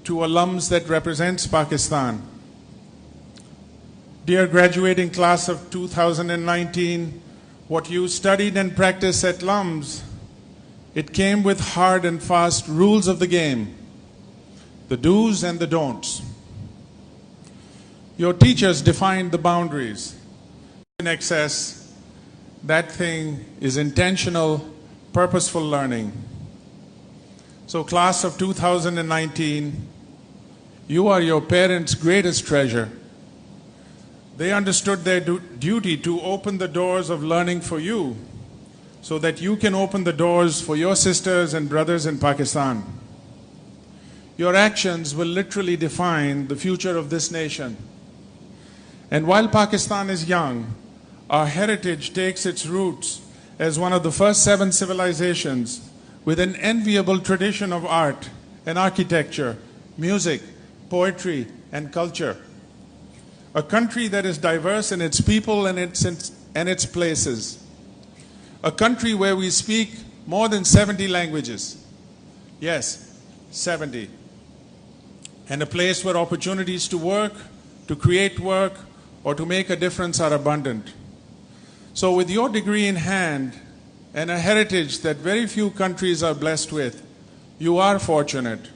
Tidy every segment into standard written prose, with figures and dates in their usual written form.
to a LUMS that represents Pakistan. Dear graduating class of 2019, what you studied and practiced at LUMS, it came with hard and fast rules of the game, the do's and the don'ts. Your teachers defined the boundaries. In excess, that thing is intentional, purposeful learning. So class of 2019, you are your parents' greatest treasure. They understood their duty to open the doors of learning for you so that you can open the doors for your sisters and brothers in Pakistan. Your actions will literally define the future of this nation. And while Pakistan is young, our heritage takes its roots as one of the first 7 civilizations with an enviable tradition of art and architecture, music, poetry, and culture. A country that is diverse in its people and its places. A country where we speak more than 70 languages. Yes, 70. And a place where opportunities to work, to create work, or to make a difference are abundant. So with your degree in hand and a heritage that very few countries are blessed with, you are fortunate.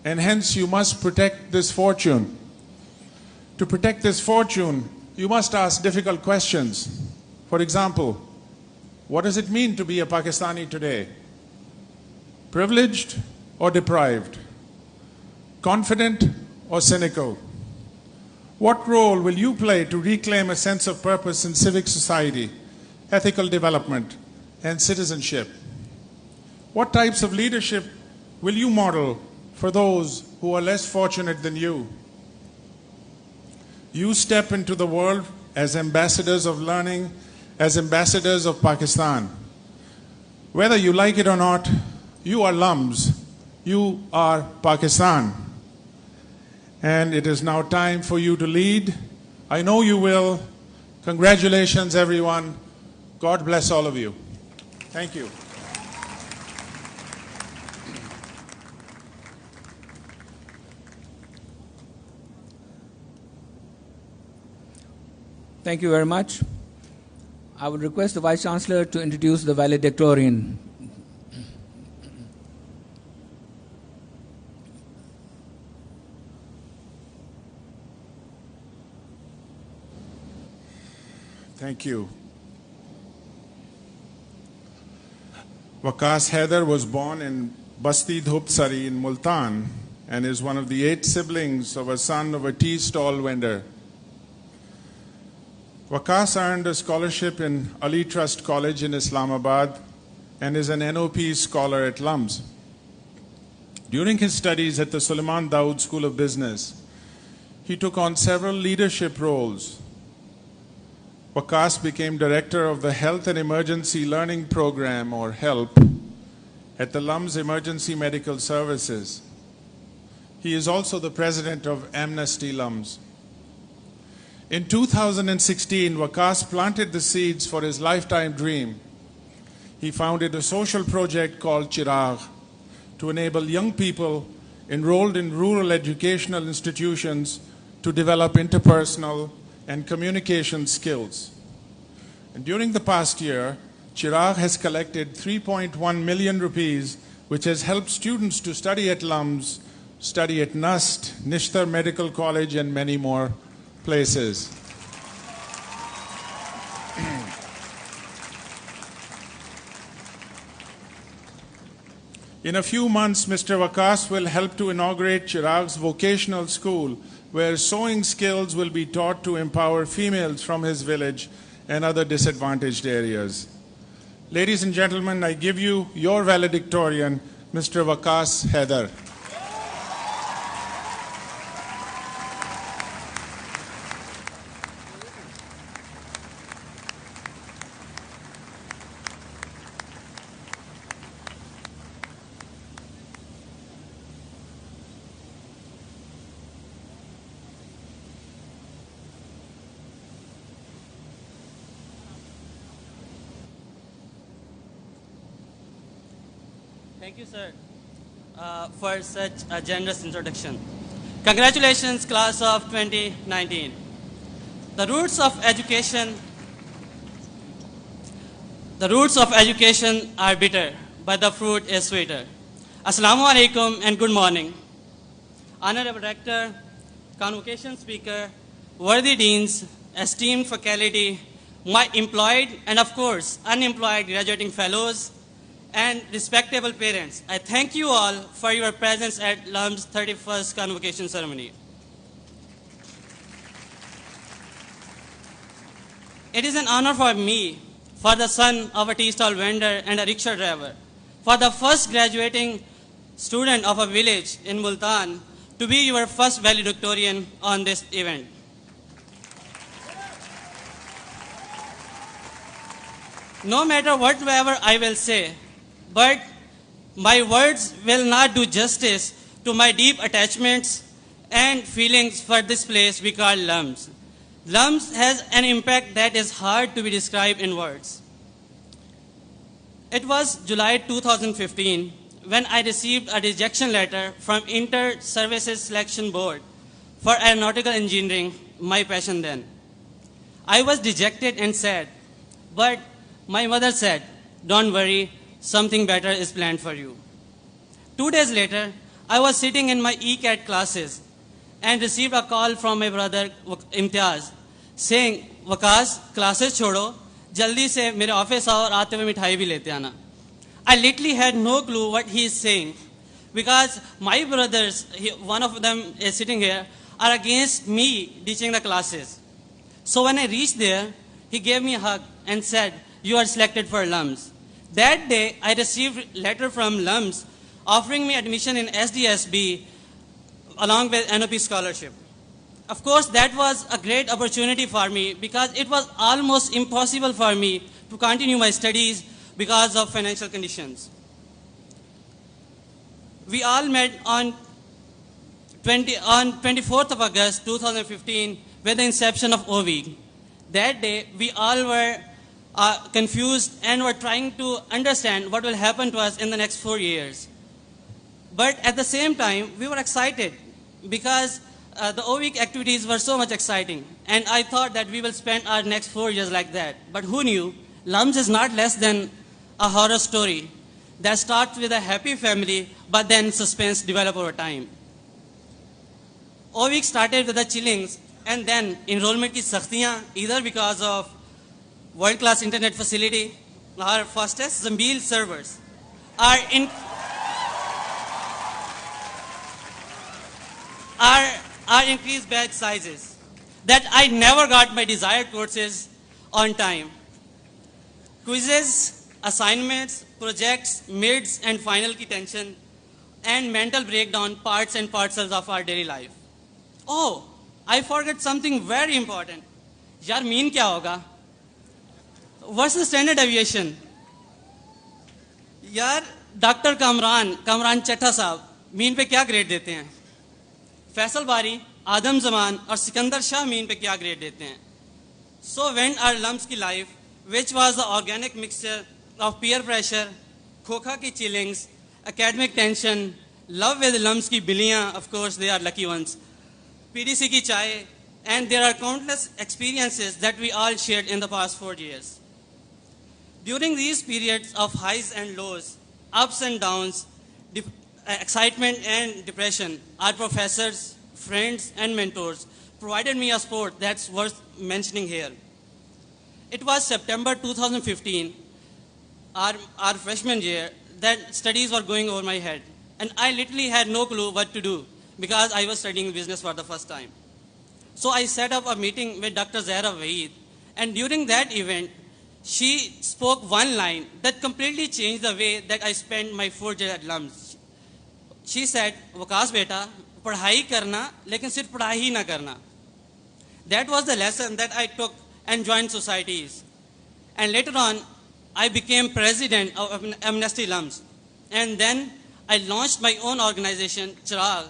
And hence you must protect this fortune. To protect this fortune, you must ask difficult questions. For example, what does it mean to be a Pakistani today? Privileged or deprived? Confident or cynical? What role will you play to reclaim a sense of purpose in civic society, ethical development, and citizenship? What types of leadership will you model for those who are less fortunate than you? You step into the world as ambassadors of learning, as ambassadors of Pakistan. Whether you like it or not, you are LUMS. You are Pakistan. And it is now time for you to lead. I know you will. Congratulations, everyone. God bless all of you. Thank you. Thank you very much. I would request the Vice Chancellor to introduce the valedictorian. Thank you. Waqas Haider was born in Basti Dhupsari in Multan and is one of the 8 siblings of a son of a tea stall vendor. Waqas earned a scholarship in Ali Trust College in Islamabad and is an NOP scholar at LUMS. During his studies at the Suleiman Dawood School of Business, he took on several leadership roles. Waqas became director of the Health and Emergency Learning Program, or HELP, at the LUMS Emergency Medical Services. He is also the president of Amnesty LUMS. In 2016, Waqas planted the seeds for his lifetime dream. He founded a social project called Chiragh to enable young people enrolled in rural educational institutions to develop interpersonal and communication skills. And during the past year, Chiragh has collected 3.1 million rupees, which has helped students to study at LUMS, study at NUST, Nishtar Medical College, and many more places. In a few months, Mr. Waqas will help to inaugurate Chiragh's vocational school, where sewing skills will be taught to empower females from his village and other disadvantaged areas. Ladies and gentlemen, I give you your valedictorian, Mr. Waqas Haider. Thank you, sir. for such a generous introduction. Congratulations, class of 2019. The roots of education are bitter, but the fruit is sweeter. Assalamu alaikum and good morning. Honorable Rector, Convocation Speaker, worthy deans, esteemed faculty, my employed and of course unemployed graduating fellows, and respectable parents, I thank you all for your presence at LUMS 31st Convocation Ceremony. It is an honor for me, for the son of a tea stall vendor and a rickshaw driver, for the first graduating student of a village in Multan, to be your first valedictorian on this event. No matter whatever I will say, but my words will not do justice to my deep attachments and feelings for this place we call LUMS. LUMS has an impact that is hard to be described in words. It was July 2015 when I received a rejection letter from Inter-Services Selection Board for aeronautical engineering, my passion then. I was dejected and sad, but my mother said, "Don't worry, something better is planned for you." 2 days later, I was sitting in my ECAT classes and received a call from my brother Imtiaz saying, "Waqas, classes छोड़ो, जल्दी से मेरे office आओ और आते हुए मिठाई भी लेते आना." I literally had no clue what he is saying because my brothers, one of them is sitting here, are against me teaching the classes. So when I reached there, he gave me a hug and said, "You are selected for LUMS." That day, I received a letter from LUMS offering me admission in SDSB along with NOP scholarship. Of course, that was a great opportunity for me because it was almost impossible for me to continue my studies because of financial conditions. We all met on 24th of August 2015 with the inception of OVEAG. That day, we all were confused and were trying to understand what will happen to us in the next 4 years. But at the same time, we were excited because the OVEAG activities were so much exciting. And I thought that we will spend our next 4 years like that. But who knew? LUMS is not less than a horror story that starts with a happy family, but then suspense develops over time. OVEAG started with the chillings and then enrollment ki sakhtiyan, either because of world-class internet facility or fastest Zambil servers are increased batch sizes that I never got my desired courses on time. Quizzes, assignments, projects, mids and final ki tension and mental breakdown parts and parcels of our daily life. Oh, I forgot something very important. Yaar, mean kya hoga? What's the standard aviation? यार doctor Kamran चट्टा साहब mean पे क्या grade देते हैं? फैसल बारी, आदम जमान और Sikandar Shah mean पे क्या ग्रेड देते हैं? So went our LUMS की life, which was the organic mixture of peer pressure, खोखा की chillings, academic tension, love with LUMS की बिलियाँ, of course they are lucky ones, PDC की चाय, and there are countless experiences that we all shared in the past 4 years. During these periods of highs and lows, ups and downs, excitement and depression, our professors, friends, and mentors provided me a support that's worth mentioning here. It was September 2015, our freshman year, that studies were going over my head. And I literally had no clue what to do because I was studying business for the first time. So I set up a meeting with Dr. Zahra Waheed. And during that event, she spoke one line that completely changed the way that I spent my 4 years at LUMS. She said, "Waqas beta, padhai karna, lekin sirf padhai hi na karna." That was the lesson that I took and joined societies. And later on, I became president of Amnesty LUMS. And then I launched my own organization, Chirag,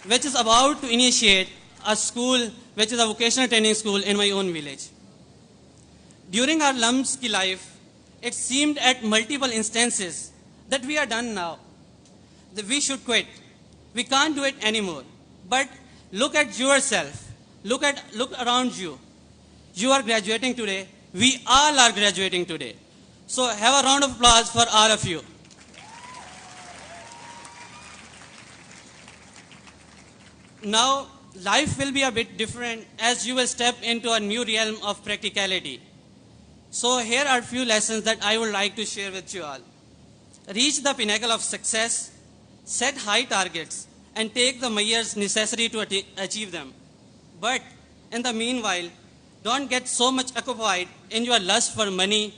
which is about to initiate a school, which is a vocational training school in my own village. During our LUMS ki life, it seemed at multiple instances that we are done now, that we should quit. We can't do it anymore. But look at yourself. Look around you. You are graduating today. We all are graduating today. So have a round of applause for all of you. Now, life will be a bit different as you will step into a new realm of practicality. So here are a few lessons that I would like to share with you all. Reach the pinnacle of success, set high targets, and take the measures necessary to achieve them. But in the meanwhile, don't get so much occupied in your lust for money,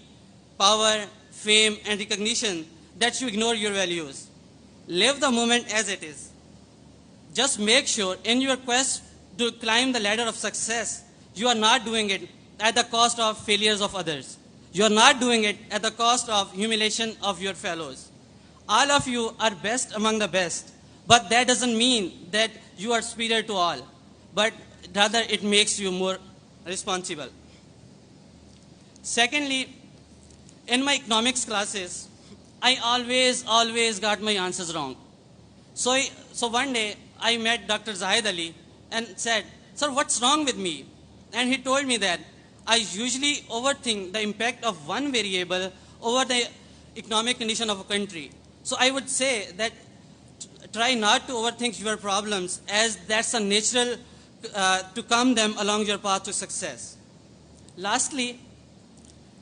power, fame, and recognition that you ignore your values. Live the moment as it is. Just make sure in your quest to climb the ladder of success, you are not doing it at the cost of failures of others. You are not doing it at the cost of humiliation of your fellows. All of you are best among the best, but that doesn't mean that you are superior to all, but rather it makes you more responsible. Secondly, in my economics classes, I always got my answers wrong. So one day, I met Dr. Zahid Ali and said, "Sir, what's wrong with me?" And he told me that I usually overthink the impact of one variable over the economic condition of a country. So I would say that try not to overthink your problems, as that's a natural to come them along your path to success. Lastly,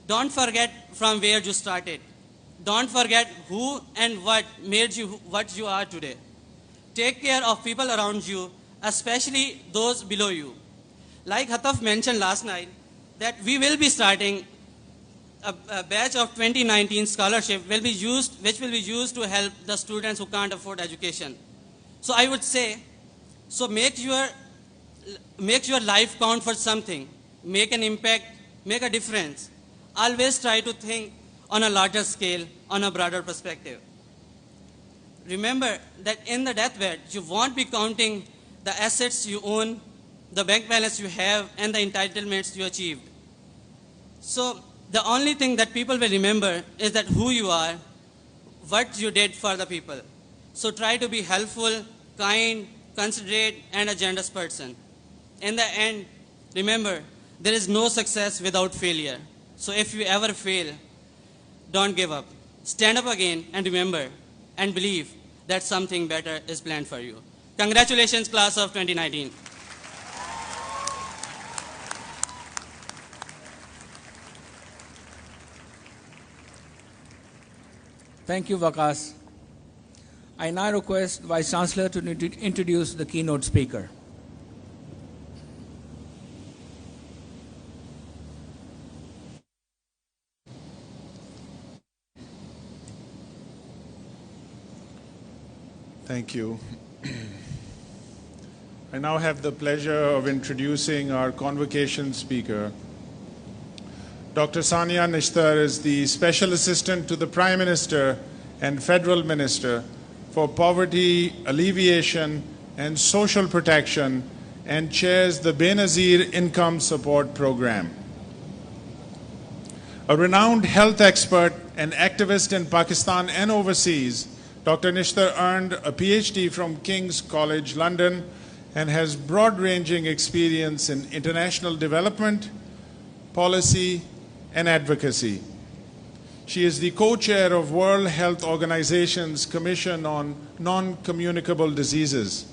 don't forget from where you started. Don't forget who and what made you what you are today. Take care of people around you, especially those below you. Like Hataf mentioned last night, that we will be starting a batch of 2019 scholarship which will be used to help the students who can't afford education. So I would say, so make your life count for something. Make an impact, make a difference. Always try to think on a larger scale, on a broader perspective. Remember that in the deathbed, you won't be counting the assets you own, the bank balance you have, and the entitlements you achieved. So the only thing that people will remember is that who you are, what you did for the people. So try to be helpful, kind, considerate, and a generous person. In the end, remember, there is no success without failure. So if you ever fail, don't give up. Stand up again and remember and believe that something better is planned for you. Congratulations, class of 2019. Thank you, Vakas. I now request Vice Chancellor to introduce the keynote speaker. Thank you. I now have the pleasure of introducing our convocation speaker. Dr. Sania Nishtar is the Special Assistant to the Prime Minister and Federal Minister for Poverty Alleviation and Social Protection and chairs the Benazir Income Support Program. A renowned health expert and activist in Pakistan and overseas, Dr. Nishtar earned a PhD from King's College London and has broad-ranging experience in international development, policy, and advocacy. She is the co-chair of World Health Organization's Commission on Non-Communicable Diseases.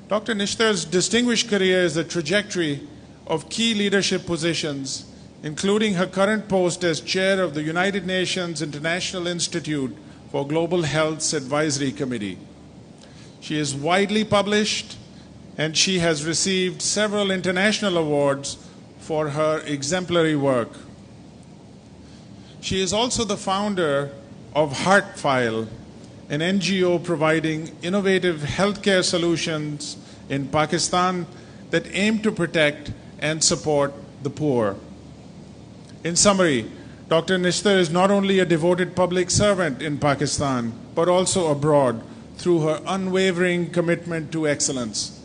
Dr. Nishtar's distinguished career is a trajectory of key leadership positions, including her current post as chair of the United Nations International Institute for Global Health's Advisory Committee. She is widely published, and she has received several international awards for her exemplary work. She is also the founder of HeartFile, an NGO providing innovative healthcare solutions in Pakistan that aim to protect and support the poor. In summary, Dr. Nishtar is not only a devoted public servant in Pakistan, but also abroad through her unwavering commitment to excellence.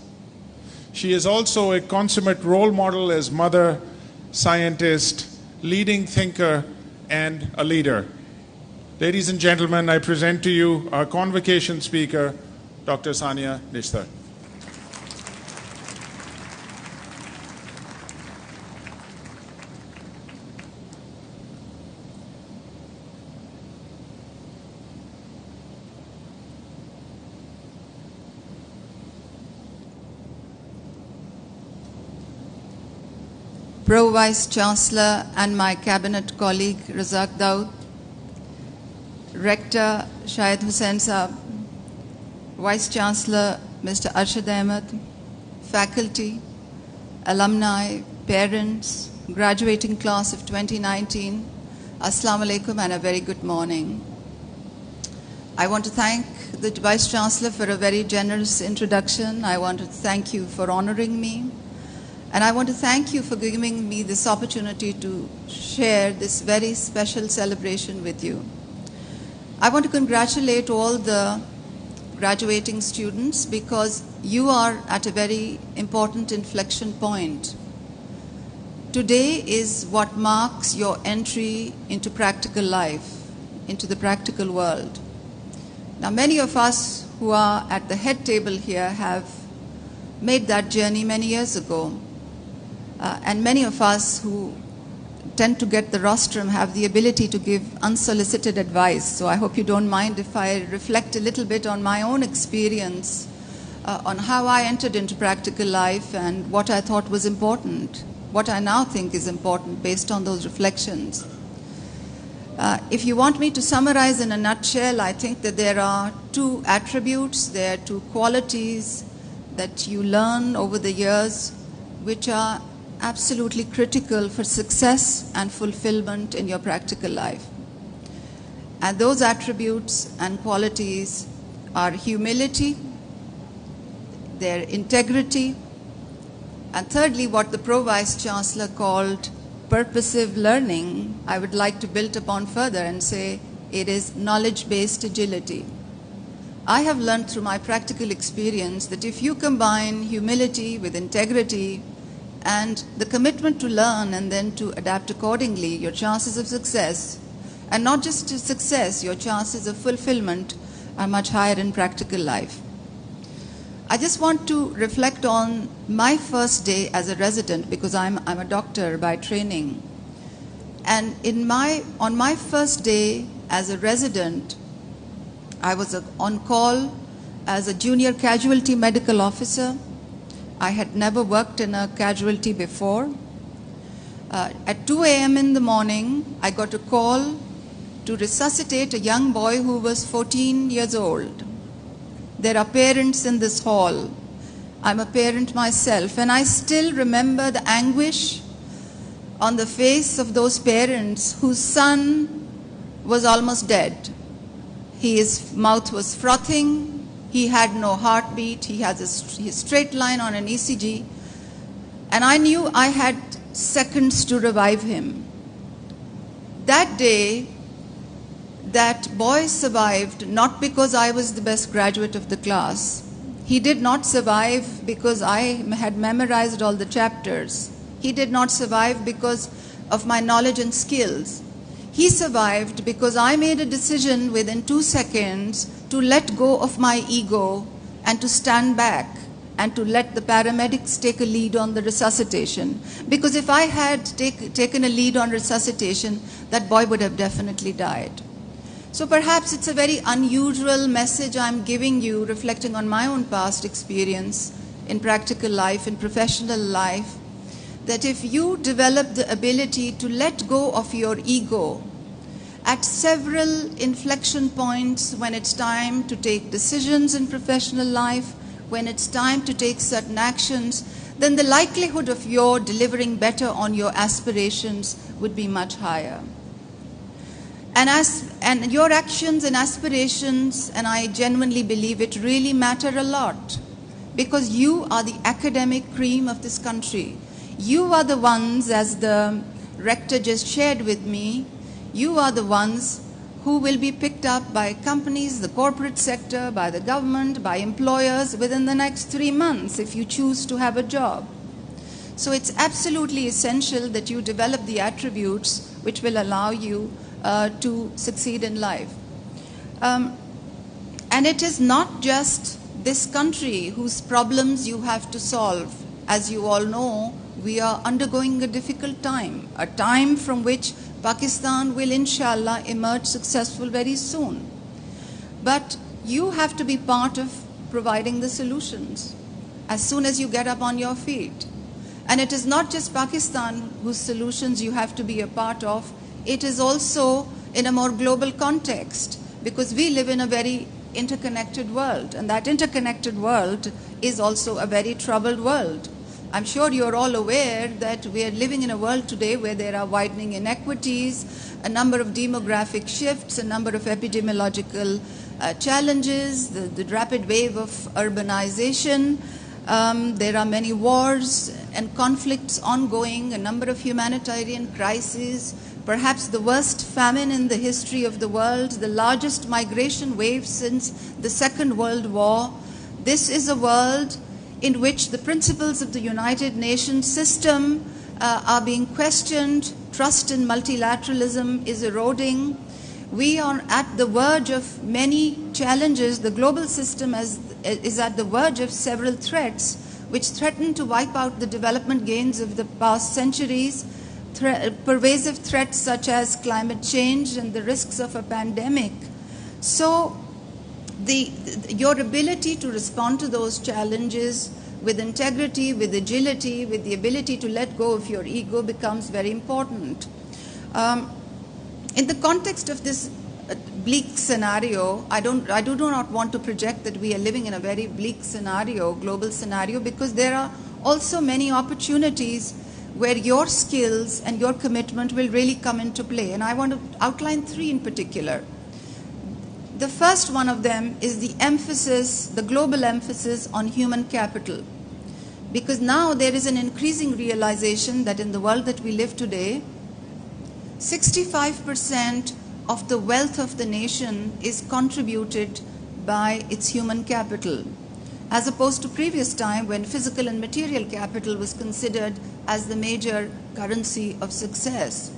She is also a consummate role model as mother, scientist, leading thinker, and a leader. Ladies and gentlemen, I present to you our convocation speaker, Dr. Sania Nishtar. Pro Vice Chancellor and my cabinet colleague Razak Daud, Rector Shahid Hussain Saab, Vice Chancellor Mr. Arshad Ahmed, faculty, alumni, parents, graduating class of 2019, Assalamu alaikum and a very good morning. I want to thank the Vice Chancellor for a very generous introduction. I want to thank you for honoring me. And I want to thank you for giving me this opportunity to share this very special celebration with you. I want to congratulate all the graduating students because you are at a very important inflection point. Today is what marks your entry into practical life, into the practical world. Now, many of us who are at the head table here have made that journey many years ago. And many of us who tend to get the rostrum have the ability to give unsolicited advice. So I hope you don't mind if I reflect a little bit on my own experience, on how I entered into practical life and what I thought was important, what I now think is important based on those reflections. If you want me to summarize in a nutshell, I think that there are two attributes, there are two qualities that you learn over the years which are absolutely critical for success and fulfillment in your practical life. And those attributes and qualities are humility, their integrity, and thirdly, what the Pro Vice Chancellor called purposive learning, I would like to build upon further and say it is knowledge-based agility. I have learned through my practical experience that if you combine humility with integrity and the commitment to learn and then to adapt accordingly, your chances of success, and not just success, your chances of fulfillment are much higher in practical life. I just want to reflect on my first day as a resident because I'm a doctor by training. And on my first day as a resident, I was on call as a junior casualty medical officer. I had never worked in a casualty before. At 2 a.m. in the morning, I got a call to resuscitate a young boy who was 14 years old. There are parents in this hall. I'm a parent myself, and I still remember the anguish on the face of those parents whose son was almost dead. His mouth was frothing. He had no heartbeat. He has his straight line on an ECG. And I knew I had seconds to revive him. That day, that boy survived not because I was the best graduate of the class. He did not survive because I had memorized all the chapters. He did not survive because of my knowledge and skills. He survived because I made a decision within 2 seconds to let go of my ego and to stand back and to let the paramedics take a lead on the resuscitation. Because if I had taken a lead on resuscitation, that boy would have definitely died. So perhaps it's a very unusual message I'm giving you, reflecting on my own past experience in practical life, in professional life, that if you develop the ability to let go of your ego at several inflection points when it's time to take decisions in professional life, when it's time to take certain actions, then the likelihood of your delivering better on your aspirations would be much higher. And your actions and aspirations, and I genuinely believe it, really matter a lot because you are the academic cream of this country. You are the ones, as the rector just shared with me, you are the ones who will be picked up by companies, the corporate sector, by the government, by employers within the next 3 months if you choose to have a job. So it's absolutely essential that you develop the attributes which will allow you to succeed in life. And it is not just this country whose problems you have to solve. As you all know, we are undergoing a difficult time, a time from which Pakistan will inshallah emerge successful very soon. But you have to be part of providing the solutions as soon as you get up on your feet. And it is not just Pakistan whose solutions you have to be a part of, it is also in a more global context, because we live in a very interconnected world, and that interconnected world is also a very troubled world. I'm sure you're all aware that we are living in a world today where there are widening inequities, a number of demographic shifts, a number of epidemiological challenges, the rapid wave of urbanization. There are many wars and conflicts ongoing, a number of humanitarian crises, perhaps the worst famine in the history of the world, the largest migration wave since the Second World War. This is a world in which the principles of the United Nations system are being questioned, trust in multilateralism is eroding. We are at the verge of many challenges. The global system is at the verge of several threats which threaten to wipe out the development gains of the past centuries, pervasive threats such as climate change and the risks of a pandemic. So your ability to respond to those challenges with integrity, with agility, with the ability to let go of your ego becomes very important. In the context of this bleak scenario, I do not want to project that we are living in a very bleak scenario, global scenario, because there are also many opportunities where your skills and your commitment will really come into play. And I want to outline three in particular. The first one of them is the emphasis, the global emphasis on human capital. Because now there is an increasing realization that in the world that we live today, 65% of the wealth of the nation is contributed by its human capital, as opposed to previous time when physical and material capital was considered as the major currency of success.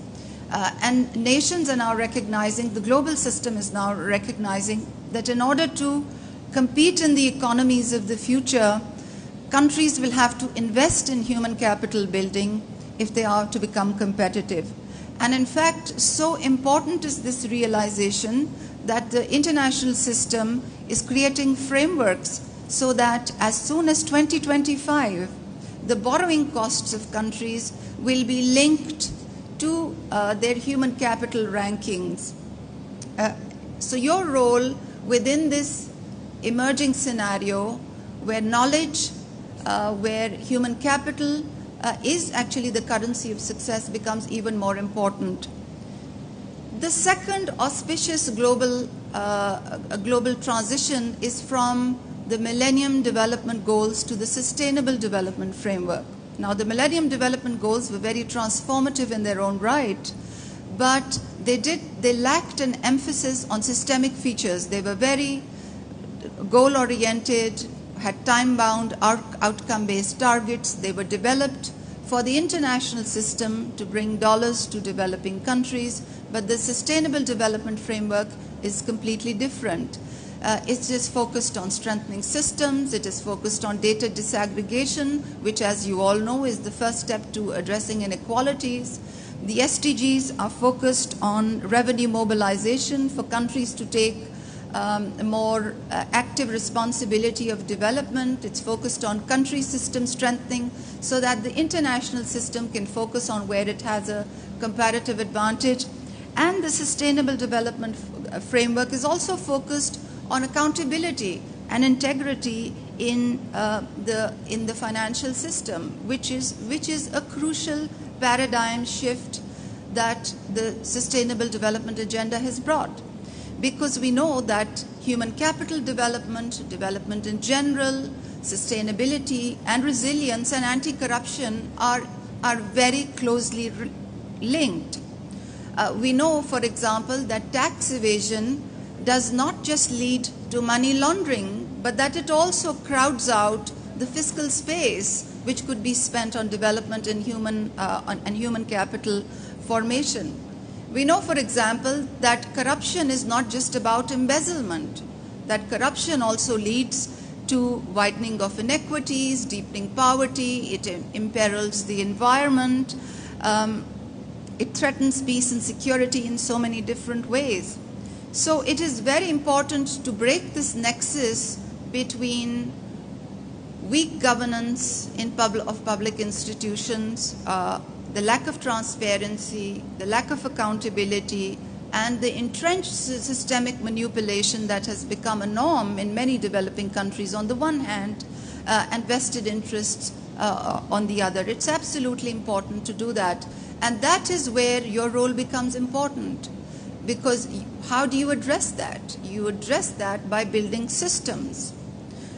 And nations are now recognizing, the global system is now recognizing that in order to compete in the economies of the future, countries will have to invest in human capital building if they are to become competitive. And in fact, so important is this realization that the international system is creating frameworks so that as soon as 2025, the borrowing costs of countries will be linked to their human capital rankings. So your role within this emerging scenario where knowledge, where human capital is actually the currency of success becomes even more important. The second auspicious global transition is from the Millennium Development Goals to the Sustainable Development Framework. Now, the Millennium Development Goals were very transformative in their own right, but they lacked an emphasis on systemic features. They were very goal-oriented, had time-bound, outcome-based targets. They were developed for the international system to bring dollars to developing countries, but the Sustainable Development Framework is completely different. It's just focused on strengthening systems. It is focused on data disaggregation, which, as you all know, is the first step to addressing inequalities. The SDGs are focused on revenue mobilization for countries to take more active responsibility of development. It's focused on country system strengthening so that the international system can focus on where it has a comparative advantage. And the Sustainable Development Framework is also focused on accountability and integrity in the financial system, which is a crucial paradigm shift that the Sustainable Development Agenda has brought. Because we know that human capital development, development in general, sustainability and resilience and anti-corruption are very closely linked. We know, for example, that tax evasion does not just lead to money laundering, but that it also crowds out the fiscal space which could be spent on development and human capital formation. We know, for example, that corruption is not just about embezzlement, that corruption also leads to widening of inequities, deepening poverty, it imperils the environment, it threatens peace and security in so many different ways. So it is very important to break this nexus between weak governance of public institutions, the lack of transparency, the lack of accountability, and the entrenched systemic manipulation that has become a norm in many developing countries on the one hand, and vested interests on the other. It's absolutely important to do that. And that is where your role becomes important. Because how do you address that? You address that by building systems.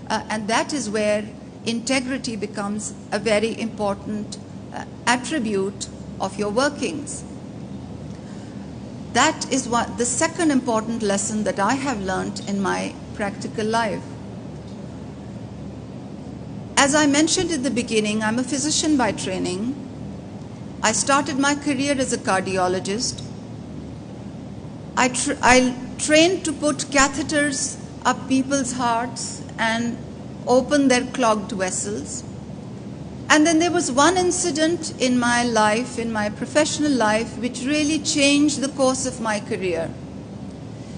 And that is where integrity becomes a very important attribute of your workings. That is what the second important lesson that I have learned in my practical life. As I mentioned at the beginning, I'm a physician by training. I started my career as a cardiologist. I trained to put catheters up people's hearts and open their clogged vessels. And then there was one incident in my life, in my professional life, which really changed the course of my career.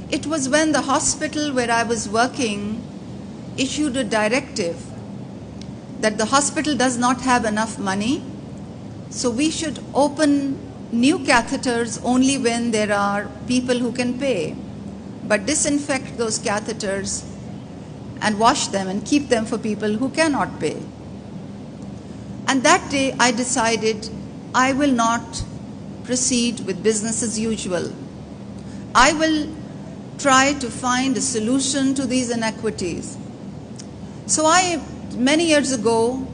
It was when the hospital where I was working issued a directive that the hospital does not have enough money, so we should open new catheters only when there are people who can pay, but disinfect those catheters and wash them and keep them for people who cannot pay. And that day I decided I will not proceed with business as usual. I will try to find a solution to these inequities. So many years ago,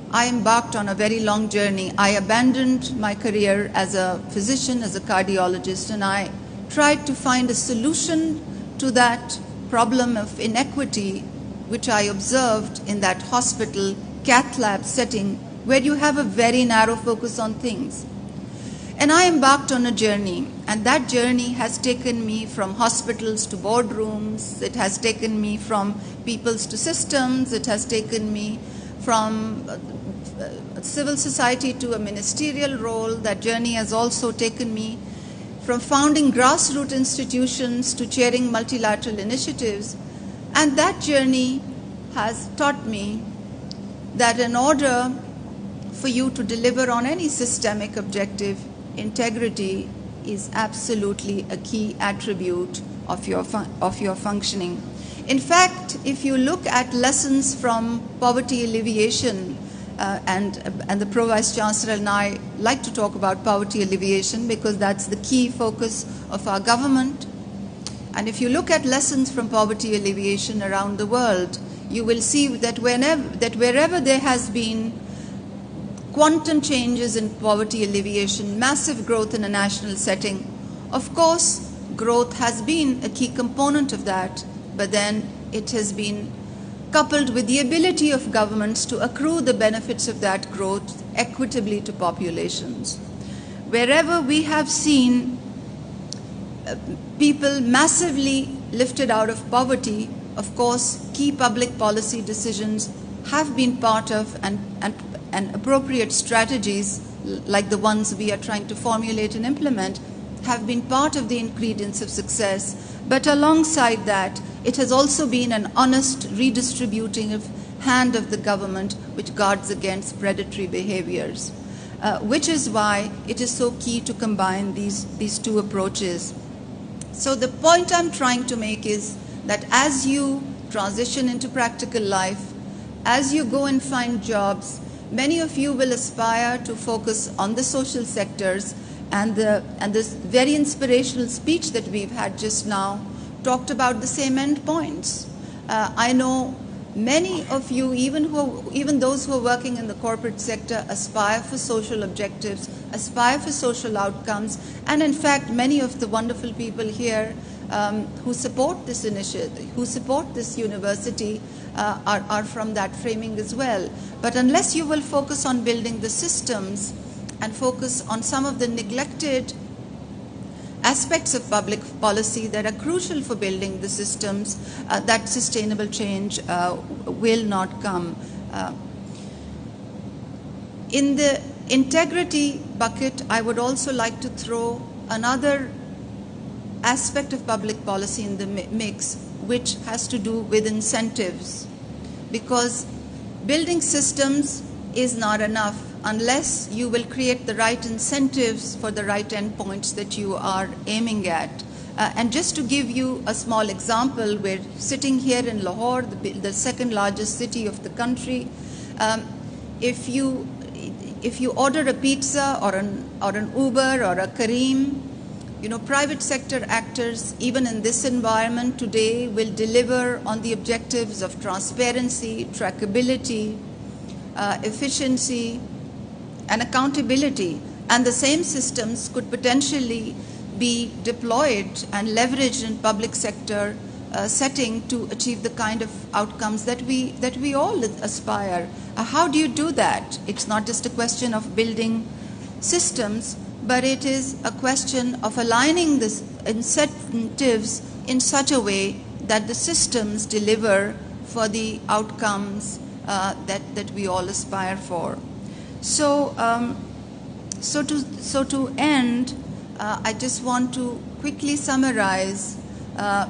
I embarked on a very long journey. I abandoned my career as a physician, as a cardiologist, and I tried to find a solution to that problem of inequity which I observed in that hospital cath lab setting where you have a very narrow focus on things. And I embarked on a journey, and that journey has taken me from hospitals to boardrooms, it has taken me from peoples to systems, it has taken me from civil society to a ministerial role. That journey has also taken me from founding grassroots institutions to chairing multilateral initiatives. And that journey has taught me that in order for you to deliver on any systemic objective, integrity is absolutely a key attribute of your functioning. In fact, if you look at lessons from poverty alleviation, and the Pro-Vice Chancellor and I like to talk about poverty alleviation because that's the key focus of our government. And if you look at lessons from poverty alleviation around the world, you will see that wherever there has been quantum changes in poverty alleviation, massive growth in a national setting, of course, growth has been a key component of that, but then it has been coupled with the ability of governments to accrue the benefits of that growth equitably to populations. Wherever we have seen people massively lifted out of poverty, of course, key public policy decisions have been part of and appropriate strategies like the ones we are trying to formulate and implement have been part of the ingredients of success. But alongside that, it has also been an honest redistributing of hand of the government which guards against predatory behaviors, which is why it is so key to combine these two approaches. So the point I'm trying to make is that as you transition into practical life, as you go and find jobs, many of you will aspire to focus on the social sectors, and this very inspirational speech that we've had just now talked about the same end points. I know many of you, even those who are working in the corporate sector, aspire for social objectives, aspire for social outcomes, and in fact, many of the wonderful people here who support this initiative, who support this university, are from that framing as well. But unless you will focus on building the systems and focus on some of the neglected aspects of public policy that are crucial for building the systems, that sustainable change will not come. In the integrity bucket, I would also like to throw another aspect of public policy in the mix, which has to do with incentives. Because building systems is not enough unless you will create the right incentives for the right endpoints that you are aiming at. And just to give you a small example, we're sitting here in Lahore, the second largest city of the country. If you order a pizza or an Uber or a Careem, private sector actors, even in this environment today, will deliver on the objectives of transparency, trackability, efficiency, and accountability. And the same systems could potentially be deployed and leveraged in public sector setting to achieve the kind of outcomes that we all aspire. How do you do that? It's not just a question of building systems, but it is a question of aligning the incentives in such a way that the systems deliver for the outcomes that we all aspire for. So to end, I just want to quickly summarize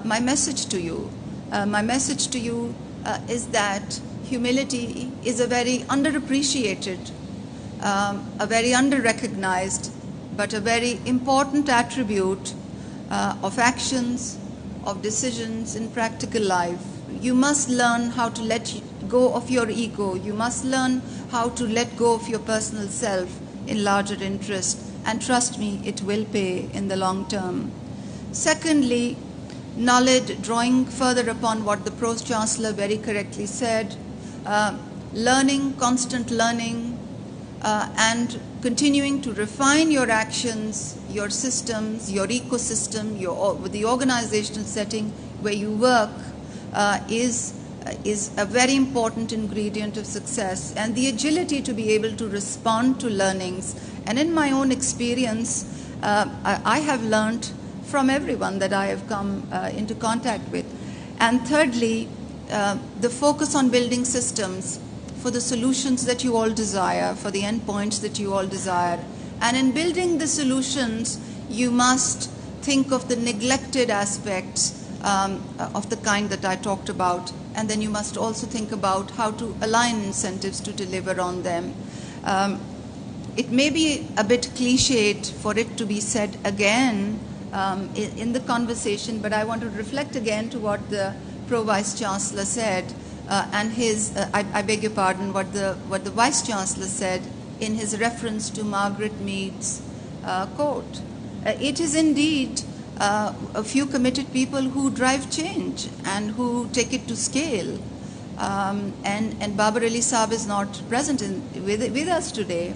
my message to you. My message to you is that humility is a very underappreciated, a very under-recognized, but a very important attribute of actions, of decisions in practical life. You must learn how to let go of your ego. You must learn how to let go of your personal self in larger interest. And trust me, it will pay in the long term. Secondly, knowledge, drawing further upon what the Pro-Chancellor very correctly said, learning, constant learning, and continuing to refine your actions, your systems, your ecosystem, the organizational setting where you work is a very important ingredient of success, and the agility to be able to respond to learnings. And in my own experience, I have learned from everyone that I have come into contact with. And thirdly, the focus on building systems for the solutions that you all desire, for the endpoints that you all desire. And in building the solutions, you must think of the neglected aspects of the kind that I talked about. And then you must also think about how to align incentives to deliver on them. It may be a bit cliched for it to be said again in the conversation, but I want to reflect again to what the Pro-Vice Chancellor said and I beg your pardon, what the Vice Chancellor said in his reference to Margaret Mead's quote. It is indeed a few committed people who drive change and who take it to scale. And Babar Ali Saab is not present with us today.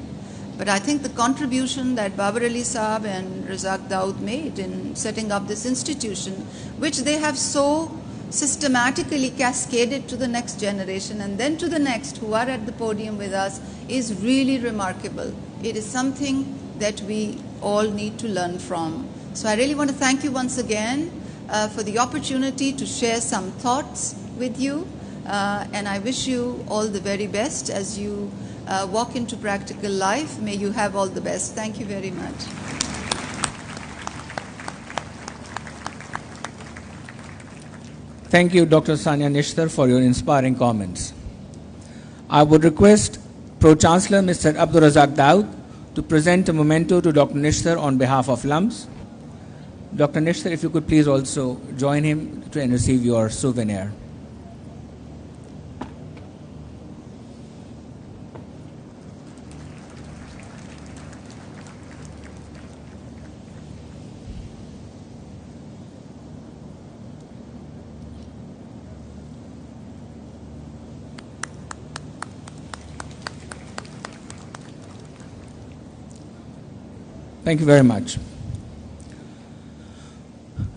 But I think the contribution that Babar Ali Saab and Razak Daud made in setting up this institution, which they have so systematically cascaded to the next generation and then to the next who are at the podium with us, is really remarkable. It is something that we all need to learn from. So I really want to thank you once again for the opportunity to share some thoughts with you. And I wish you all the very best as you walk into practical life. May you have all the best. Thank you very much. Thank you, Dr. Sania Nishtar, for your inspiring comments. I would request Pro-Chancellor Mr. Abdul Razak Daud to present a memento to Dr. Nishtar on behalf of LUMS. Dr. Nishtar, if you could please also join him to receive your souvenir. Thank you very much.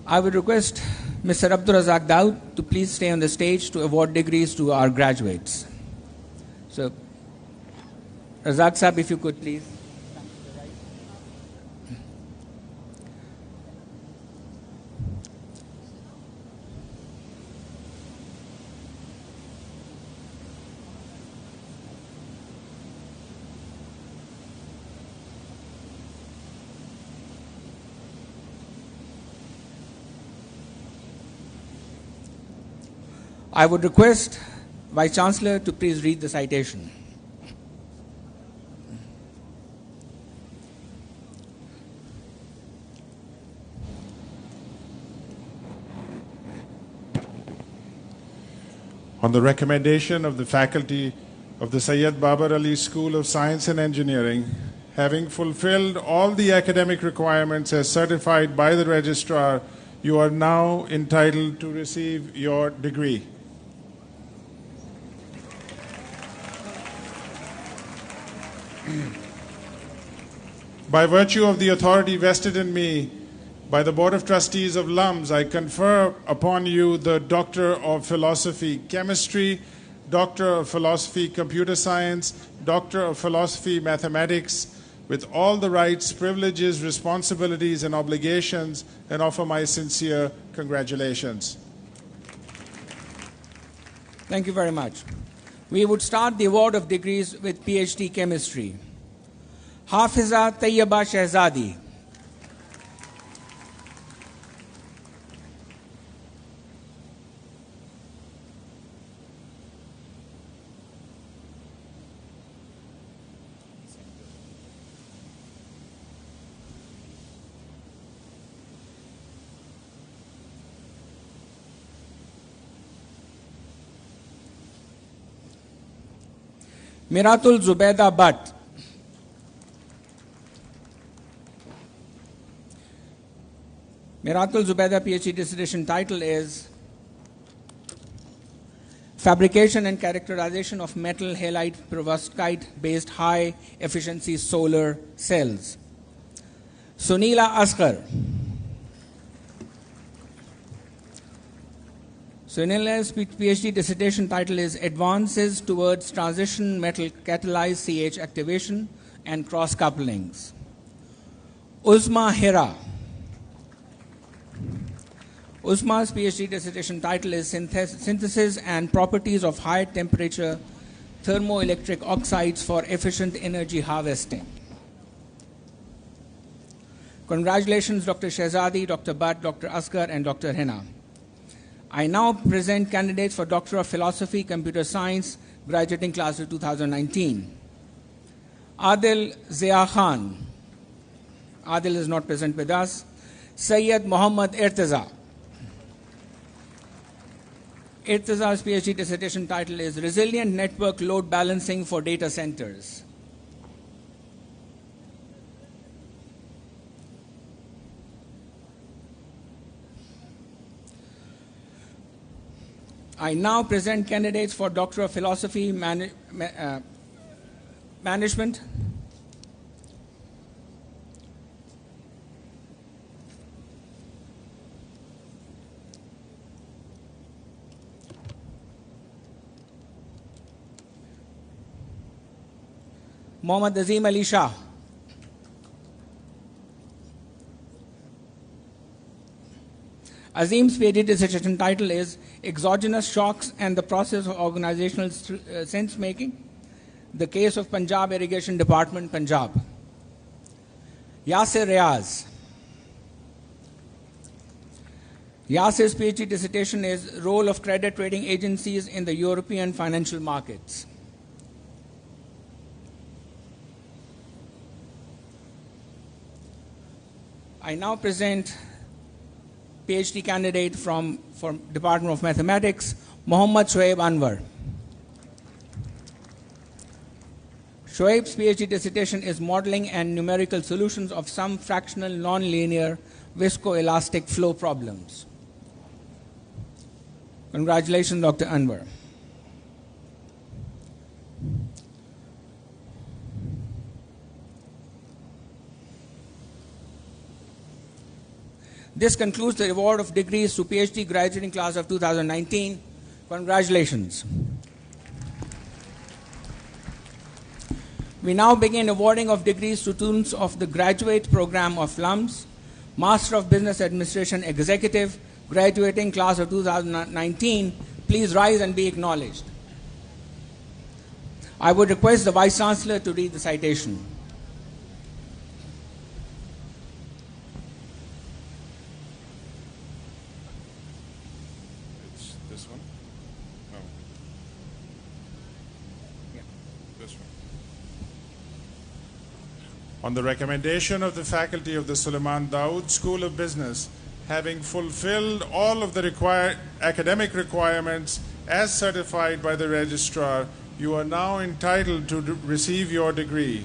I would request Mr. Abdul Razak Daud to please stay on the stage to award degrees to our graduates. So, Razak Saab, if you could please. I would request Vice Chancellor to please read the citation. On the recommendation of the faculty of the Sayyid Babar Ali School of Science and Engineering, having fulfilled all the academic requirements as certified by the registrar, you are now entitled to receive your degree. By virtue of the authority vested in me by the Board of Trustees of LUMS, I confer upon you the Doctor of Philosophy Chemistry, Doctor of Philosophy Computer Science, Doctor of Philosophy Mathematics, with all the rights, privileges, responsibilities, and obligations, and offer my sincere congratulations. Thank you very much. We would start the award of degrees with PhD Chemistry. Hafiza Tayyaba Shehzadi. Miratul Zubeda Bhatt. Miratul Zubeda PhD dissertation title is Fabrication and Characterization of Metal Halide Perovskite Based High Efficiency Solar Cells. Sunila Asghar. Sunila's PhD dissertation title is Advances Towards Transition Metal Catalyzed CH Activation and Cross Couplings. Uzma Hira. Uzma's PhD dissertation title is Synthesis and Properties of High Temperature Thermoelectric Oxides for Efficient Energy Harvesting. Congratulations, Dr. Shehzadi, Dr. Bhatt, Dr. Asghar, and Dr. Hina. I now present candidates for Doctor of Philosophy, Computer Science, graduating class of 2019. Adil Zia Khan. Adil is not present with us. Sayyid Muhammad Irtaza. Irtaza's PhD dissertation title is Resilient Network Load Balancing for Data Centers. I now present candidates for Doctor of Philosophy Management. Mohammad Azim Ali Shah. Azim's PhD dissertation title is Exogenous Shocks and the Process of Organizational Sense-Making, the Case of Punjab Irrigation Department, Punjab. Yasir Riaz. Yasir's PhD dissertation is Role of Credit Rating Agencies in the European Financial Markets. I now present PhD candidate from Department of Mathematics, Muhammad Shoaib Anwar. Shoaib's PhD dissertation is Modeling and Numerical Solutions of Some Fractional Nonlinear Viscoelastic Flow Problems. Congratulations, Dr. Anwar. This concludes the award of degrees to PhD graduating class of 2019. Congratulations. We now begin awarding of degrees to students of the graduate program of LUMS, Master of Business Administration Executive, graduating class of 2019. Please rise and be acknowledged. I would request the Vice Chancellor to read the citation. It's this one. No. This one. On the recommendation of the faculty of the Suleiman Dawood School of Business, having fulfilled all of the required academic requirements as certified by the registrar, you are now entitled to receive your degree.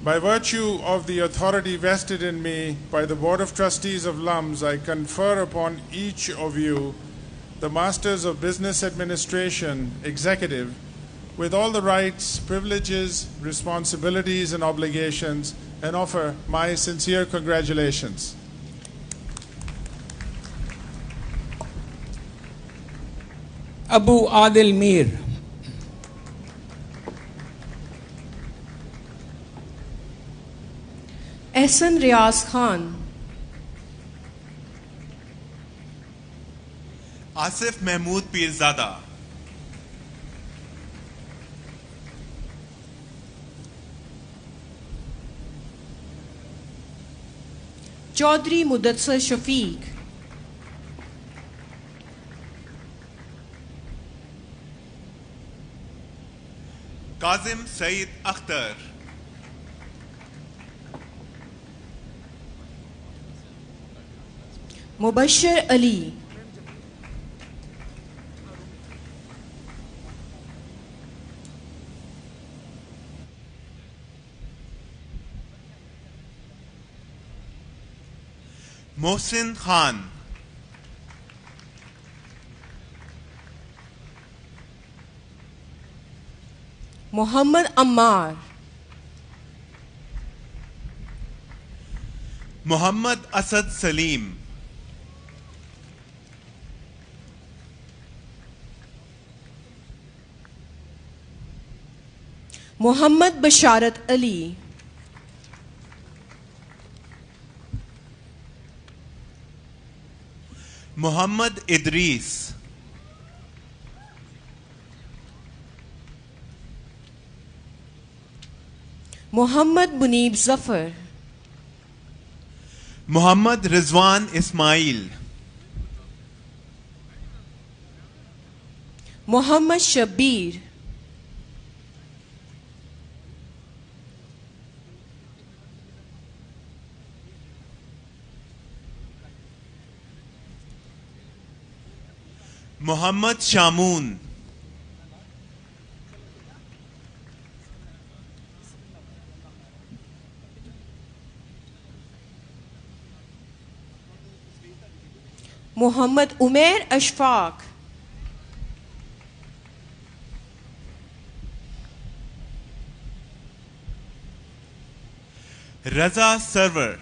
By virtue of the authority vested in me by the Board of Trustees of LUMS, I confer upon each of you the Masters of Business Administration, Executive, with all the rights, privileges, responsibilities, and obligations, and offer my sincere congratulations. Abu Adil Mir. Ehsan Riaz Khan. Asif Mahmood Pirzada. Chaudhry Mudassir Shafiq. Kazim Saeed Akhtar. Mubashir Ali. Mohsin Khan. Muhammad Ammar. Mohammad Asad Saleem. Muhammad Basharat Ali. Mohammad Idrees. Muhammad Munib Zafar. Mohammad Rizwan Ismail. Muhammad Shabir. Mohammad Shamoon. Muhammad Umair Ashfaq. Raza Sarwar.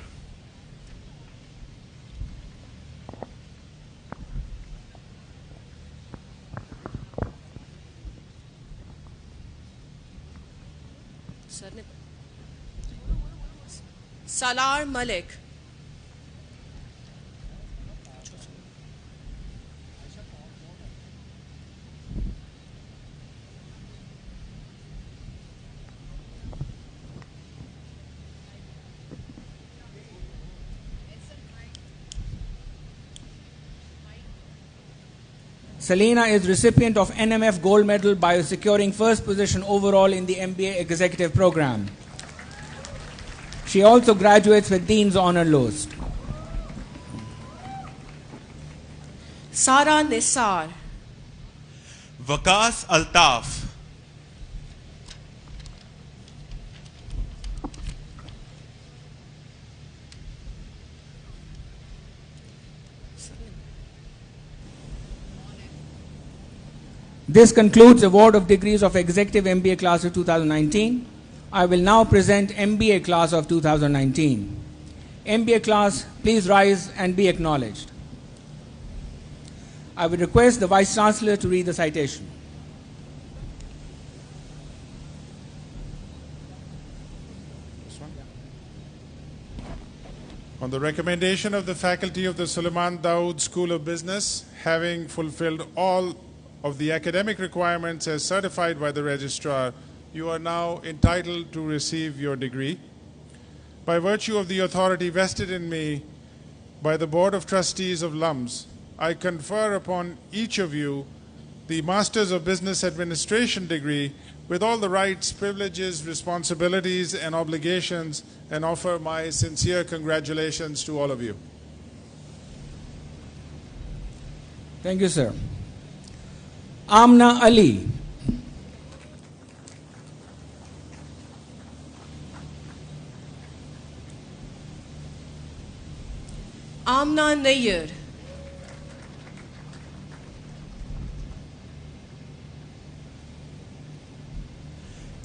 Salar Malik. Selena is recipient of NMF Gold Medal by securing first position overall in the MBA Executive Program. She also graduates with Dean's Honor List. Sara Nisar. Waqas Altaf. This concludes award of degrees of Executive MBA Class of 2019. I will now present MBA Class of 2019. MBA Class, please rise and be acknowledged. I will request the Vice Chancellor to read the citation. On the recommendation of the faculty of the Suleiman Dawood School of Business, having fulfilled all of the academic requirements as certified by the registrar, you are now entitled to receive your degree. By virtue of the authority vested in me by the Board of Trustees of LUMS, I confer upon each of you the Masters of Business Administration degree with all the rights, privileges, responsibilities, and obligations, and offer my sincere congratulations to all of you. Thank you, sir. Amna Ali. Amna Nayyar.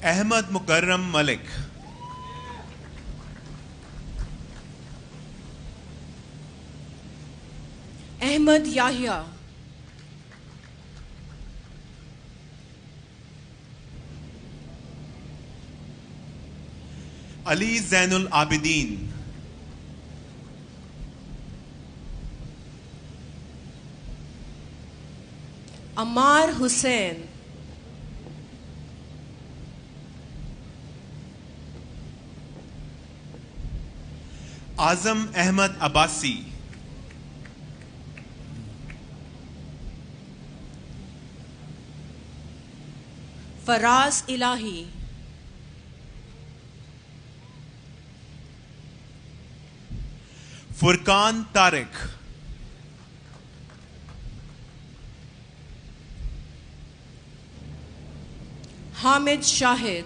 Ahmad Mukarram Malik. Ahmad Yahya. Ali Zainul Abidin. Ammar Hussain. Azam Ahmad Abbasi. Faraz Ilahi. Furqan Tariq. Hamid Shahid.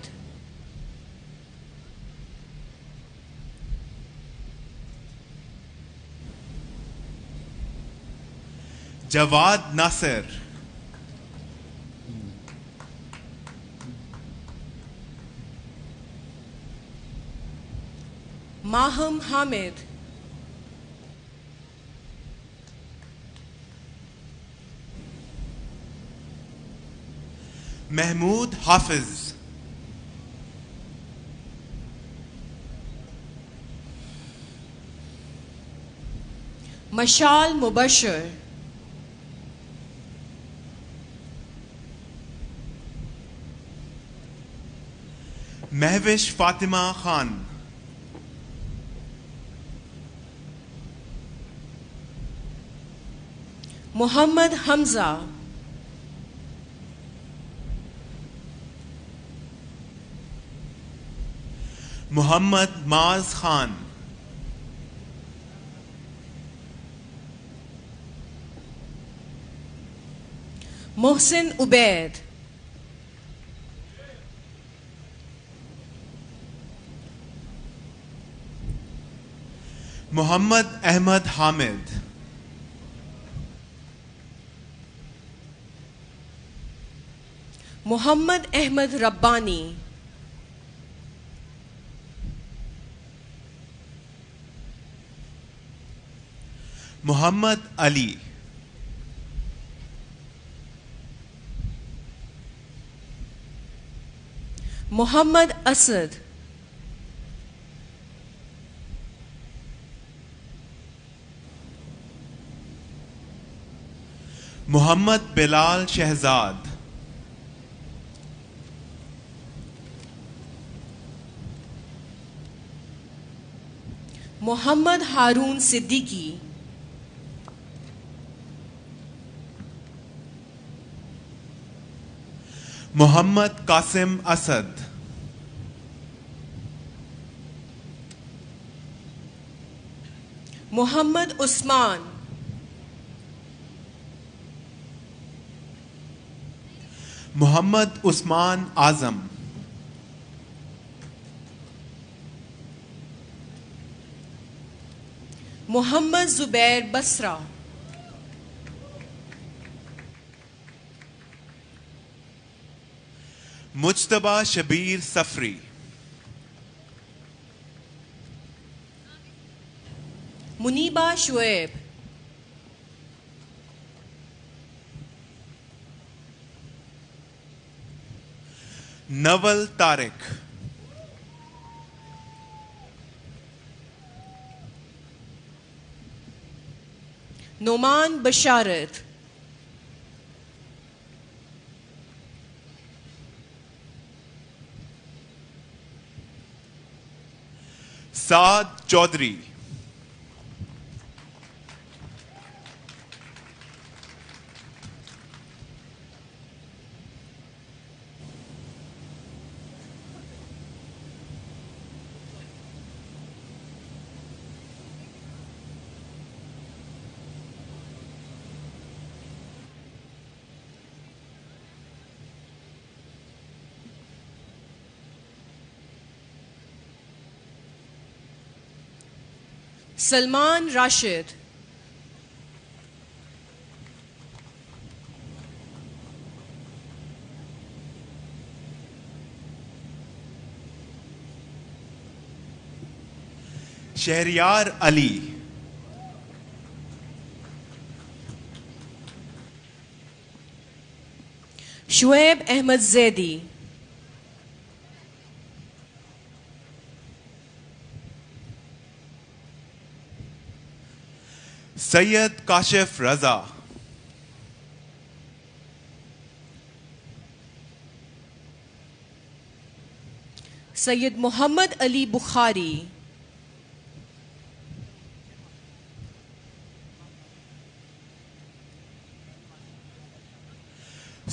Jawad Nasir. Maham Hamid. Mahmood Hafiz. Mashal Mubashir. Mehwish Fatima Khan. Muhammad Hamza. Muhammad Maaz Khan. Mohsin Ubaid. Muhammad Ahmad Hamid. Muhammad Ahmad Rabbani. Muhammad Ali. Muhammad Asad. Muhammad Bilal Shehzad. Muhammad Harun Siddiqui. Muhammad Qasim Asad. Muhammad Usman. Muhammad Usman Azam. Muhammad Zubair Basra. Mujtaba Shabir Safri. Muniba Shuaib. Nawal Tariq. Noman Basharat. Saad Chaudhry. Salman Rashid, Shahryar Ali, Shoaib Ahmed Zaidi, Syed Kashif Raza, Syed Muhammad Ali Bukhari,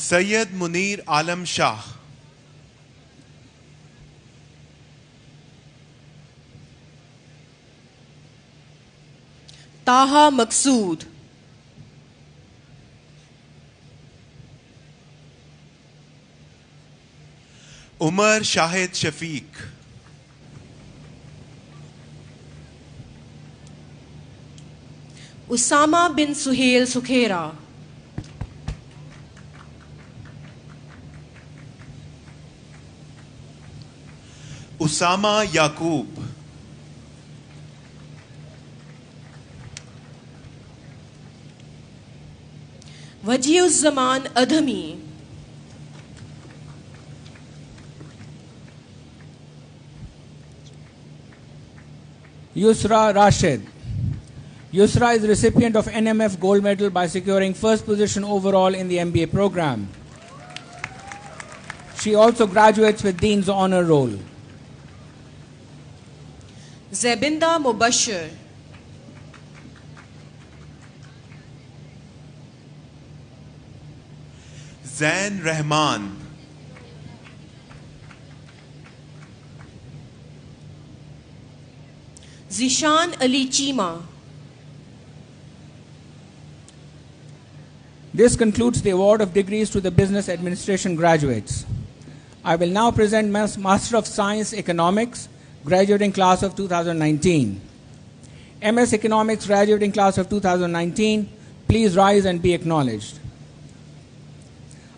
Syed Munir Alam Shah, Taha Maqsood, Umar Shahid Shafiq, Usama bin Suhail Sukhera, Usama Yakub, वजीउज़्ज़मान अधमी, Yusra Rashid. Yusra is recipient of NMF Gold Medal by securing first position overall in the MBA program. She also graduates with Dean's Honor Roll. ज़ैबिंदा Mubashshir, Jain Rahman, Zeeshan Ali Cheema. This concludes the award of degrees to the Business Administration graduates. I will now present Master of Science Economics, graduating class of 2019. MS Economics, graduating class of 2019, please rise and be acknowledged.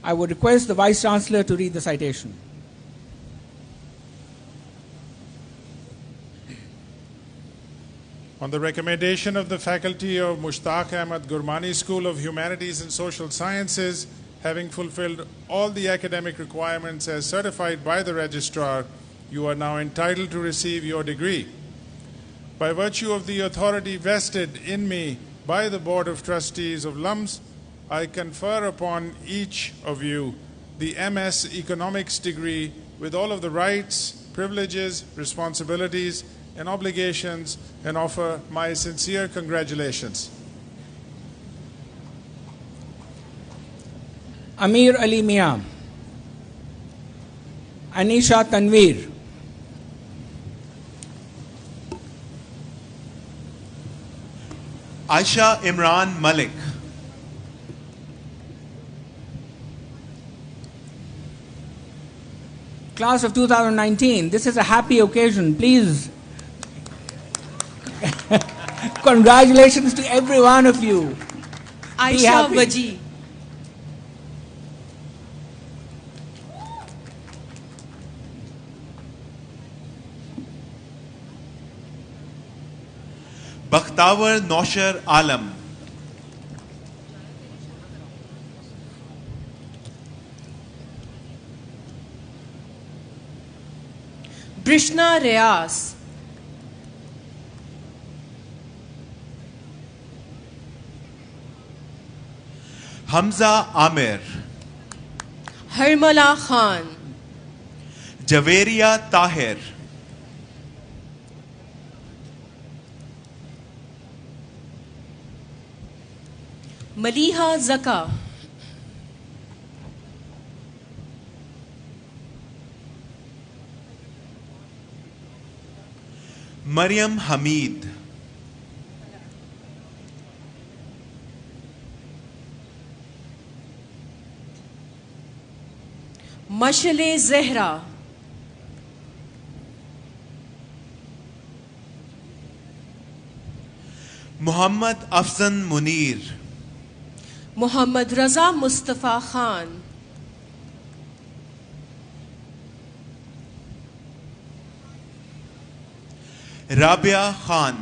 I would request the Vice Chancellor to read the citation. On the recommendation of the faculty of Mushtaq Ahmad Gurmani School of Humanities and Social Sciences, having fulfilled all the academic requirements as certified by the registrar, you are now entitled to receive your degree. By virtue of the authority vested in me by the Board of Trustees of LUMS, I confer upon each of you the MS Economics degree with all of the rights, privileges, responsibilities, and obligations, and offer my sincere congratulations. Amir Ali Mia, Anisha Tanveer, Aisha Imran Malik, class of 2019, this is a happy occasion. Please, congratulations to every one of you. Ayesha happy. वजी, बख्तावर नौशर आलम, ब्रिश्ना रियास, हमजा आमिर, हरमला खान, जवेरिया ताहिर, मलीहा जका, मरियम हमीद, मशले जहरा, मोहम्मद अफजन मुनीर, मोहम्मद रजा मुस्तफ़ा खान, राबिया खान,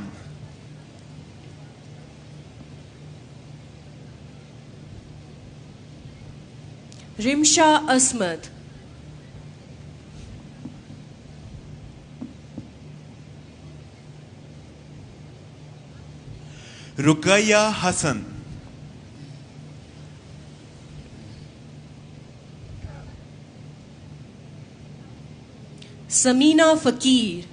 रिमशा असमत, रुकैया हसन, समीना फ़कीर,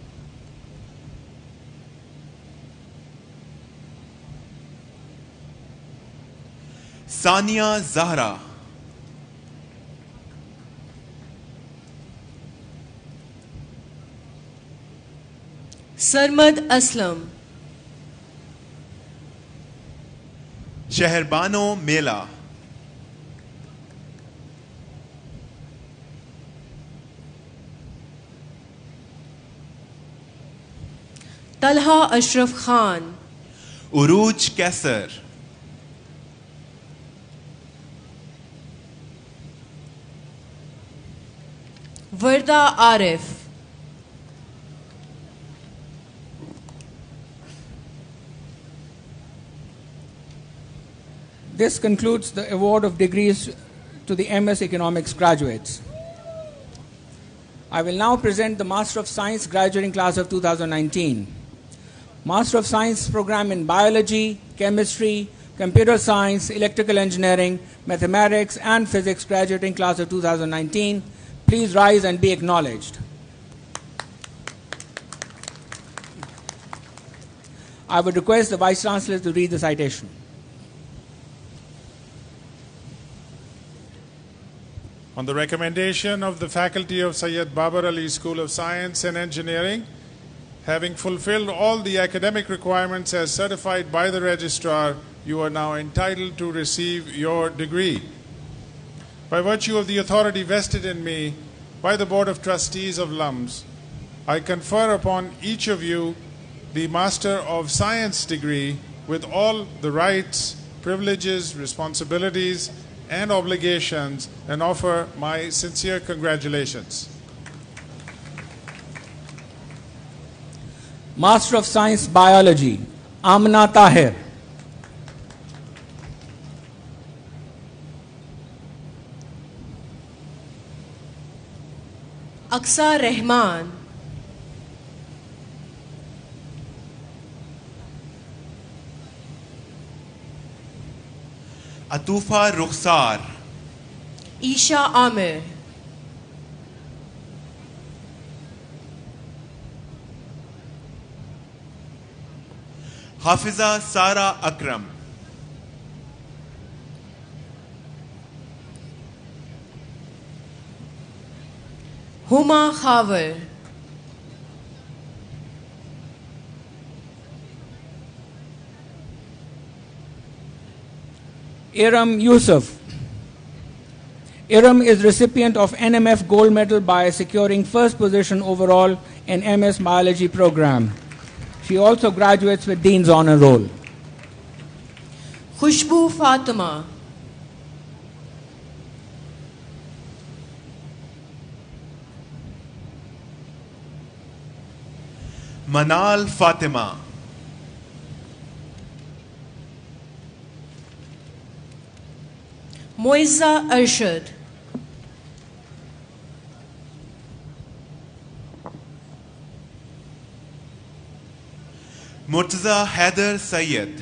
सानिया जहरा, सरमद असलम, शहरबानो मेला, तलहा अशरफ खान, उरूज कैसर, वर्दा Arif, This concludes the award of degrees to the MS Economics graduates. I will now present the Master of Science graduating class of 2019. Master of Science program in Biology, Chemistry, Computer Science, Electrical Engineering, Mathematics, and Physics graduating class of 2019. Please rise and be acknowledged. I would request the Vice Chancellor to read the citation. On the recommendation of the faculty of Syed Babar Ali School of Science and Engineering, having fulfilled all the academic requirements as certified by the registrar, you are now entitled to receive your degree. By virtue of the authority vested in me by the Board of Trustees of LUMS, I confer upon each of you the Master of Science degree with all the rights, privileges, responsibilities, and obligations, and offer my sincere congratulations. Master of Science Biology, Amna Tahir. Aqsa Rahman, अतूफा रुखसार, ईशा आमिर, हाफिजा सारा अकरम, Huma Khawar, Iram Yusuf. Iram is recipient of NMF Gold Medal by securing first position overall in MS Biology program. She also graduates with Dean's Honor Roll. खुशबू फातिमा, मनाल फातिमा, मोइज़ा अरशद, मुर्तज़ा हैदर सैयद,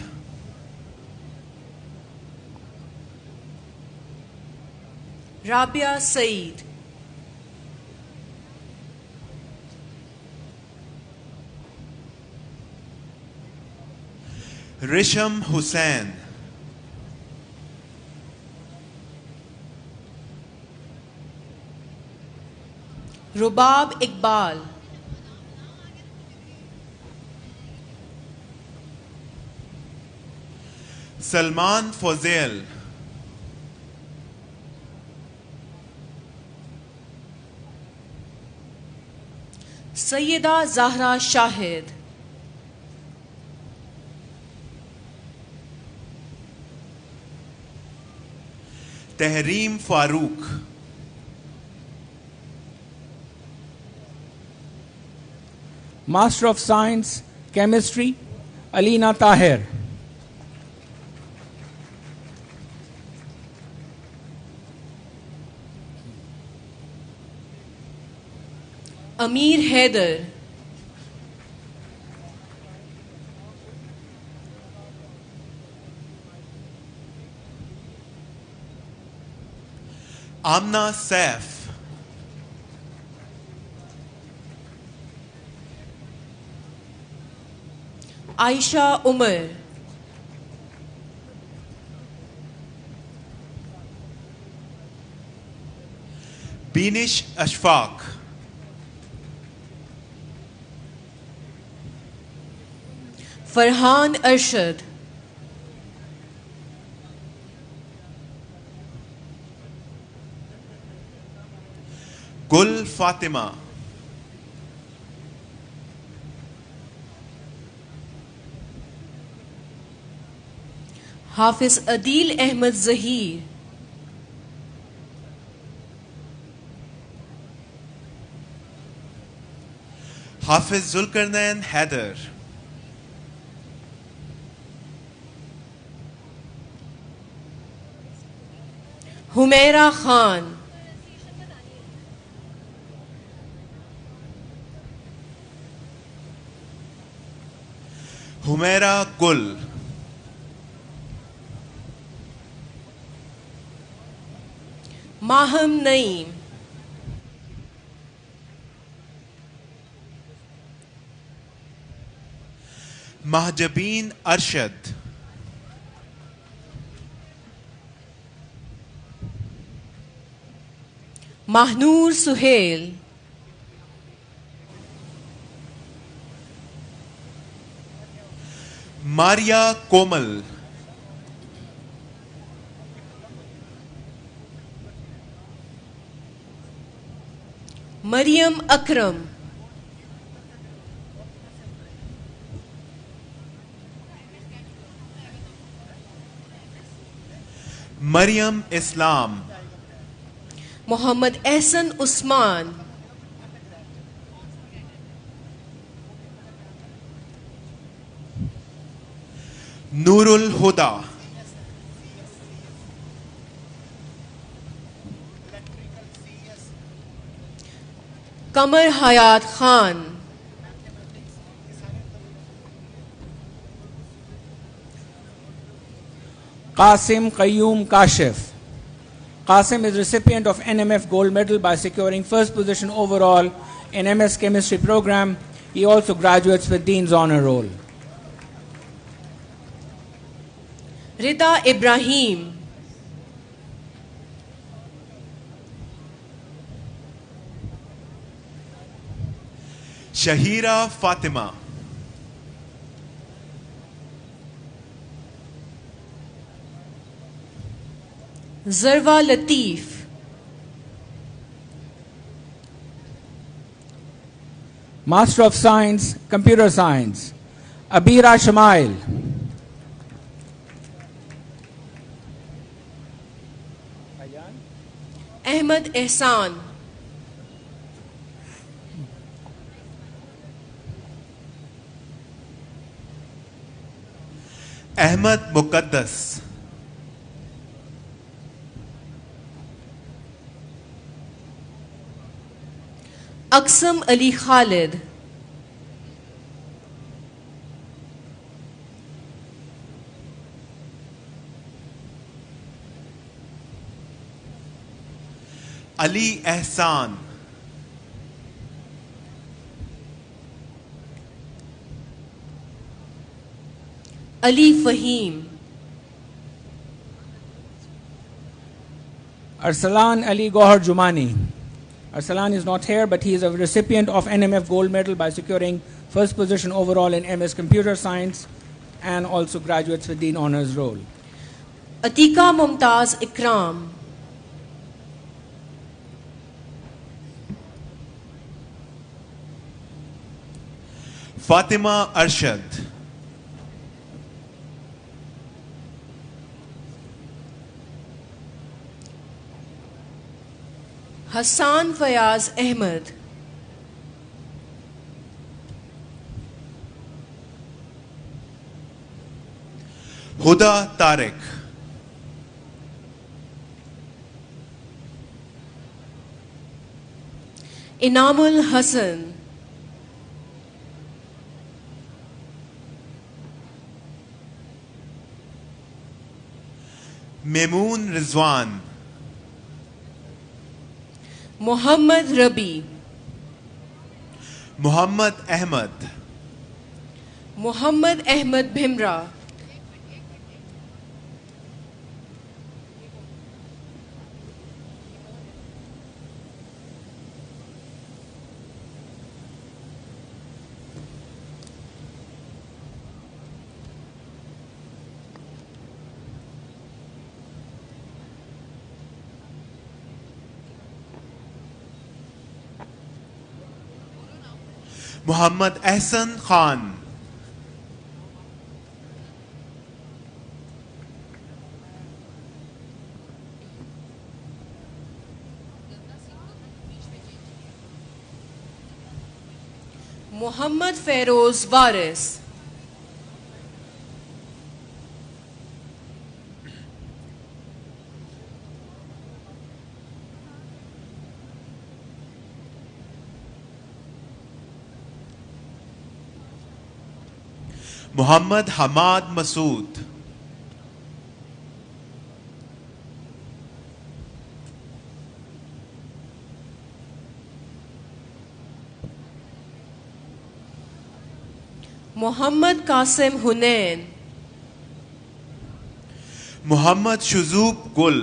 राबिया सईद, रिशम हुसैन, रुबाब Iqbal, Salman फौजेल, Syeda Zahra Shahid, Tehreem Farooq. Master of Science, Chemistry, Alina Tahir. Amir Haider. Amna Saif. Aisha Umar. Binish Ashfaq. Farhan Arshad. Gul Fatima. Hafiz Adil Ahmed Zahir. Hafiz Zulkarnain Haider. Humaira Khan. Humaira Gul. Maham Naeem. Mahjabeen Arshad. Mahnoor Suhail. Maria Komal. Maryam Akram. Maryam Islam. Muhammad Ehsan Usman. Nurul Huda. Kamar Hayat Khan. Qasim Qayyum Kashif. Qasim is recipient of NMF Gold Medal by securing first position overall in MS Chemistry program. He also graduates with Dean's Honor Roll. Rida Ibrahim. Shahira Fatima. Zarwa Latif. Master of Science, Computer Science, Abira Shamail. Ahmed Ehsan. Ahmad Muqaddas. Aksam Ali Khalid. Ali Ehsan. Ali Fahim. Arsalan Ali Gohar Jumani. Arsalan is not here, but he is a recipient of NMF Gold Medal by securing first position overall in MS Computer Science and also graduates with Dean Honors Roll. Atika Mumtaz Ikram. Fatima Arshad. Hasan Fayaz Ahmad, हुदा तारिक, इनामुल हसन, मेमून रिजवान, मोहम्मद रबी, मोहम्मद अहमद, मोहम्मद अहमद भिमरा, मोहम्मद एहसन खान, मोहम्मद फेरोज वारिस, मोहम्मद हमाद मसूद, मोहम्मद कासिम हुनैन, मोहम्मद शुजूब गुल,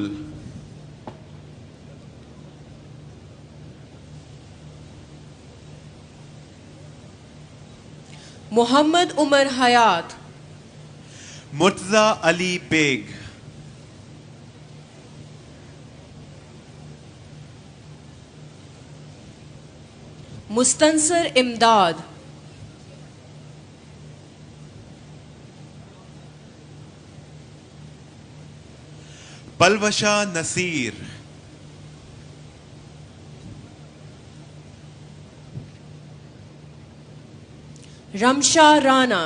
मोहम्मद उमर हयात, Murtaza Ali bag, Mustansar इमदाद, पलवशा नसीर, रमशा राना,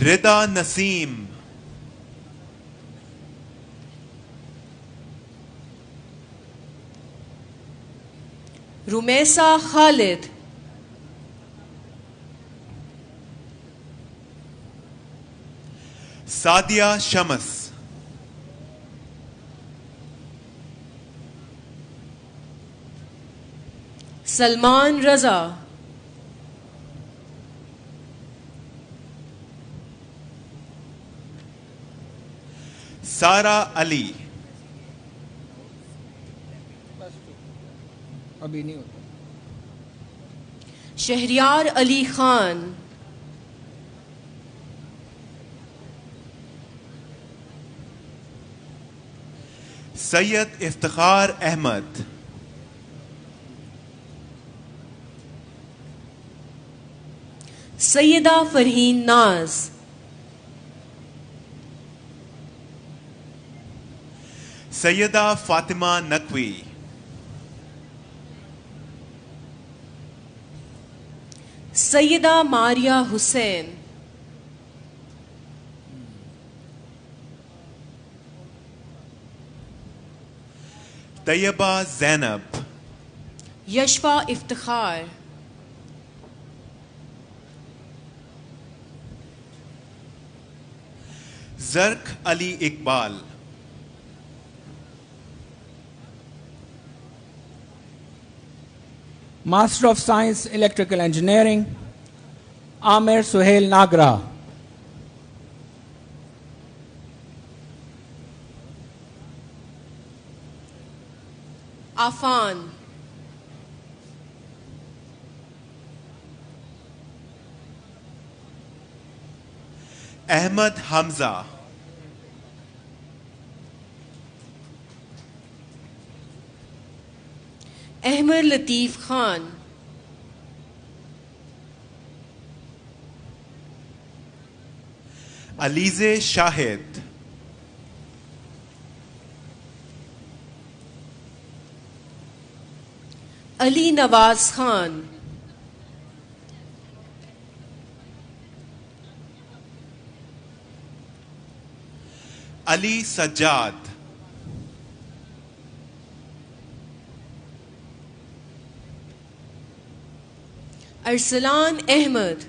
रिदा नसीम, रुमैसा खालिद, सादिया शमस, सलमान रजा, सारा अली, अभी नहीं होता। Shahryar Ali Khan, Syed Iftikhar Ahmad, Syeda Farheen Naz, Syeda Fatima Naqvi, Syeda Maria Hussain, Tayyaba Zainab, Yashfa Iftikhar, Zark Ali Iqbal, Master of Science Electrical Engineering, Amer Suhail Nagra. Affan, Ahmed Hamza, Ahmed Latif Khan, Alizeh Shahid, Ali Nawaz Khan, Ali Sajjad, Arsalan Ahmed,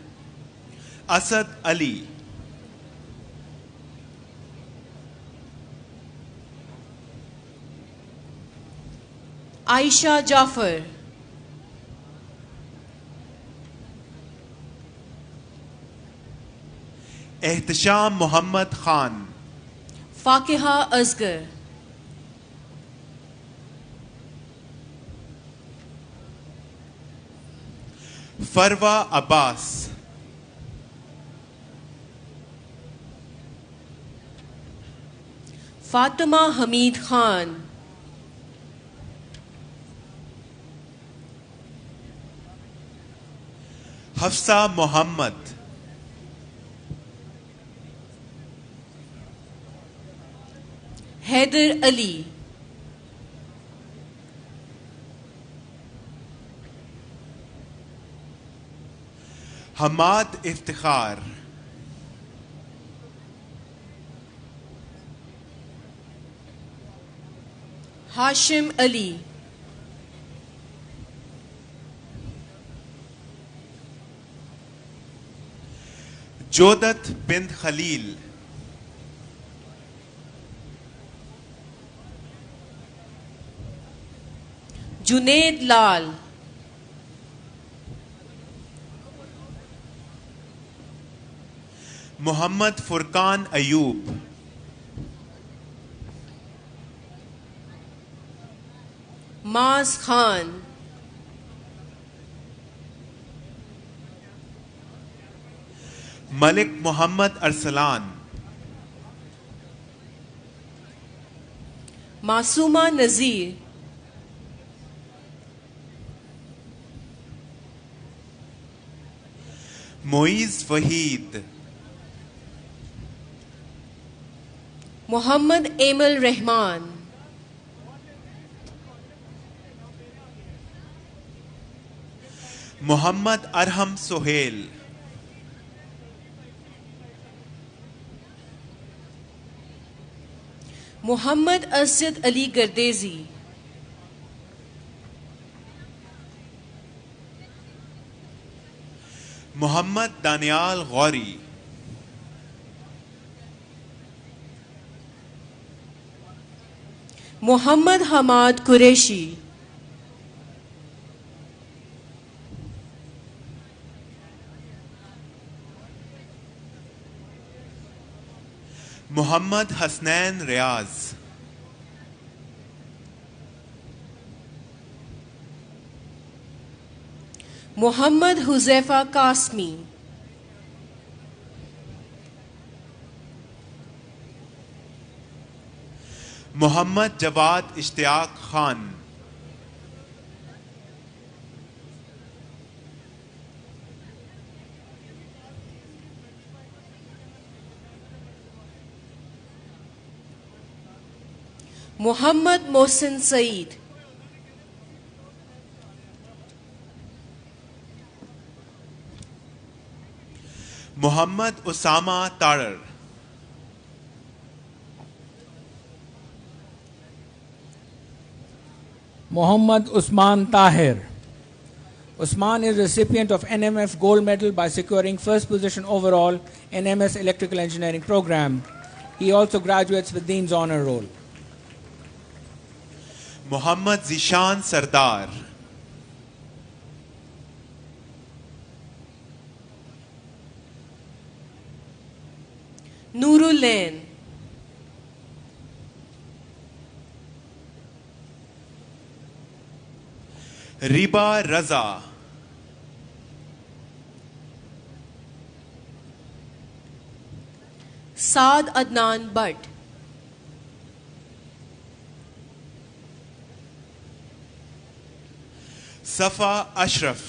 Asad Ali, Ayesha Jafar, Ehtesham Muhammad Khan, Fakiha Asghar, Farwa Abbas, Fatima Hameed Khan, Hafsa Muhammad, Haider Ali, Hammad Iftikhar, Hashim Ali, Jaudat bin Khalil, Junaid Lal, Muhammad Furqan Ayub, माज Khan, Malik Muhammad Arsalan, Masooma Nazir, Moiz Waheed, Muhammad Emal Rehman, Muhammad Arham Sohail, Muhammad Asad Ali Gardezi, Muhammad Daniyal Ghauri, Muhammad Hammad Qureshi, Muhammad Hasnain Riaz, Muhammad Huzaifa Qasmi, Muhammad Jawad Ishtiaq Khan, Muhammad Mohsin Saeed, Muhammad Usama Tarar, Muhammad Usman Tahir. Usman is recipient of NMF Gold Medal by securing first position overall in MS Electrical Engineering program. He also graduates with Dean's Honor Roll. Mohammad Zeeshan Sardar, Noorul Lain, Riba Raza, Saad Adnan Butt, Safa Ashraf,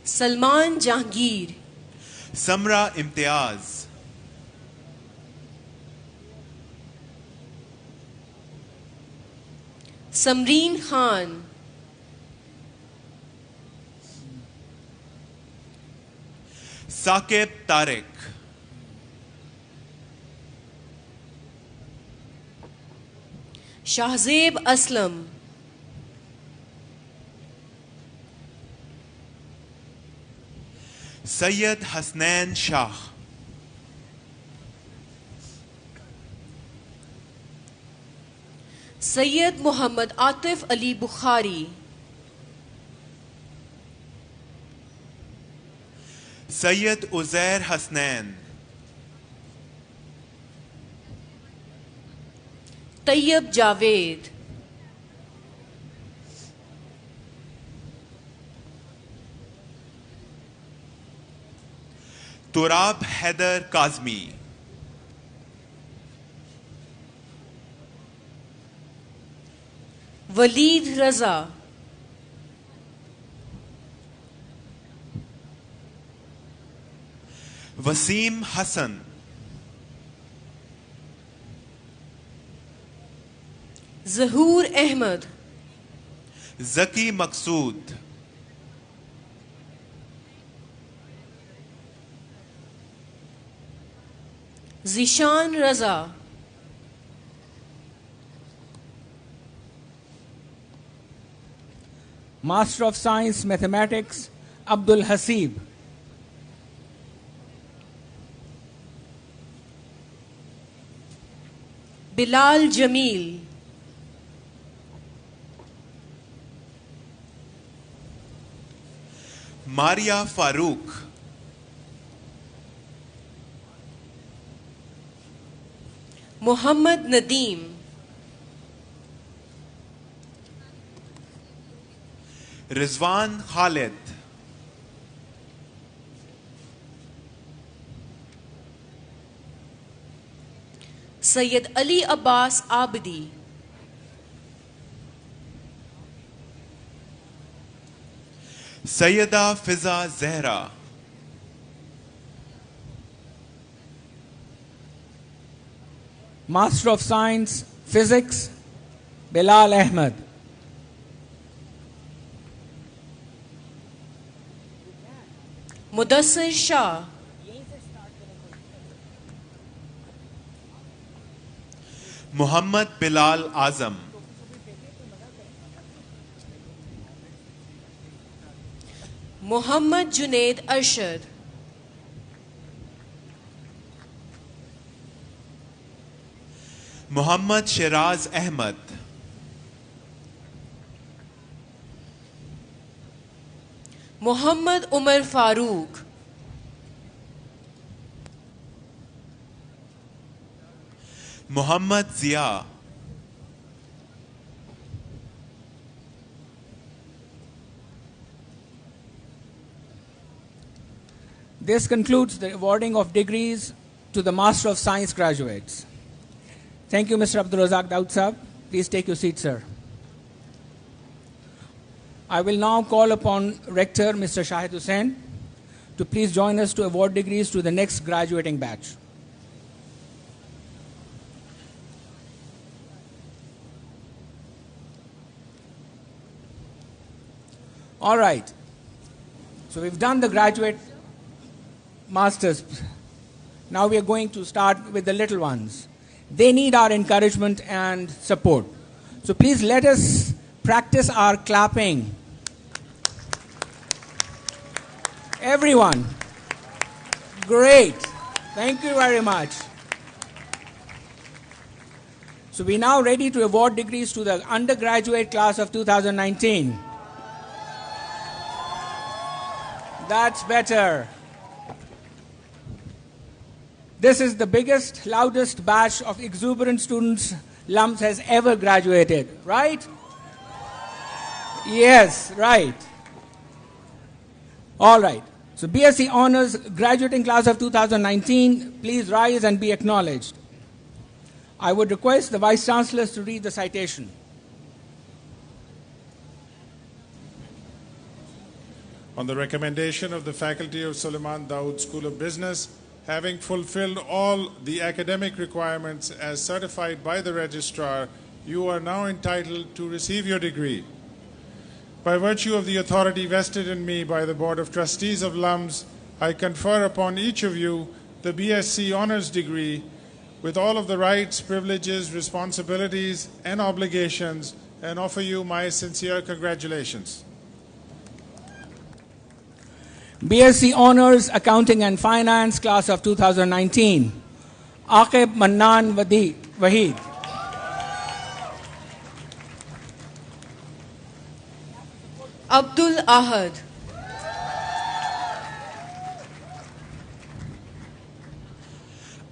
Salman Jahangir, Samra Imtiaz, Samreen Khan, Saqib Tariq, Shahzeb Aslam, Syed Hasnain Shah, Syed Mohammad Atif Ali Bukhari, Syed Uzair Hasnain, Tayyab Javed, Turab Haider Kazmi, Waleed Raza, Wasim Hasan, Zahoor Ahmad, Zaki Maqsood, Zeeshan Raza, Master of Science Mathematics, Abdul Hasib. Bilal Jameel, Maria Farooq, Mohammad Nadeem, Rizwan Khalid, Syed Ali Abbas Abadi, Syeda Fiza Zahra, Master of Science Physics, Bilal Ahmed. Mudassir Shah, Mohammad Bilal Azam, Mohammad Junaid Arshad, Mohammad Siraj Ahmad, Mohammad Umar Farooq, Mohammad Jiya, This concludes the awarding of degrees to the Master of Science graduates. Thank you, Mr. Abdul Razak Daud Sahab. Please take your seat, sir. I will now call upon Rector Mr. Shahid Hussain to please join us to award degrees to the next graduating batch. All right. So we've done the graduate masters. Now we are going to start with the little ones. They need our encouragement and support. So please let us practice our clapping. Everyone. Great. Thank you very much. So we're now ready to award degrees to the undergraduate class of 2019. That's better. This is the biggest, loudest batch of exuberant students LUMS has ever graduated, right? Yes, right. All right. So BSc Honors graduating class of 2019, please rise and be acknowledged. I would request the Vice Chancellors to read the citation. on the recommendation of the faculty of Suleiman Dawood School of Business, having fulfilled all the academic requirements as certified by the registrar, you are now entitled to receive your degree. By virtue of the authority vested in me by the Board of Trustees of LUMS, I confer upon each of you the BSc Honors degree with all of the rights, privileges, responsibilities, and obligations, and offer you my sincere congratulations. BSc Honors Accounting and Finance, Class of 2019. Aqib Mannan Waheed. Abdul Ahad.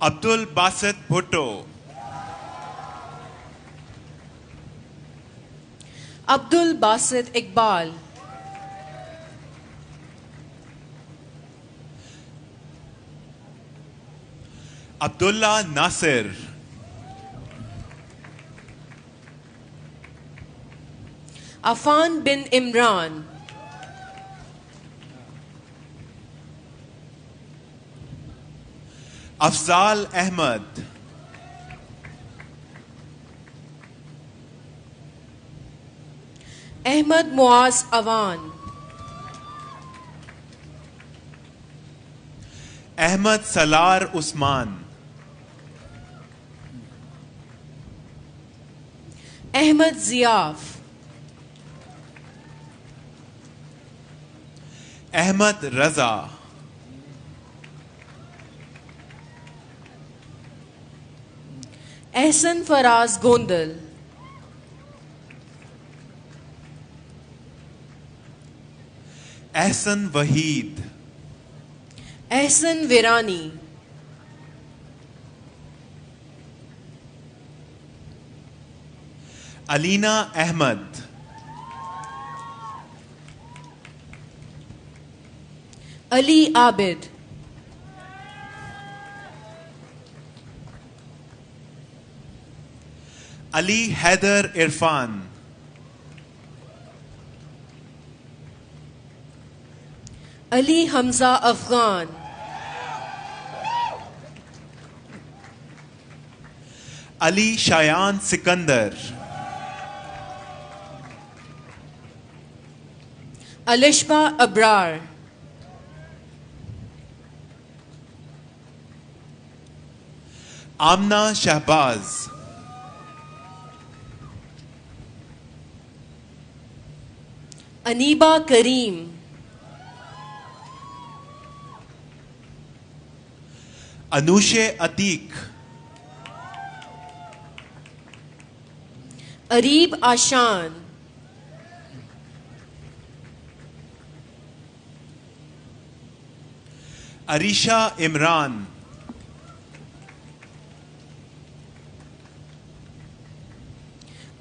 Abdul Basit Bhutto. Abdul Basit Iqbal. Abdullah Nasir. Afan bin Imran. Afzal Ahmad. Ahmad Muaz Awan. Ahmad Salar Usman. Ahmad Ziaf. Ahmad Raza. Ehsan Faraz Gondal. Ehsan Waheed. Ehsan Virani. Alina Ahmad. Ali Abid. Ali Haider Irfan. Ali Hamza Afghan. Ali Shayan Sikandar. Alishba Abrar. Amna Shahbaz. Aniba Kareem. Anushe Atiq. Arib Ashan. Arisha Imran.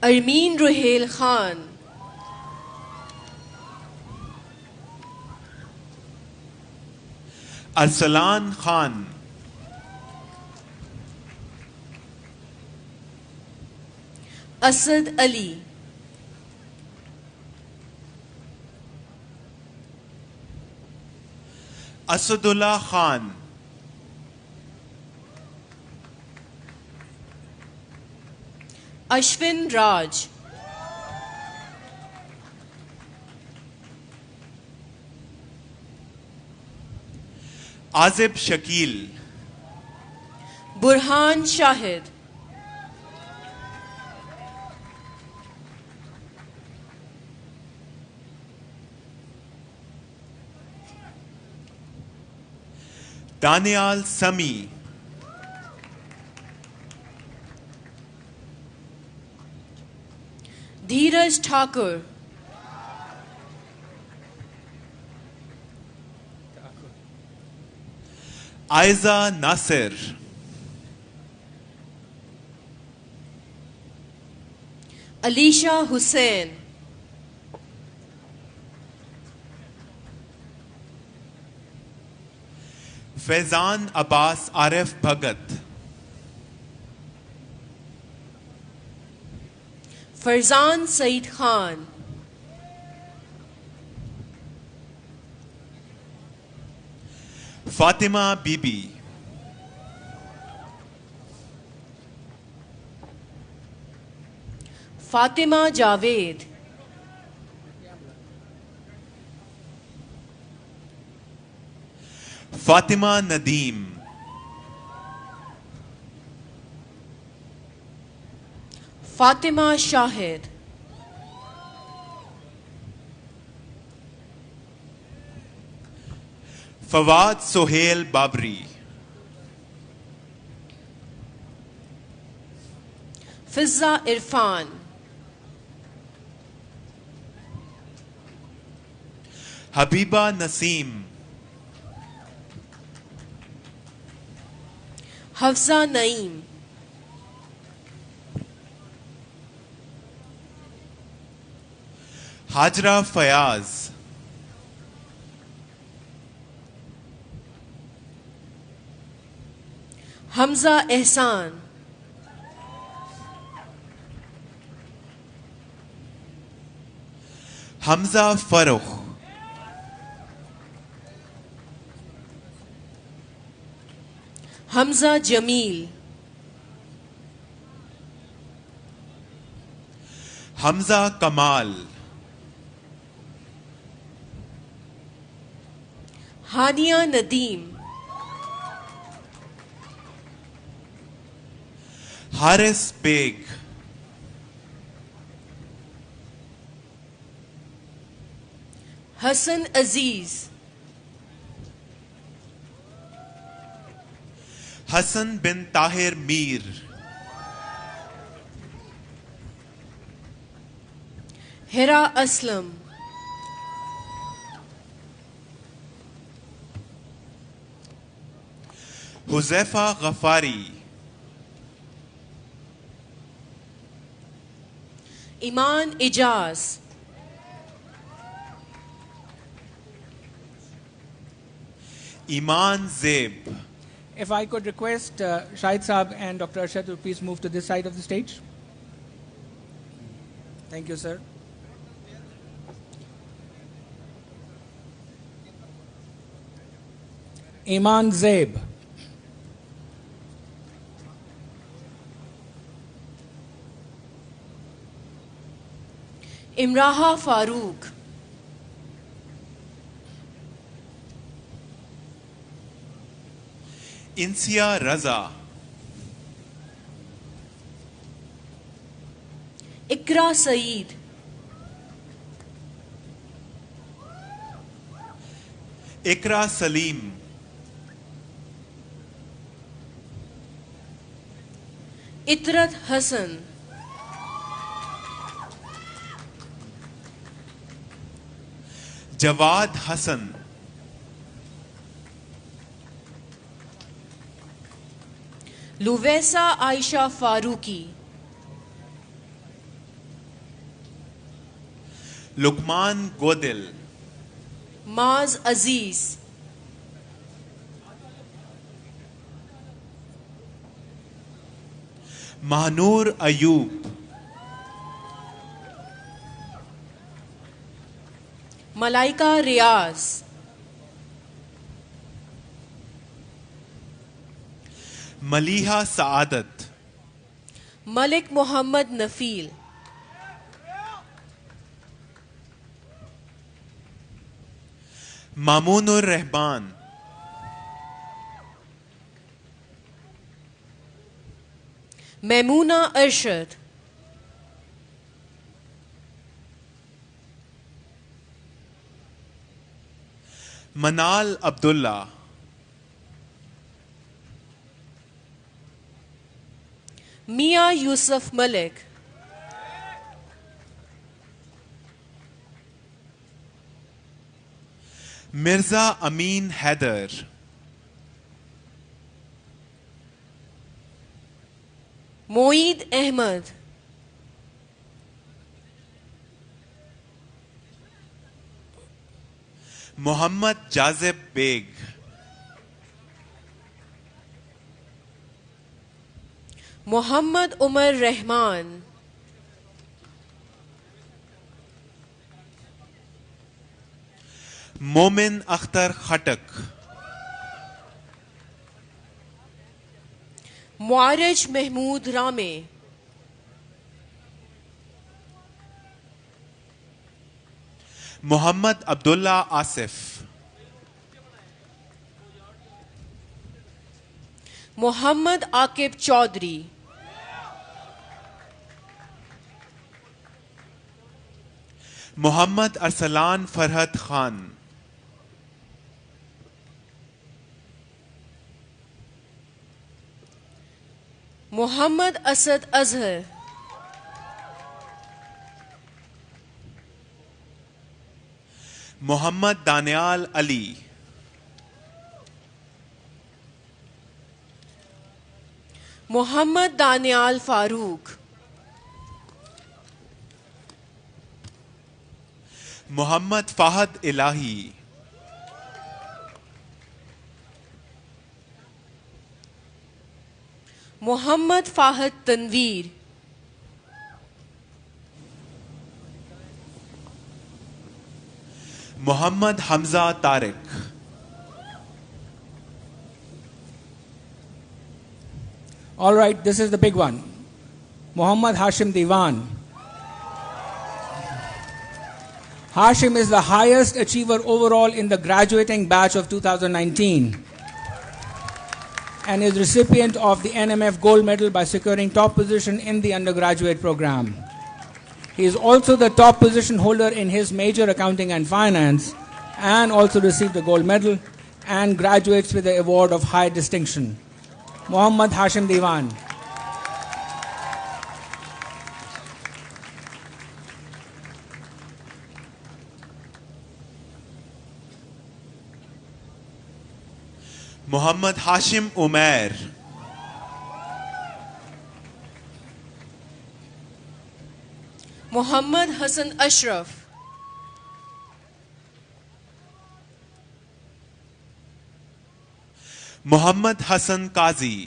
Armin Ruhail Khan. Arsalan Khan. Asad Ali. Asadullah Khan. Ashwin Raj. Azib Shakil. Burhan Shahid. Daniel Sami. Dheeraj Thakur. Aiza Nasir. Alisha Hussain. Faizan Abbas Arif Bhagat. Farzan Said Khan. Fatima Bibi, Fatima Javed, Fatima Nadeem, Fatima Shahid, Fawad Sohail Babri, Fizza Irfan, Habiba Naseem, Hafsa Naeem, Hajra Fayaz, Hamza Ehsan, Hamza Farooq, Hamza Jamil, Hamza Kamal, Hania Nadeem, Haris Beg, Hassan Aziz, Hassan bin Tahir Mir, Hira Aslam, Huzaifa Ghafari, Iman Ijaz, Iman Zeb, If I could request Shahid Saab and Dr. Arshad to please move to this side of the stage. Thank you, sir. Iman Zeb, Imraha Farooq, Insia Raza, Ikra Saeed, Ikra Salim, Itrat Hassan, Jawad Hassan, Luvesa Aisha Farooqi, Lukman Godil, Maz Aziz, Mahnur Ayub, Malaika Riaz, Maliha Saadat, Malik Muhammad Nafil, Mamunur Rehman, Maimuna Arshad, Manal Abdullah, Mia Yusuf Malik, Mirza Amin Haider, Moeed Ahmad, Muhammad Jazeb Beg, Muhammad Umar Rahman, Momin Akhtar Khatak, Muaraz Mahmood Rame, Muhammad Abdullah Asif, Muhammad Aqib Chaudhry, Muhammad Arsalan Farhat Khan, Muhammad Asad Azhar, Muhammad Daniyal Ali, Muhammad Daniyal Farooq, Muhammad Fahad Elahi, Muhammad Fahad Tanveer, Muhammad Hamza Tariq, All right, this is the big one. Muhammad Hashim Diwan. Hashim is the highest achiever overall in the graduating batch of 2019 and is recipient of the NMF Gold Medal by securing top position in the undergraduate program. He is also the top position holder in his major accounting and finance and also received the gold medal and graduates with the award of high distinction. Muhammad Hashim Diwan. Muhammad Hashim Umair, Muhammad Hassan Ashraf, Muhammad Hassan Qazi,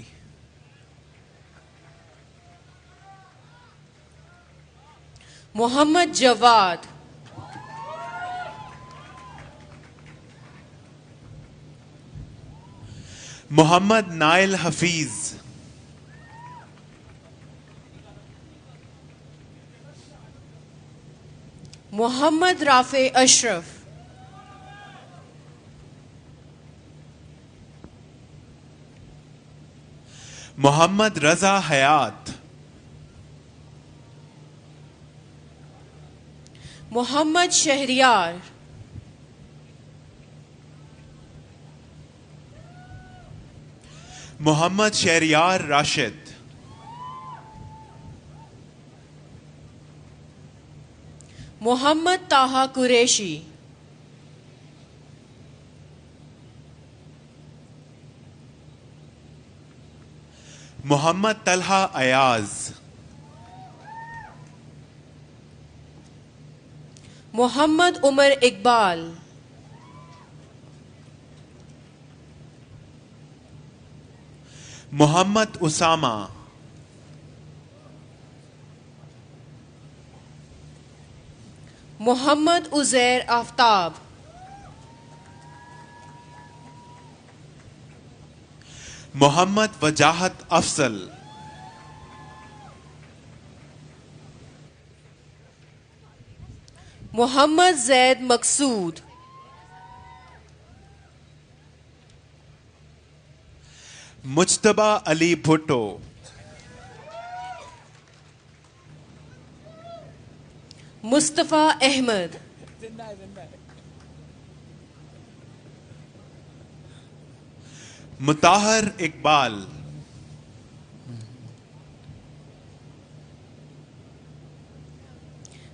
Muhammad Jawad, Muhammad Nail Hafeez, Muhammad Rafay Ashraf, Muhammad Raza Hayat, Muhammad Shahryar, Muhammad Shahryar Rashid, Muhammad Taha Qureshi, Mohammad Talha Ayaz, Mohammad Umar Iqbal, Mohammad Usama, Mohammad Uzair Aftab, Mohammad Wajahat Afzal, Mohammad Zaid Maqsood, Mujtaba Ali Bhutto, Mustafa Ahmad, मुताहर Iqbal,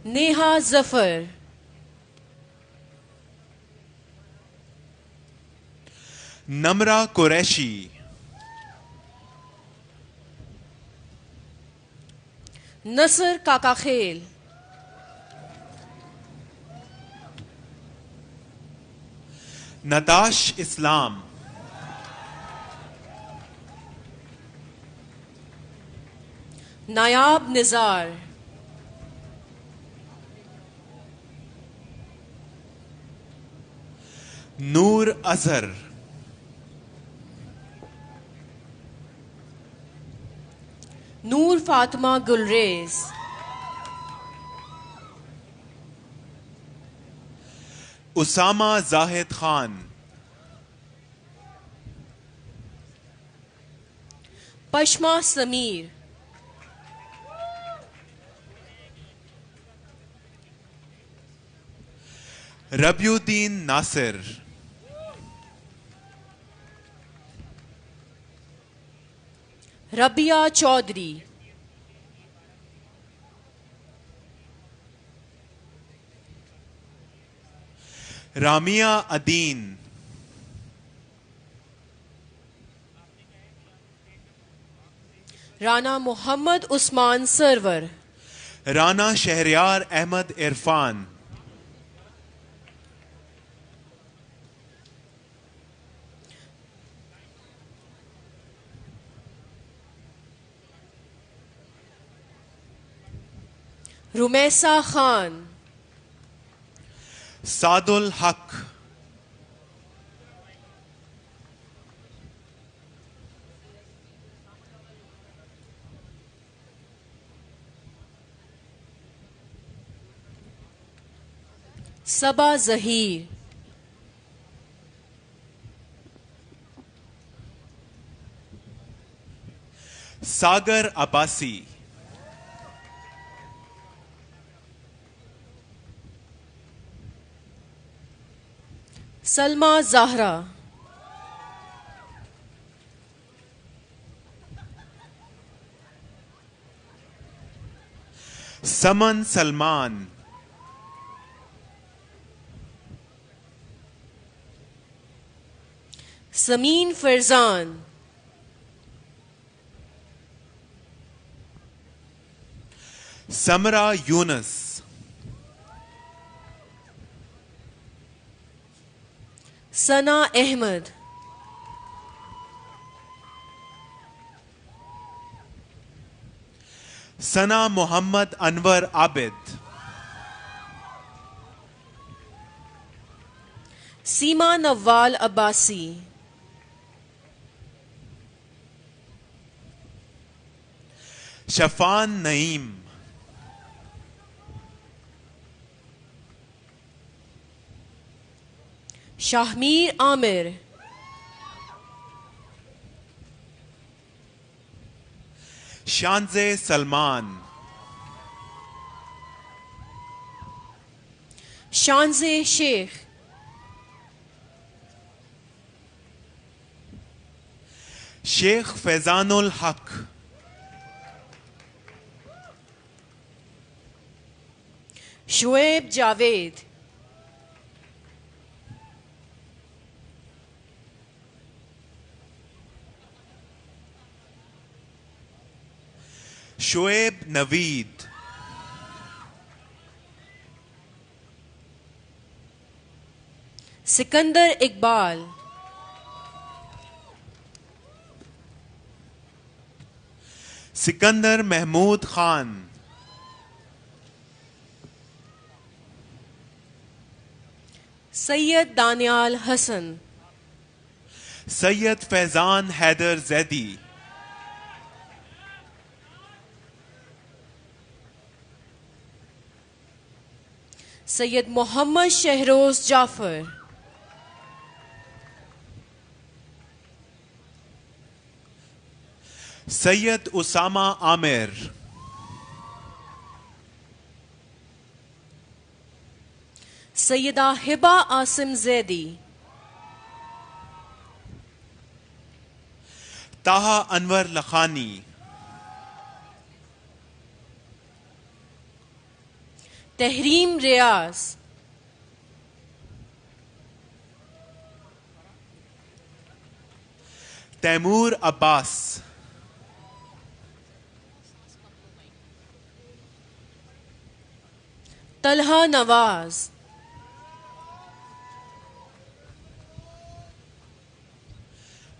Neha Zafar, Namra Qureshi, Nasar काकाखेल, Natasha Islam, Nayab Nizar, Noor Azhar, Noor Fatima Gulrez, Usama Zahid Khan, पश्मा Sameer, रबियुद्दीन Nasir, Rabia Chaudhary, Ramiya Adeen, Rana Mohammad Usman server, Rana Shahryar Ahmad Irfan, Rumaisa Khan, Sadul हक, सबा जहीर, सागर अब्बासी, सलमा ज़ाहरा, समन सलमान, समीन फरजान, समरा यूनस, सना अहमद, सना मोहम्मद अनवर आबिद, सीमा नव्वाल अब्बासी, शफान नईम, शाहमीर आमिर, शानजे सलमान, शानजे शेख, शेख फैजानुल हक, शुएब जावेद, शोएब नवीद, सिकंदर इकबाल, सिकंदर महमूद खान, सैयद दानियाल हसन, सैयद फैजान हैदर जैदी, सैयद मोहम्मद शहरोज जाफर, सैयद उसामा आमिर, सैयदा हिबा आसिम जैदी, ताहा अनवर लखानी, तहरीम रियाज, Taimur Abbas, Talha Nawaz,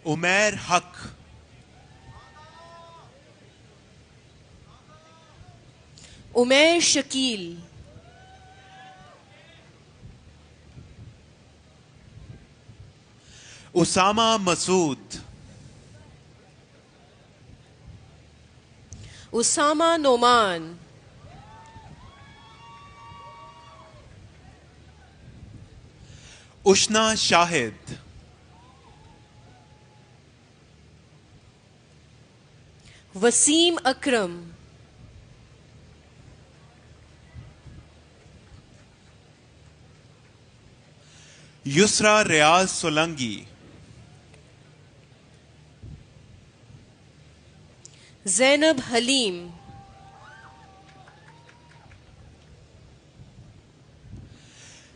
Umair Haq, Umair Shakeel, Usama Masood, Usama Noman, Ushna Shahid, Waseem Akram, Yusra Riaz Solangi, Zainab Haleem,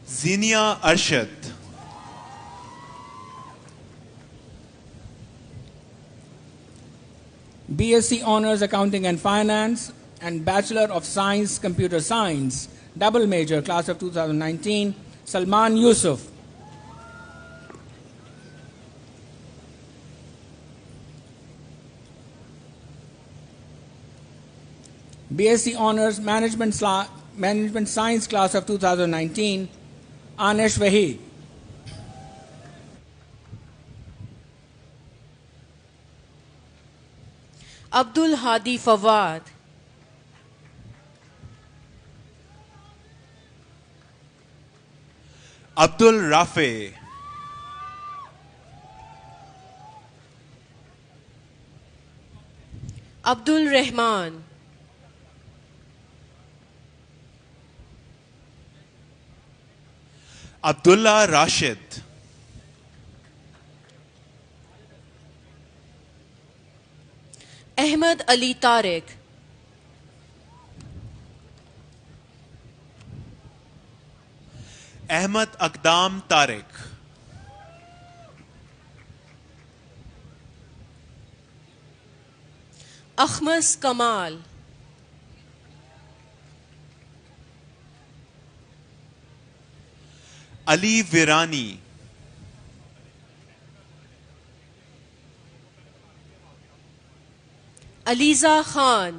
Zeenia Arshad, BSc Honors Accounting and Finance and Bachelor of Science Computer Science, double major, class of 2019, Salman Yusuf. BSc Honors Management Science class of 2019, Anesh Vahid. Abdul Hadi Fawad, Abdul Rafay, Abdul Rehman, Abdullah Rashid, Ahmed Ali Tariq, Ahmed Aqdam Tariq, Akhmas Kamal, Ali Virani, Aliza Khan,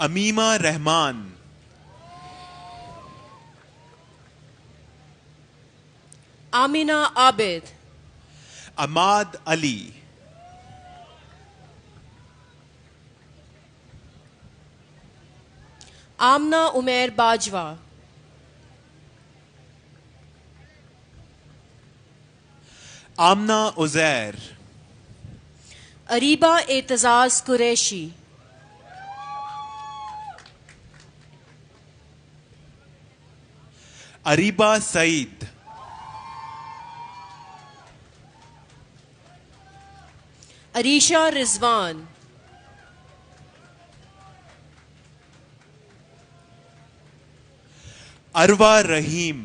Amima Rehman, Amina Abid, Amad Ali, Amna Umer Bajwa, Amna Uzair, Areeba Aitzaz Qureshi, Areeba Saeed, Arisha Rizwan, Arwa Rahim,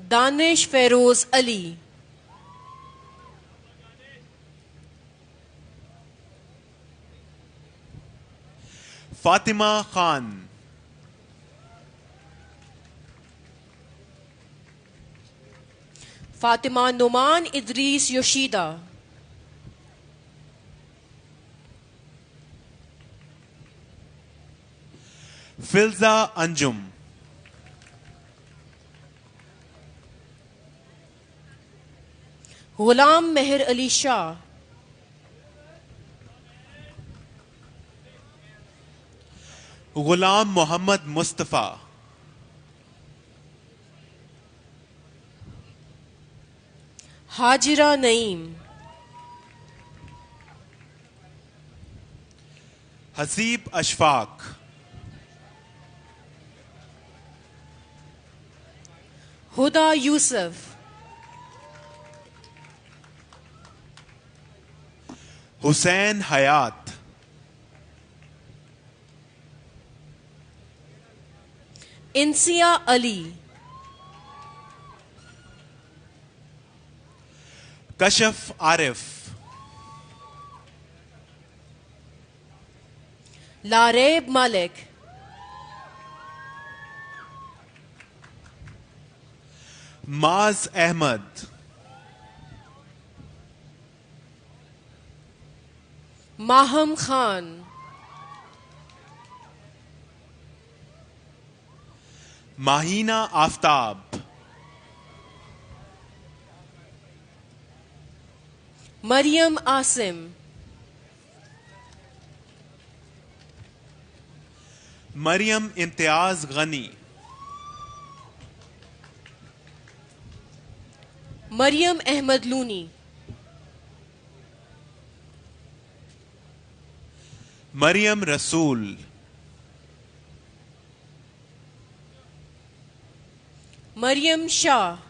Danish Feroz Ali, Fatima Khan, Fatima Noman Idrees Yoshida, Filza Anjum, Ghulam Meher Ali Shah, Ghulam Muhammad Mustafa, Hajira Naeem, Haseeb Ashfaq, Huda Yousuf, Hussain हयात, इंसिया अली, कशफ आरिफ, लारेब मलिक, माज अहमद, माहम खान, माहीना आफ्ताब, मरियम आसिम, मरियम इम्तियाज गनी, मरियम अहमद लूनी, मरियम रसूल, मरियम शाह,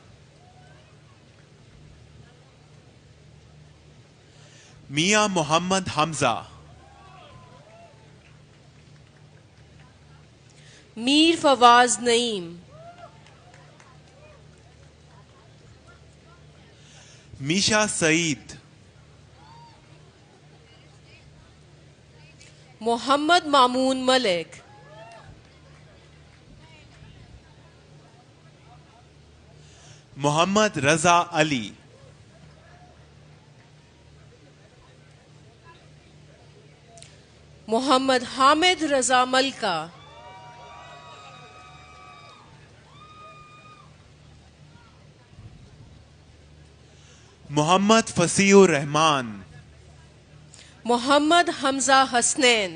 मियां मोहम्मद हमजा, मीर फवाज नईम, मीशा सईद, मोहम्मद मामून मलिक, मोहम्मद रजा Ali, Mohammad Hamid Raza Malka, Muhammad Fasiur Rehman, Muhammad Hamza Hasnain,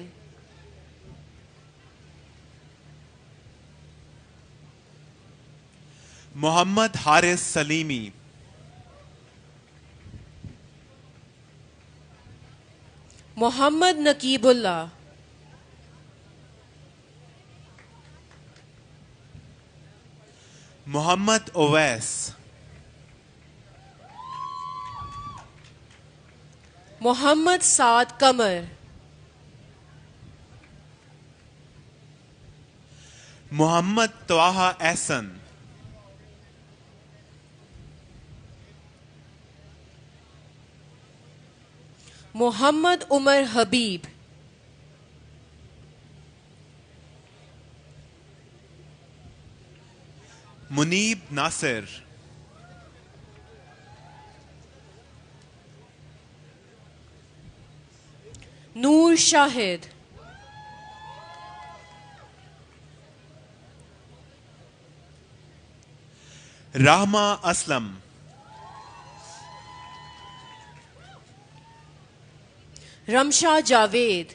Muhammad Haris Salimi, Muhammad Naqeebullah, Muhammad Owais, Muhammad Saad Qamar, Muhammad Taha Ehsan, Muhammad Umar Habib, Muneeb Nasir, Noor Shahid, Rahma Aslam, Ramsha Javed,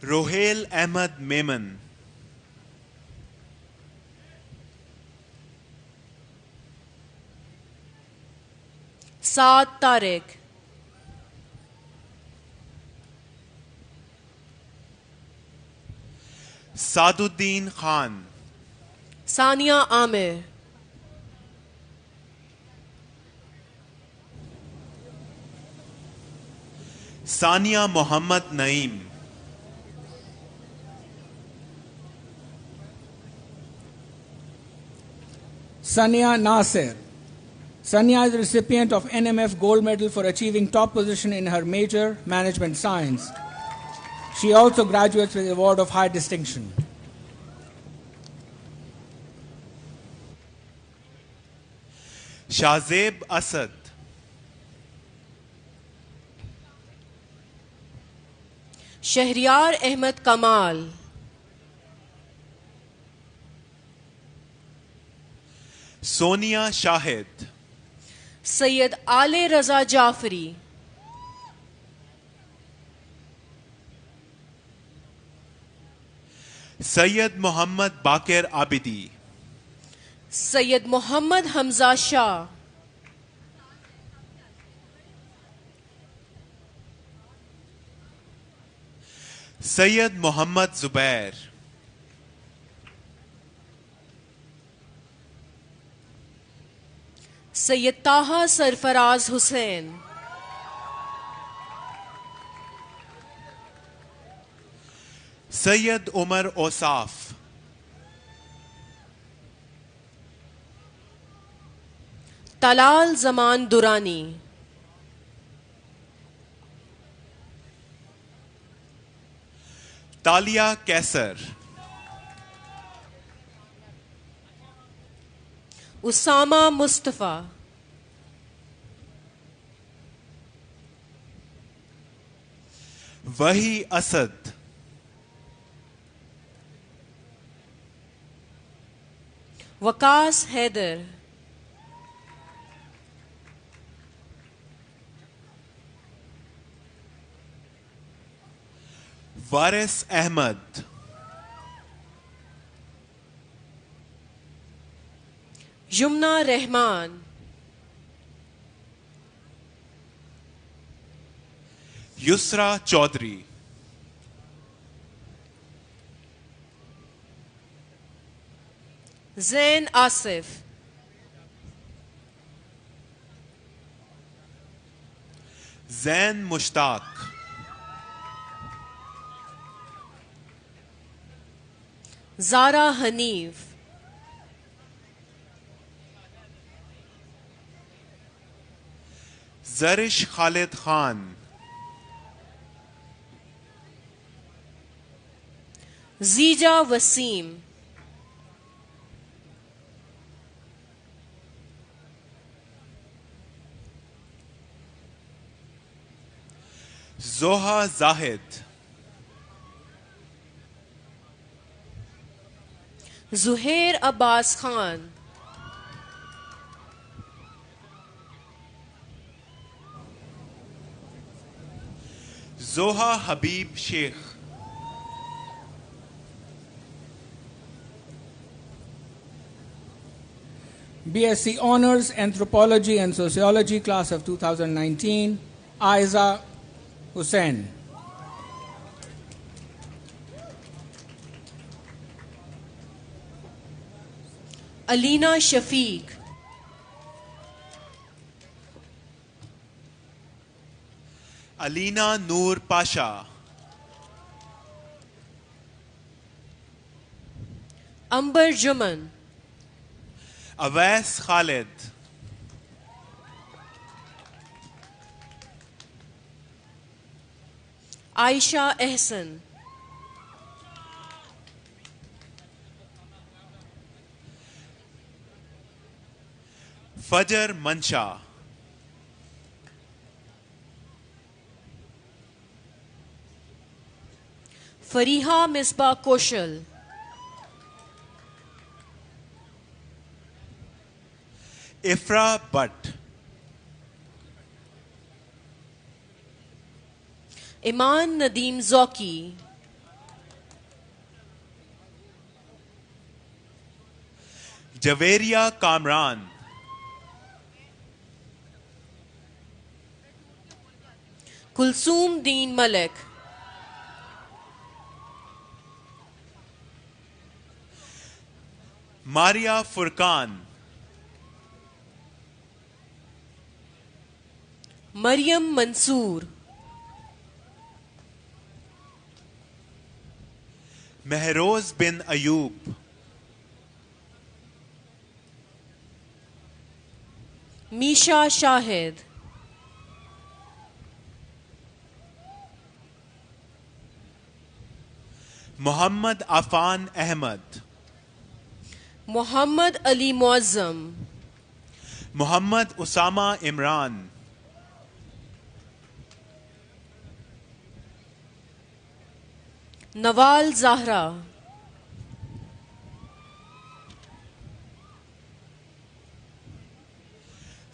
Rohail Ahmed Memon, Saad Tariq, Saaduddin Khan, Sania Amir, Sania Muhammad Naeem, Sania Nasir. Sania is the recipient of NMF Gold Medal for achieving top position in her major, Management Science. She also graduates with the award of high distinction. Shahzeb Asad, Shahryar Ahmed Kamal, Sonia Shahid, Syed आले रजा जाफरी, सैयद मोहम्मद बाकिर आबिदी, सैयद मोहम्मद हमजा शाह, सैयद मोहम्मद जुबैर, सैयद ताहा सरफराज हुसैन, सैयद उमर ओसाफ, तलाल जमान दुरानी, तालिया कैसर, उसामा मुस्तफा, वही असद, वकास हैदर, वारिस Ahmad, Yamuna Rahman, Yusra Chaudhary, Jain Asif, Jain Mushtaq, Zara Hanif, जरिश Khalid Khan, जीजा वसीम, जोहा जाहिद, जुहेर अब्बास खान, जोहा हबीब Sheikh, BSc Honors Anthropology and Sociology, class of 2019, Aiza Hussain. Alina Shafiq, Alina नूर पाशा, अंबर जुमन, अवैस खालिद, आयशा एहसन, फजर मंशा, फरीहा मिसबा कौशल, इफ्रा भट्ट, ईमान नदीम जौकी, जवेरिया कामरान, कुलसूम दीन मलिक, मारिया फुरकान, मरियम मंसूर, महरोज बिन अयूब, मीशा शाहिद, मोहम्मद आफान अहमद, मोहम्मद अली मुअज्जम, मोहम्मद उसामा इमरान, नवाल ज़ाहरा,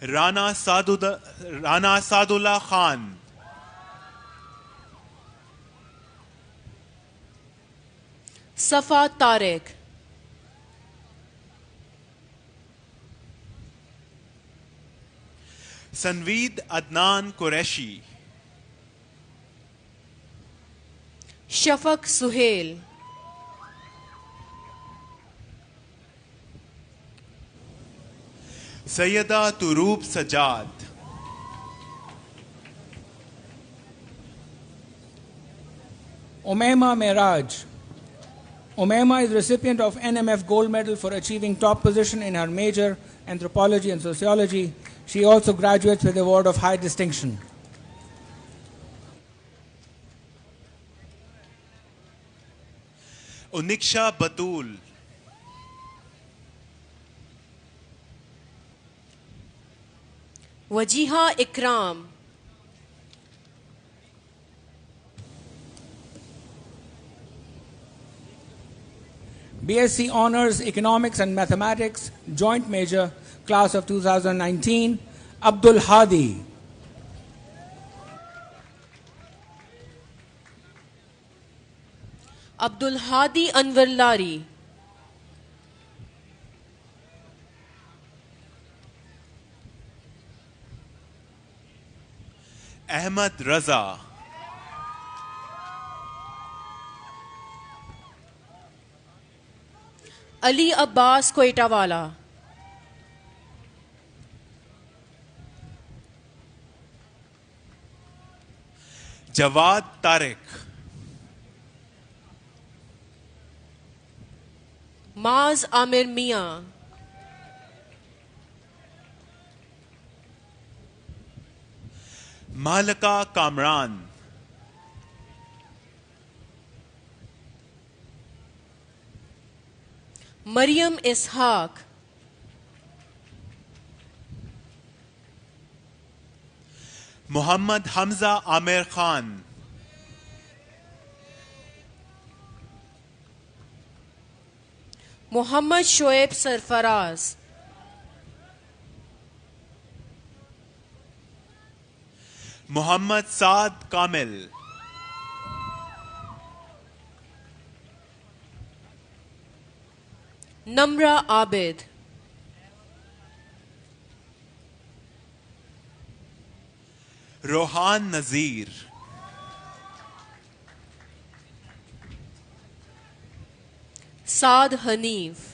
राना सादुल्ला खान, सफ़ा Tariq, सनवीद Adnan Qureshi, Shafaq Suhail, Syeda तुरूब Sajjad, Umaima Miraj. Umaima is recipient of NMF Gold Medal for achieving top position in her major, Anthropology and Sociology. She also graduates with award of high distinction. उनिक्षा Batool, Wajiha Ikram, BSc Honors Economics and Mathematics, joint major, class of 2019, Abdul Hadi. Abdul Hadi Anwar लारी, अहमद रजा, अली अब्बास कोयटावाला, जवाद तारिक, माज Amir Mian, Malka Kamran, Maryam Ishaq, Muhammad Hamza Amir Khan, Muhammad Shoaib Sarfraz, Muhammad Saad Kamil, Namra Abid, Rohan Nazir, Saad Hanif,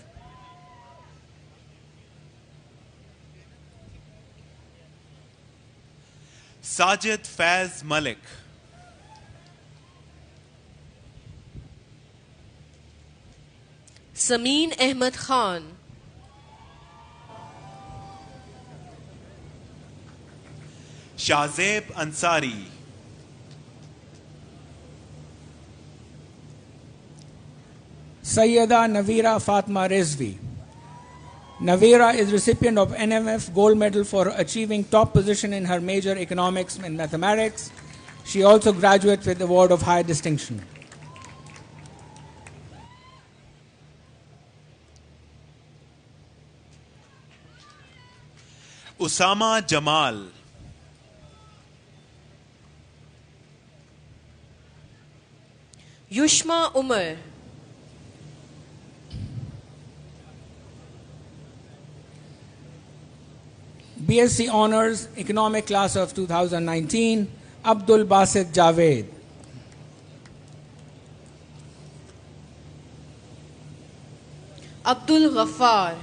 Sajid Faiz Malik, Sameen Ahmed Khan, Shahzeb Ansari, Sayyida Navira Fatma Rizvi. Navira is recipient of NMF Gold Medal for achieving top position in her major economics and mathematics. She also graduates with award of high distinction. Usama Jamal, Yushma Umar, BSc Honors Economic Class of 2019, Abdul Basit Javed. Abdul Ghaffar,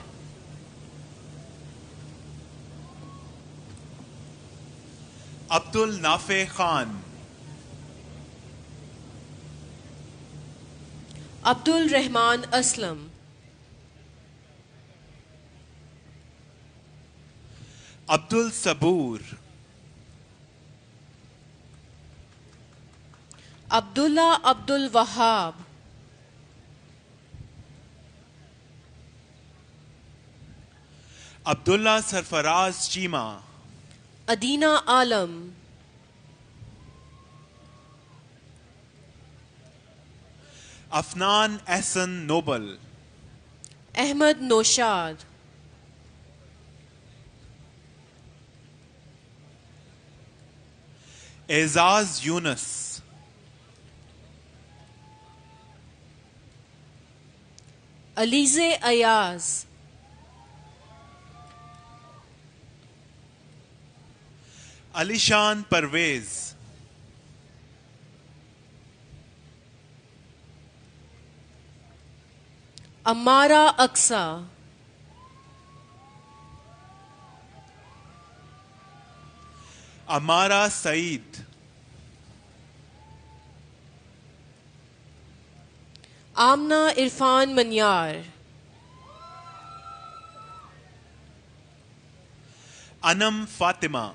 Abdul Nafay Khan, Abdul Rehman Aslam, Abdul Saboor, Abdullah Abdul Wahab, Abdullah Sarfraz Cheema, Adina Alam, Afnan Ehsan Noble, Ahmed Naushad, Ejaz Younis, Alizeh Ayaz, Alishan Pervez, Amara Aqsa, Amara Saeed, Amna Irfan Maniyar, Anam Fatima,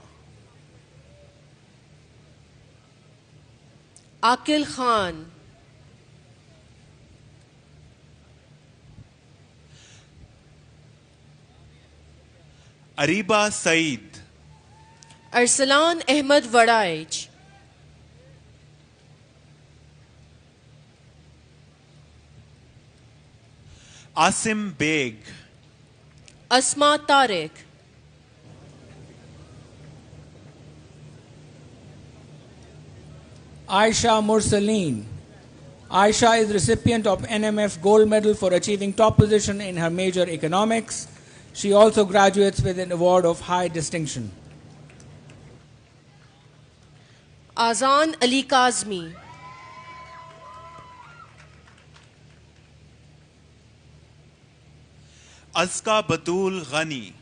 Aqil Khan, Areeba Saeed, Arsalan Ahmed Waraich, Asim Baig, Asma Tariq, Aisha Mursaleen. Aisha is recipient of NMF Gold Medal for achieving top position in her major economics. She also graduates with an award of high distinction. Azan Ali Kazmi, Azka Batul Ghani,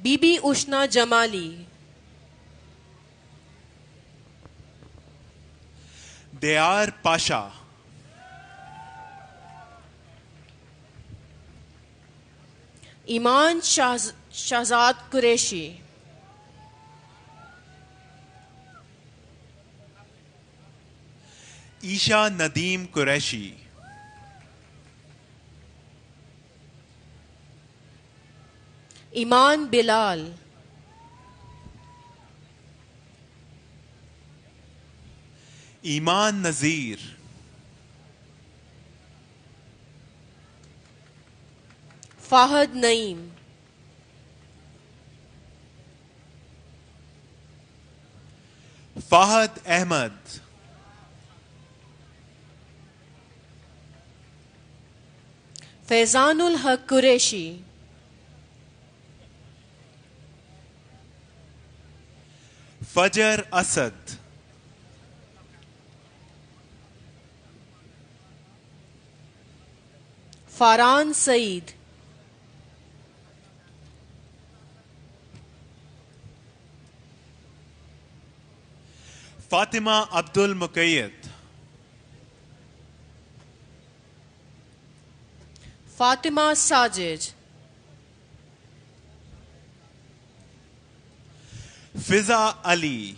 Bibi Ushna Jamali, Dayar Pasha, Iman Shahzad Qureshi, Isha Nadeem Qureshi, Iman Bilal, Iman Nazir, Fahad Naeem, Fahad Ahmad, Faizanul Haq Qureshi, Fajr Asad, Farhan Saeed, Fatima Abdul Muqayyad, Fatima Sajid, Fiza Ali,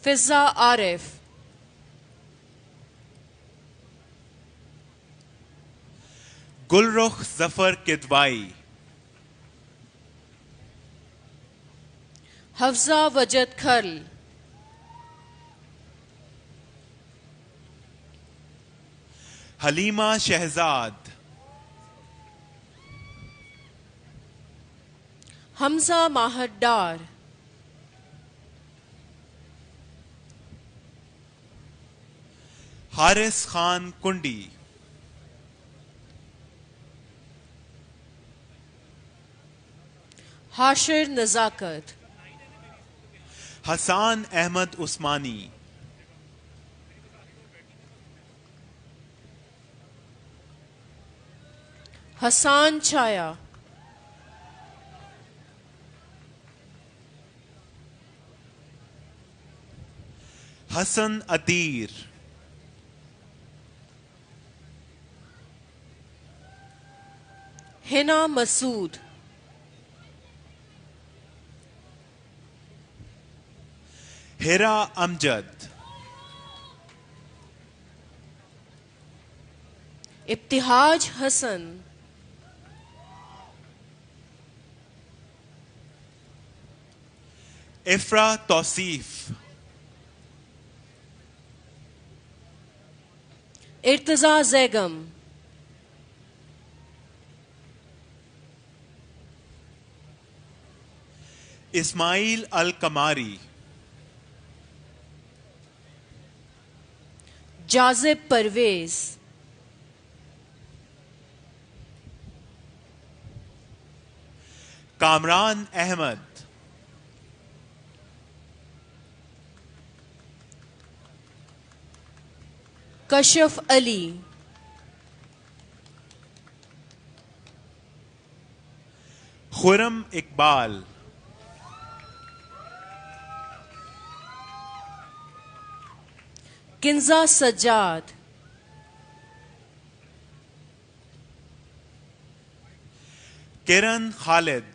Fizza Arif, Gulrukh Zafar Kidwai, Hafza Wajid Kharl, Halima Shehzad, Hamza Mahaddar, Haris Khan Kundi, Hashir Nazakat, Hassan Ahmad Usmani, Hassan Chaya, Hassan Atir, Hina Masood, Hira Amjad, Ibtihaj Hassan, Ifra Tausif, Irtaza Zegam, Ismail Al-Kamari, Jazib Parvez, Kamran Ahmad, Kashaf Ali, Khurram Iqbal, Kinza Sajjad, Kiran Khalid,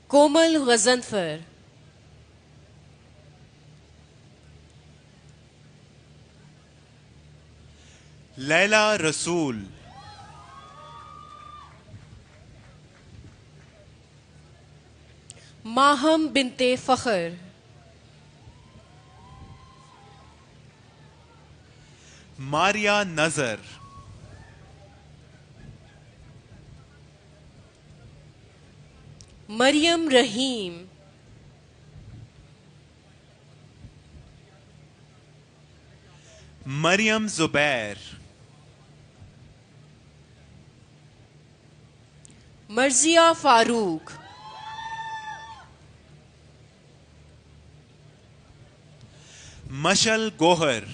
Komal Ghazanfar, Laila Rasool, Maham Binte Fakhr, Maria Nazar, Maryam Rahim, Maryam Zubair, Marzia Farooq, Mashal Gohar,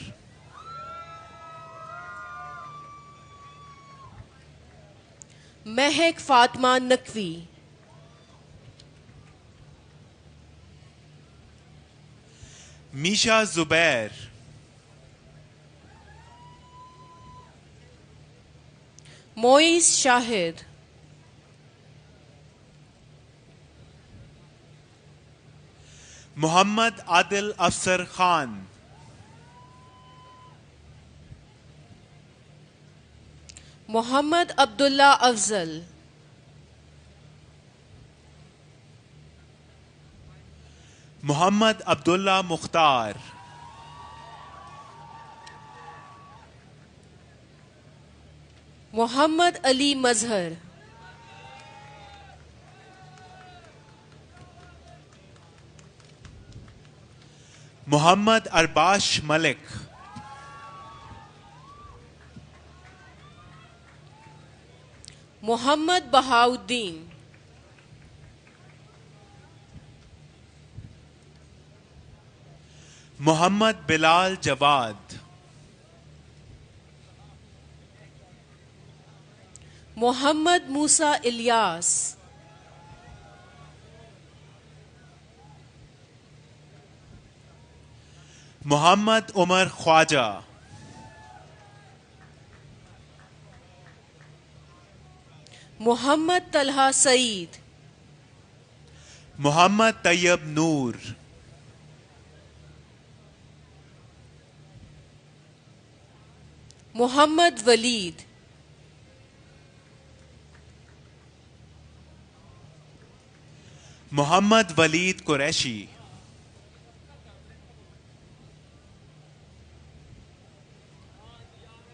Mahak Fatima Naqvi, Meesha Zubair, Moiz Shahid, Muhammad Adil Afsar Khan, Mohammad Abdullah Afzal, Mohammad Abdullah Mukhtar, Mohammad Ali मजहर, मोहम्मद अरबाश मलिक, मोहम्मद बहाउद्दीन, मोहम्मद बिलाल जवाद, मोहम्मद मूसा इलियास, मोहम्मद उमर ख्वाजा, मोहम्मद तलहा सईद, मोहम्मद तैयब नूर, मोहम्मद वलीद, मोहम्मद वलीद कुरैशी,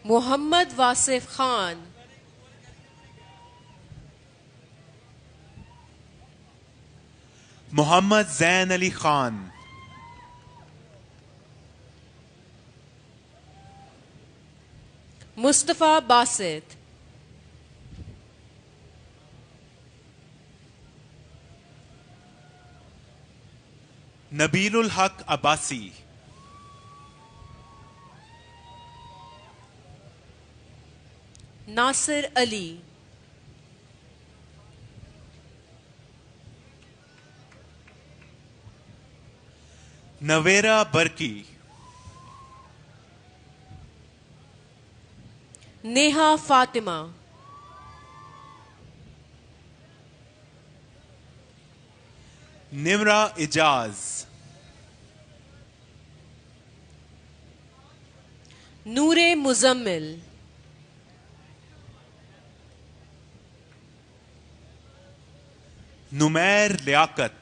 मोहम्मद वासिफ खान, मोहम्मद जैन अली खान, मुस्तफ़ा बासित, नबीलुल हक अब्बासी, नासिर अली, नवेरा बरकी, नेहा फातिमा, निमरा इजाज, नूरे मुजम्मिल, नुमैर लियाकत,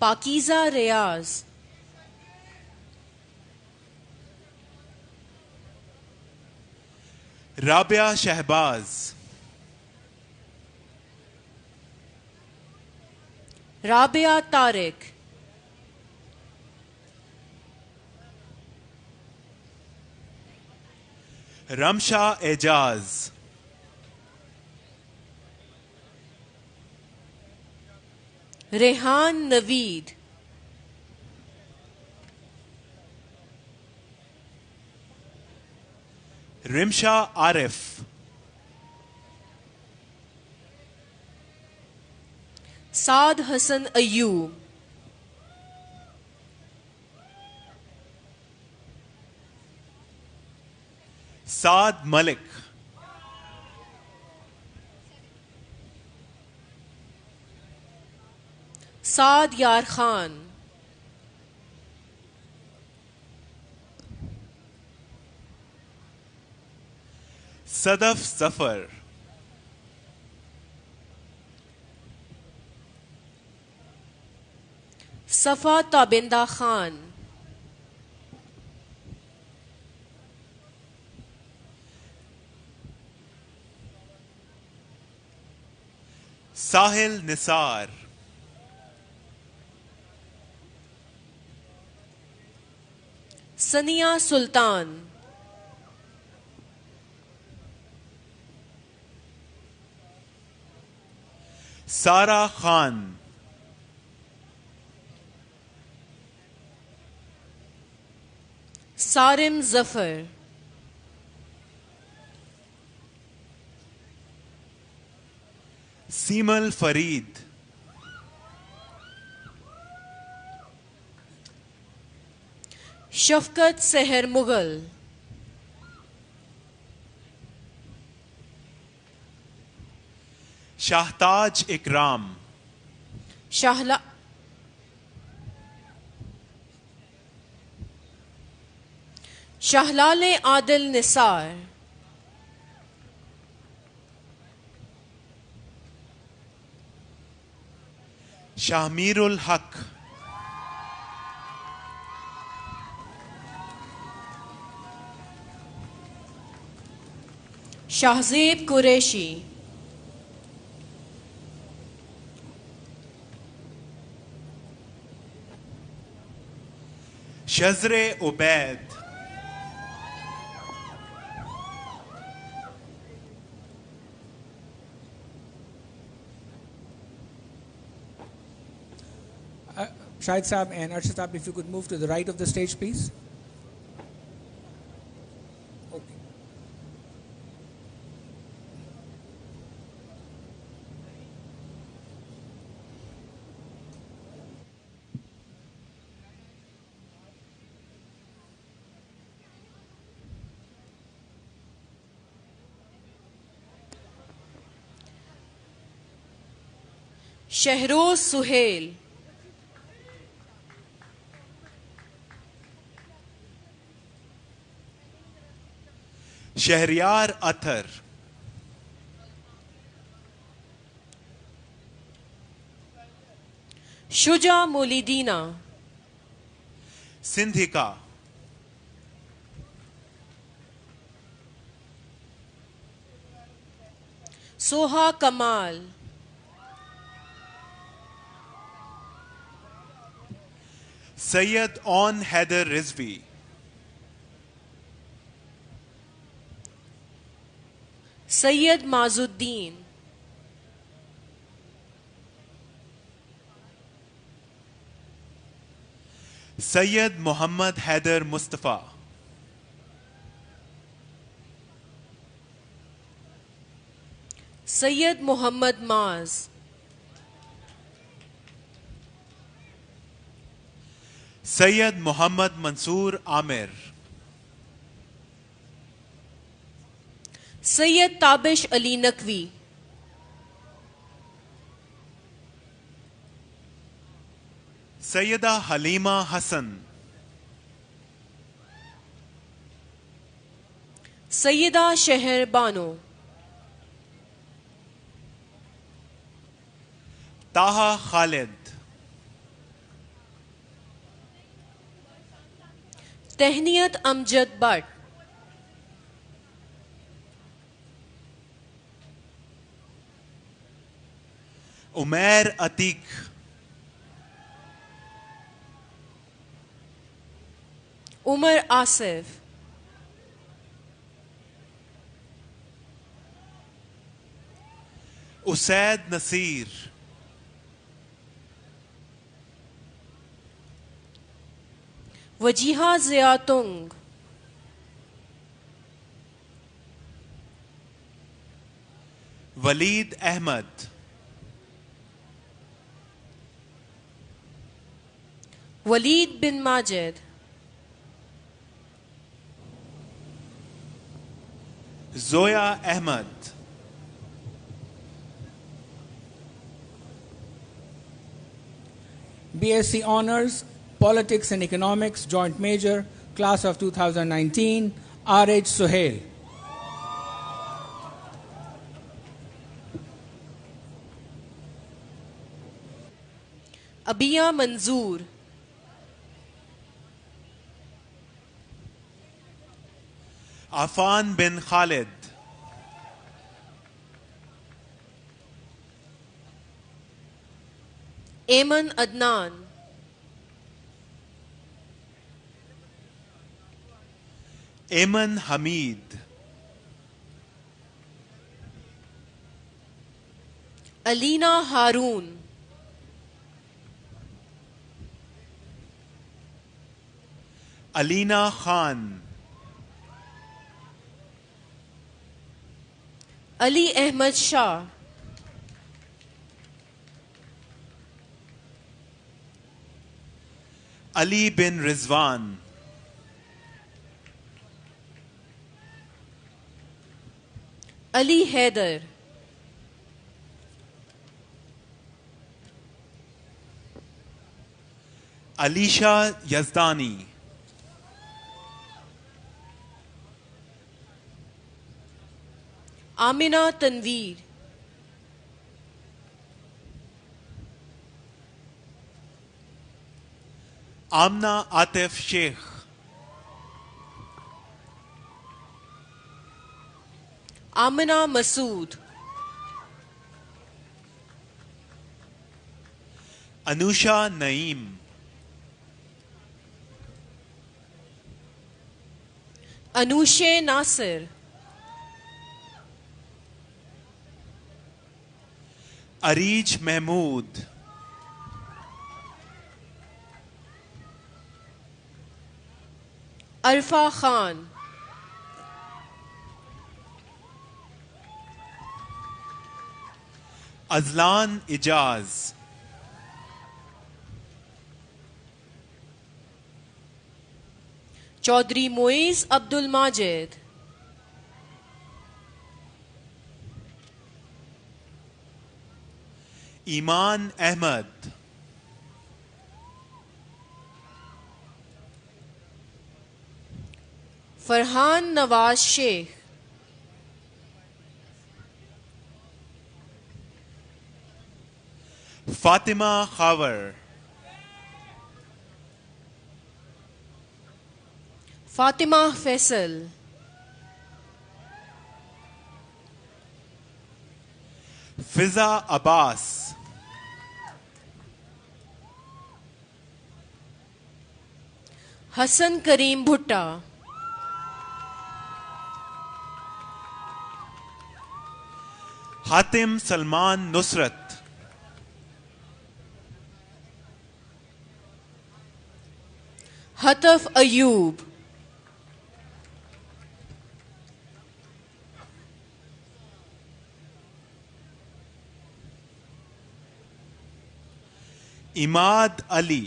पाकीज़ा रियाज, राबिया शहबाज, राबिया तारिक, रमशा एजाज, रेहान नवीद, रिमशा आरिफ, साद हसन अयूब, साद मलिक, साद यार खान, सदफ जफर, सफा Tabinda Khan, Sahil Nisar. Sania Sultan, Sara Khan. Sarim Zafar, Seemal Fareed. Shafkat Seher Mughal, Shahtaj Ikram. Shahla Shahlale Adil Nisar, Shahmirul Haq. Shahzeb Qureshi, Shazre Ubaid. Shahid Saab and Arshad Saab, if you could move to the right of the stage, please. Okay. Shehroz Suhail, Shahriyar Athar. Shuja Molidina, Sindhika. Soha Kamal, Sayyid On Haider Rizvi. Sayyid Mazuddin, Sayyid Muhammad Haider Mustafa. Sayyid Muhammad Maz, Sayyid Muhammad Mansoor Amir. Sayyid Tabish Ali Naqvi, Sayyida Halima Hassan. Sayyida Sheher Bano, Taha Khalid. Tehniyat Amjad Bhatt, Umair Atiq. Umar Asif, Usaid Nasir. Wajiha Ziatung, Waleed Ahmad. Walid bin Majid, Zoya Ahmad. BSc Honors, Politics and Economics, Joint Major, Class of 2019, R.H. Suhail. Abiya Manzoor, Afan bin Khalid. एमन अदनान, एमन हमीद, अलीना हारून, अलीना खान, अली अहमद शाह, अली बिन रिजवान, अली हैदर, अलीशा यजदानी, आमिना तनवीर, आमना आतिफ शेख, आमना मसूद, अनुषा नईम, अनूशे नासिर, अरीज महमूद, अरफा Khan, Azlan Ijaz, Chaudhary Moiz Abdul Majid, ईमान अहमद, फरहान नवाज शेख, फातिमा खावर, फातिमा फैसल, फिजा अब्बास, हसन करीम भुट्टा, हातिम सलमान नुसरत, हतफ अयूब, इमाद अली,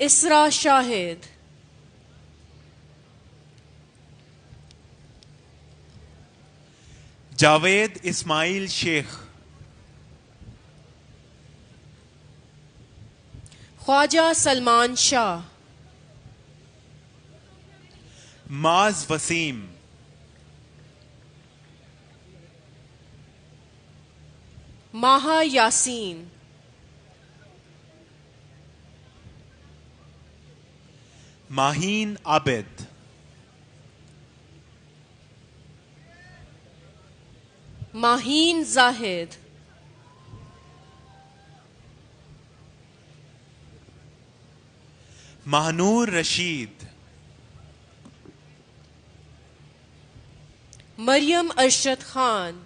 इसरा शाहिद, जावेद इस्माइल शेख, ख्वाजा सलमान शाह, माज वसीम, माहा यासीन, माहीन आबिद, माहीन जाहिद, महानूर रशीद, मरियम अरशद खान,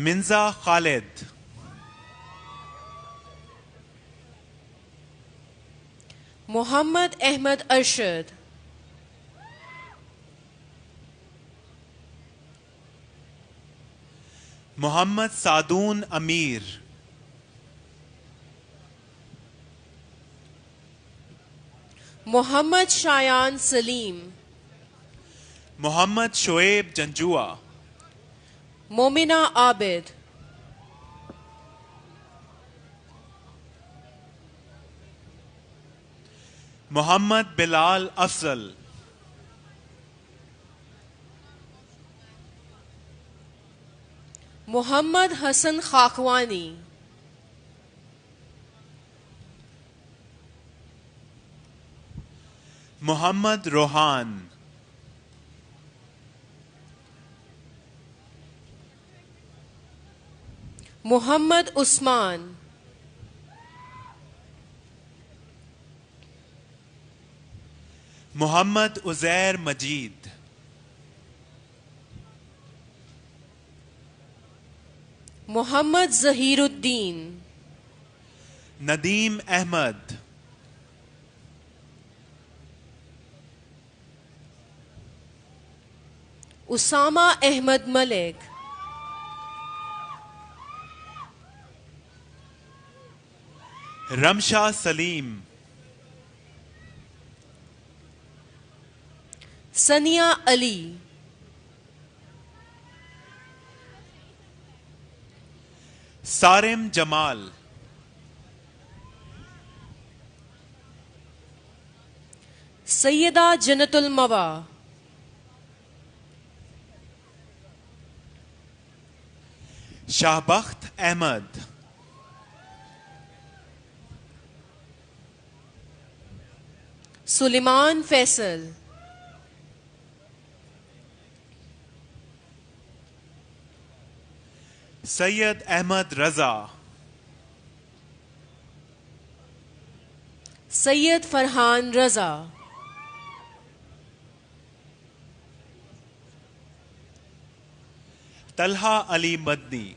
मिंजा खालिद, मोहम्मद अहमद अरशद, मोहम्मद सादून अमीर, मोहम्मद शायान सलीम, मोहम्मद शोएब जंजुआ, मोमिना आबिद, मोहम्मद बिलाल अफजल, मोहम्मद हसन खाकवानी, मोहम्मद रोहान, मोहम्मद उस्मान, मोहम्मद उजैर मजीद, Mohammad Zahiruddin, Nadeem Ahmad, Usama Ahmad Malik, Ramsha Saleem, Sania Ali, Sarim Jamal, Syeda Jannatul Mawa, Shahbakht Ahmed, Sulaiman Faisal, Syed Ahmed Raza, Syed Farhan Raza, Talha Ali Madni,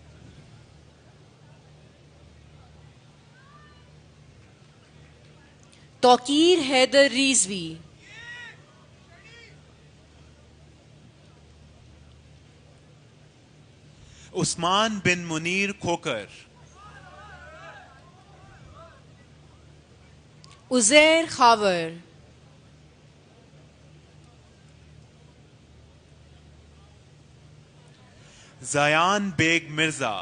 Tauqeer Haider Rizvi, Usman bin Munir Khokhar, Uzair Khawar, Zayan Baig Mirza,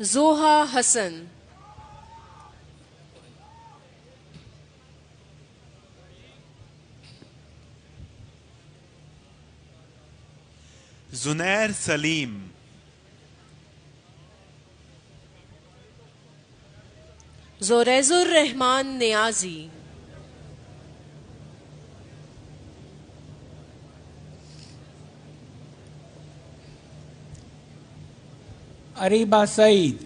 Zoha Hassan, Zunair Saleem, Zorezur Rehman Niazi, Ariba Saeed,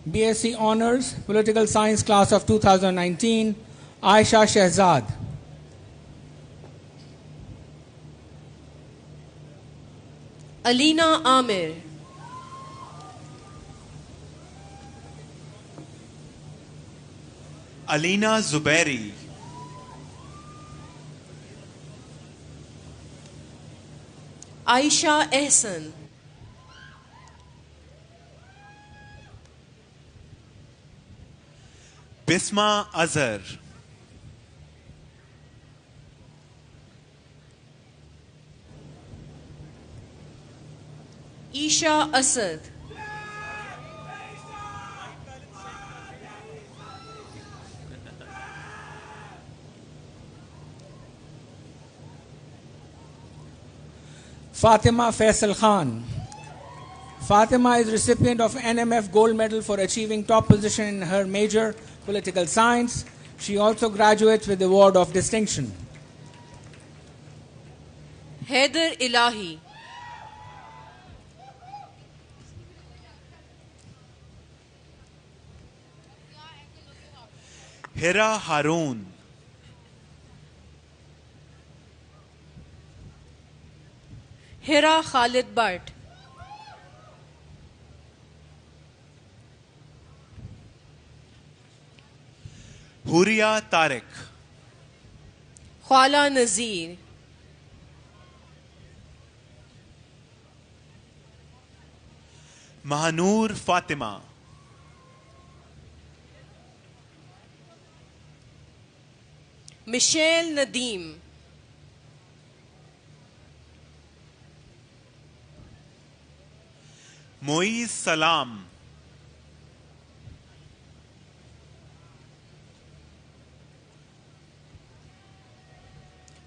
BSc Honors, Political Science Class of 2019, Aisha Shehzad, Alina Aamir, Alina Zubairi, Ayesha Ehsan, Bisma Azhar, Esha Asad, Fatima Faisal Khan. Fatima is recipient of NMF Gold Medal for achieving top position in her major, political science. She also graduates with the award of distinction. Haider Elahi, Hira Haroon, Hira Khalid Butt, Huriya Tariq, Khawla Nazir, Mahnoor Fatima, Michelle Nadeem, Moiz Salam,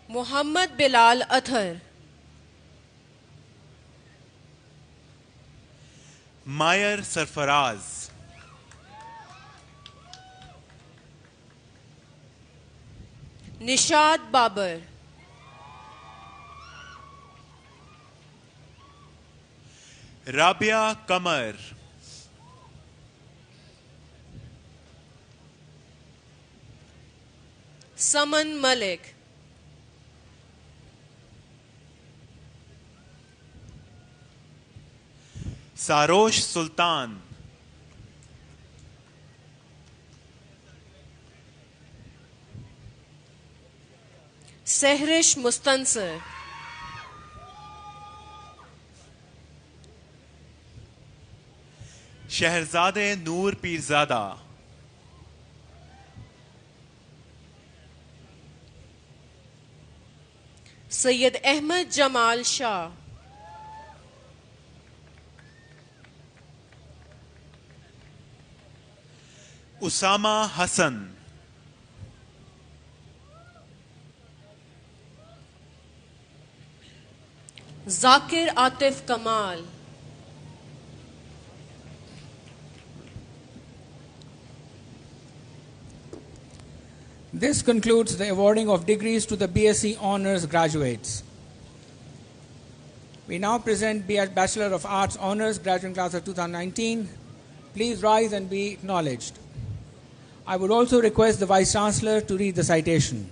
Muhammad Bilal Athar, मायर सरफराज, निशाद बाबर, राबिया कमर, समन मलिक, सारोश सुल्तान, सहरिश मुस्तंसर, शहरजादे नूर पीरजादा, सैयद अहमद जमाल शाह, उसामा हसन, जाकिर आतिफ कमाल, This concludes the awarding of degrees to the BSc Honours graduates. We now present Bachelor of Arts Honours graduating class of 2019. Please rise and be acknowledged. I would also request the Vice Chancellor to read the citation.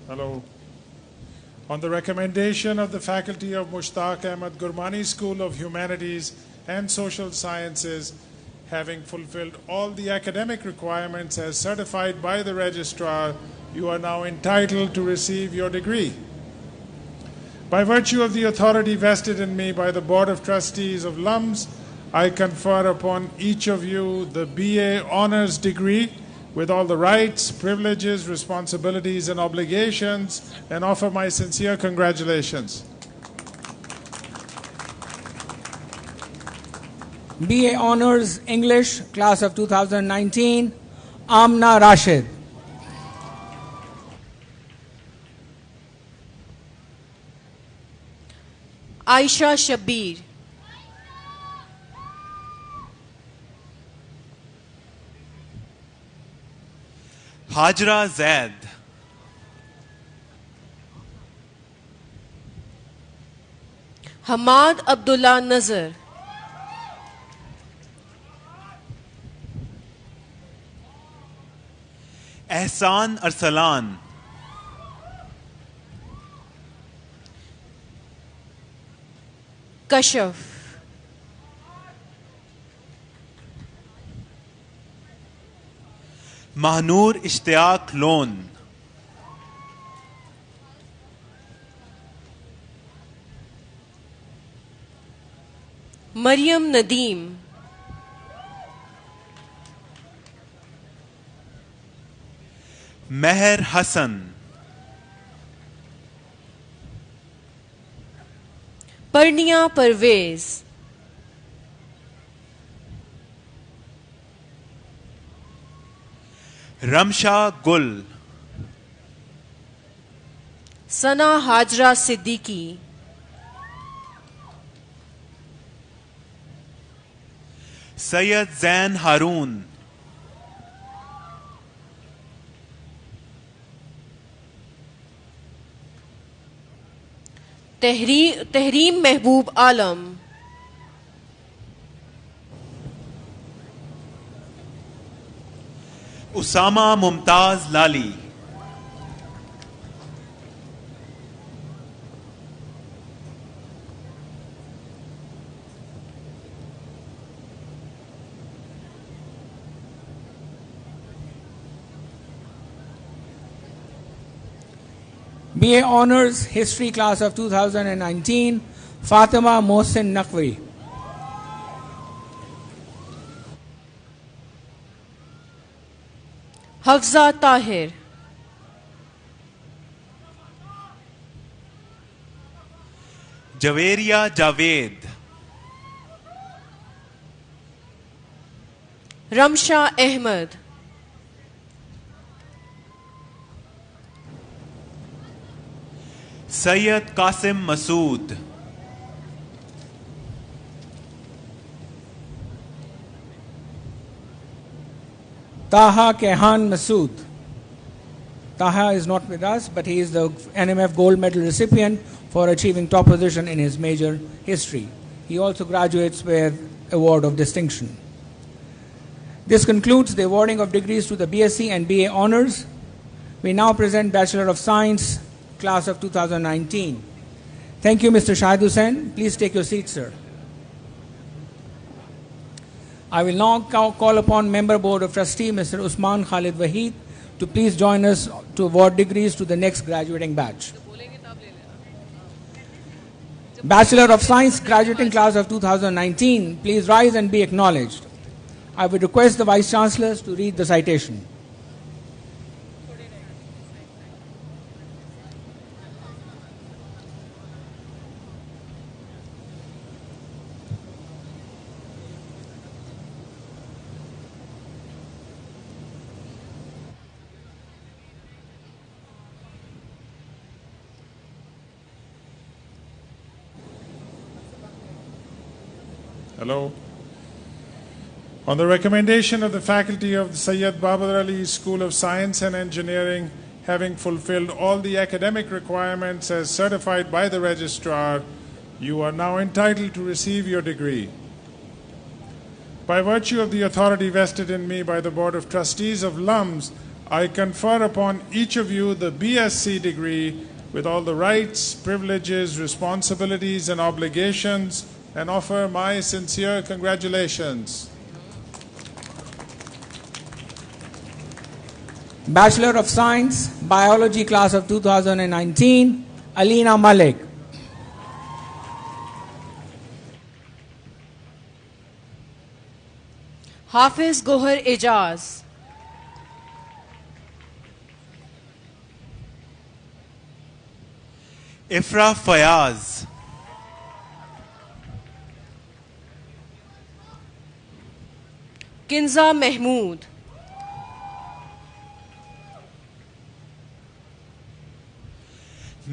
Hello. On the recommendation of the faculty of Mushtaq Ahmad Gurmani School of Humanities and Social Sciences, having fulfilled all the academic requirements as certified by the registrar, you are now entitled to receive your degree. By virtue of the authority vested in me by the Board of Trustees of LUMS, I confer upon each of you the BA Honours degree with all the rights, privileges, responsibilities, and obligations, and offer my sincere congratulations. BA Honours English, class of 2019, Amna Rashid. Ayesha Shabbir, Hazra Zaid, Hammad Abdullah नजर, एहसान Arsalan, Kashaf, Mahnoor Ishtiyaq loan, Maryam Nadeem, मेहर हसन, परनिया परवेज, रमशा गुल, सना हाजरा सिद्दीकी, सैयद जैन हारून, तहरीम महबूब आलम, उसामा मुमताज लाली, BA Honours History class of 2019, Fatima Mohsin Naqvi. Hafza Tahir, Javeria Javed, Ramsha Ahmad, Syed Qasim Masood, Taha Kehan Masood. Taha is not with us, but he is the NMF gold medal recipient for achieving top position in his major history. He also graduates with award of distinction. This concludes the awarding of degrees to the BSc and BA honors. We now present Bachelor of Science, class of 2019. Thank you, Mr. Shahid Hussain. Please take your seat, sir. I will now call upon Member Board of Trustee, Mr. Usman Khalid Waheed, to please join us to award degrees to the next graduating batch. Bachelor of Science, graduating class of 2019, please rise and be acknowledged. I would request the Vice Chancellors to read the citation. Hello. On the recommendation of the faculty of the Sayyid Babar Ali School of Science and Engineering, having fulfilled all the academic requirements as certified by the registrar, you are now entitled to receive your degree. By virtue of the authority vested in me by the Board of Trustees of LUMS, I confer upon each of you the BSc degree with all the rights, privileges, responsibilities, and obligations, and offer my sincere congratulations. Bachelor of Science, Biology class of 2019, Alina Malik. Hafiz Gohar Ejaz, इफ्रा Fayaz, Kinza Mahmood,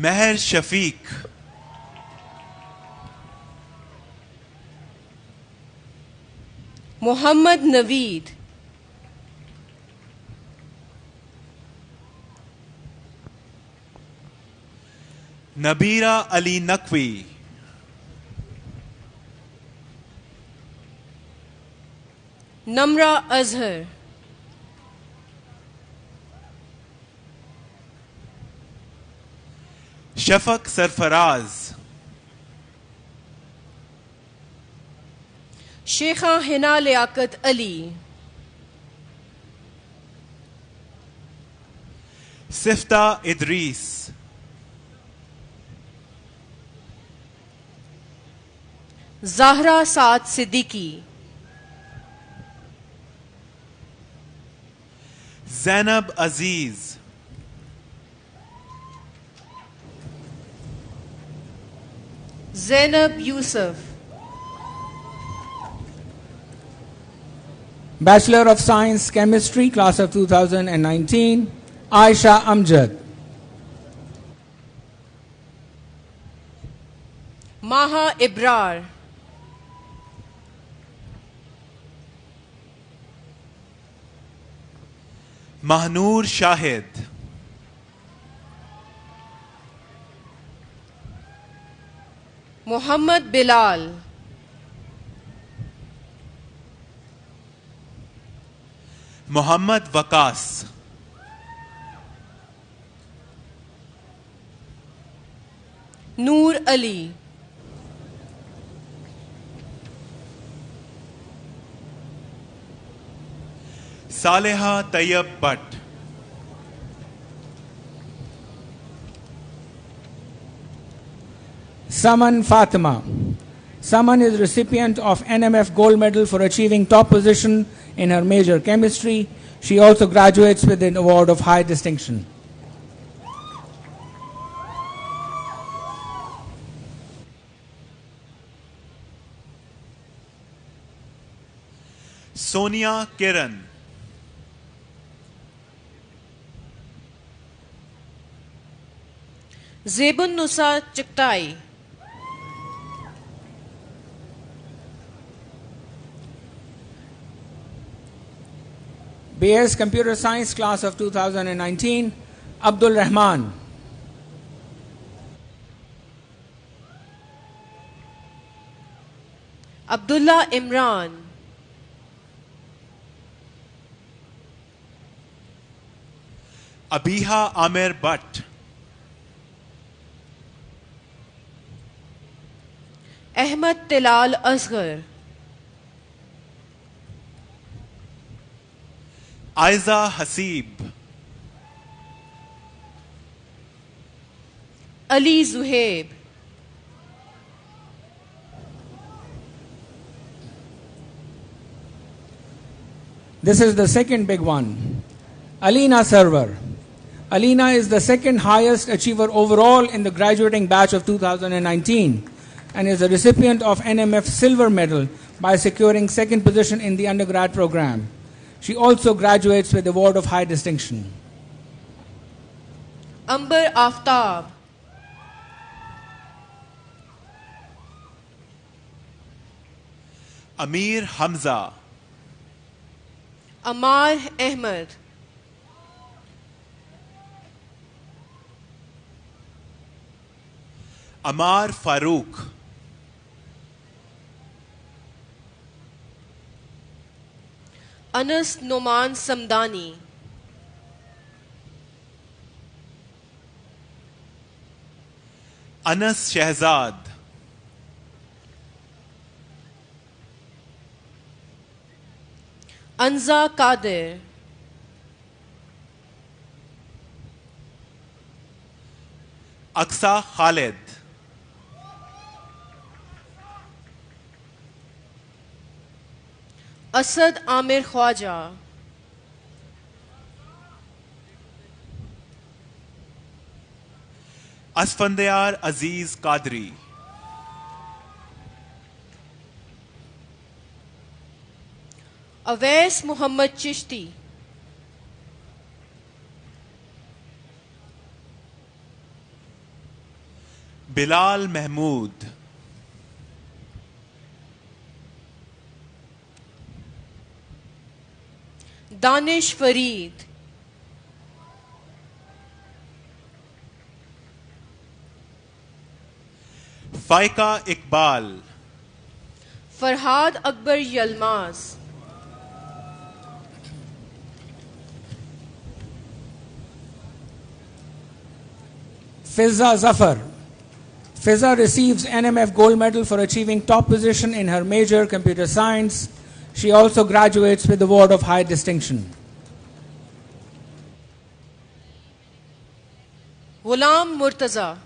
Mahar Shafiq, Mohammad Naveed, Nabira Ali Naqvi, Namra Azhar, Shafaq Sarfaraz, Shekha Hina Liaquat Ali, सिफ्ता Idris, Zahra Saad Siddiqui, Zainab Aziz, Zainab Yusuf, Bachelor of Science, Chemistry class of 2019, Aisha Amjad. माहा इब्रार, महनूर शाहिद, मोहम्मद बिलाल, मोहम्मद वकास, नूर Ali, Saleha Tayyab Bhatt, Saman Fatima. Saman is recipient of NMF gold medal for achieving top position in her major chemistry. She also graduates with an award of high distinction. Sonia Kiran, जेबुन नुसा चिकटाई, BS Computer Science class of 2019, Abdul Rahman. Abdullah Imran, Abiha Aamir Bhatt, Ahmad Tilal Asghar, Aiza Haseeb, Ali Zuhaib, This is the second big one. Alina Server. Alina is the second highest achiever overall in the graduating batch of 2019 and is a recipient of NMF Silver Medal by securing second position in the undergrad program. She also graduates with award of high distinction. Amber Aftab, Amir Hamza, Amar Ahmed, Ammar Farooq, Anas Noman Samdani, Anas Shahzad, Anza Kadir, Aqsa Khalid, Asad Amir Khwaja, Asfandyar Aziz Qadri, Awais Muhammad Chishti, Bilal Mahmood, Danish Fareed, Faiqa Iqbal, Farhad Akbar Yalmaz, Fizza Zafar. Fizza receives NMF Gold Medal for achieving top position in her major computer science. She also graduates with award of high distinction. Ghulam Murtaza,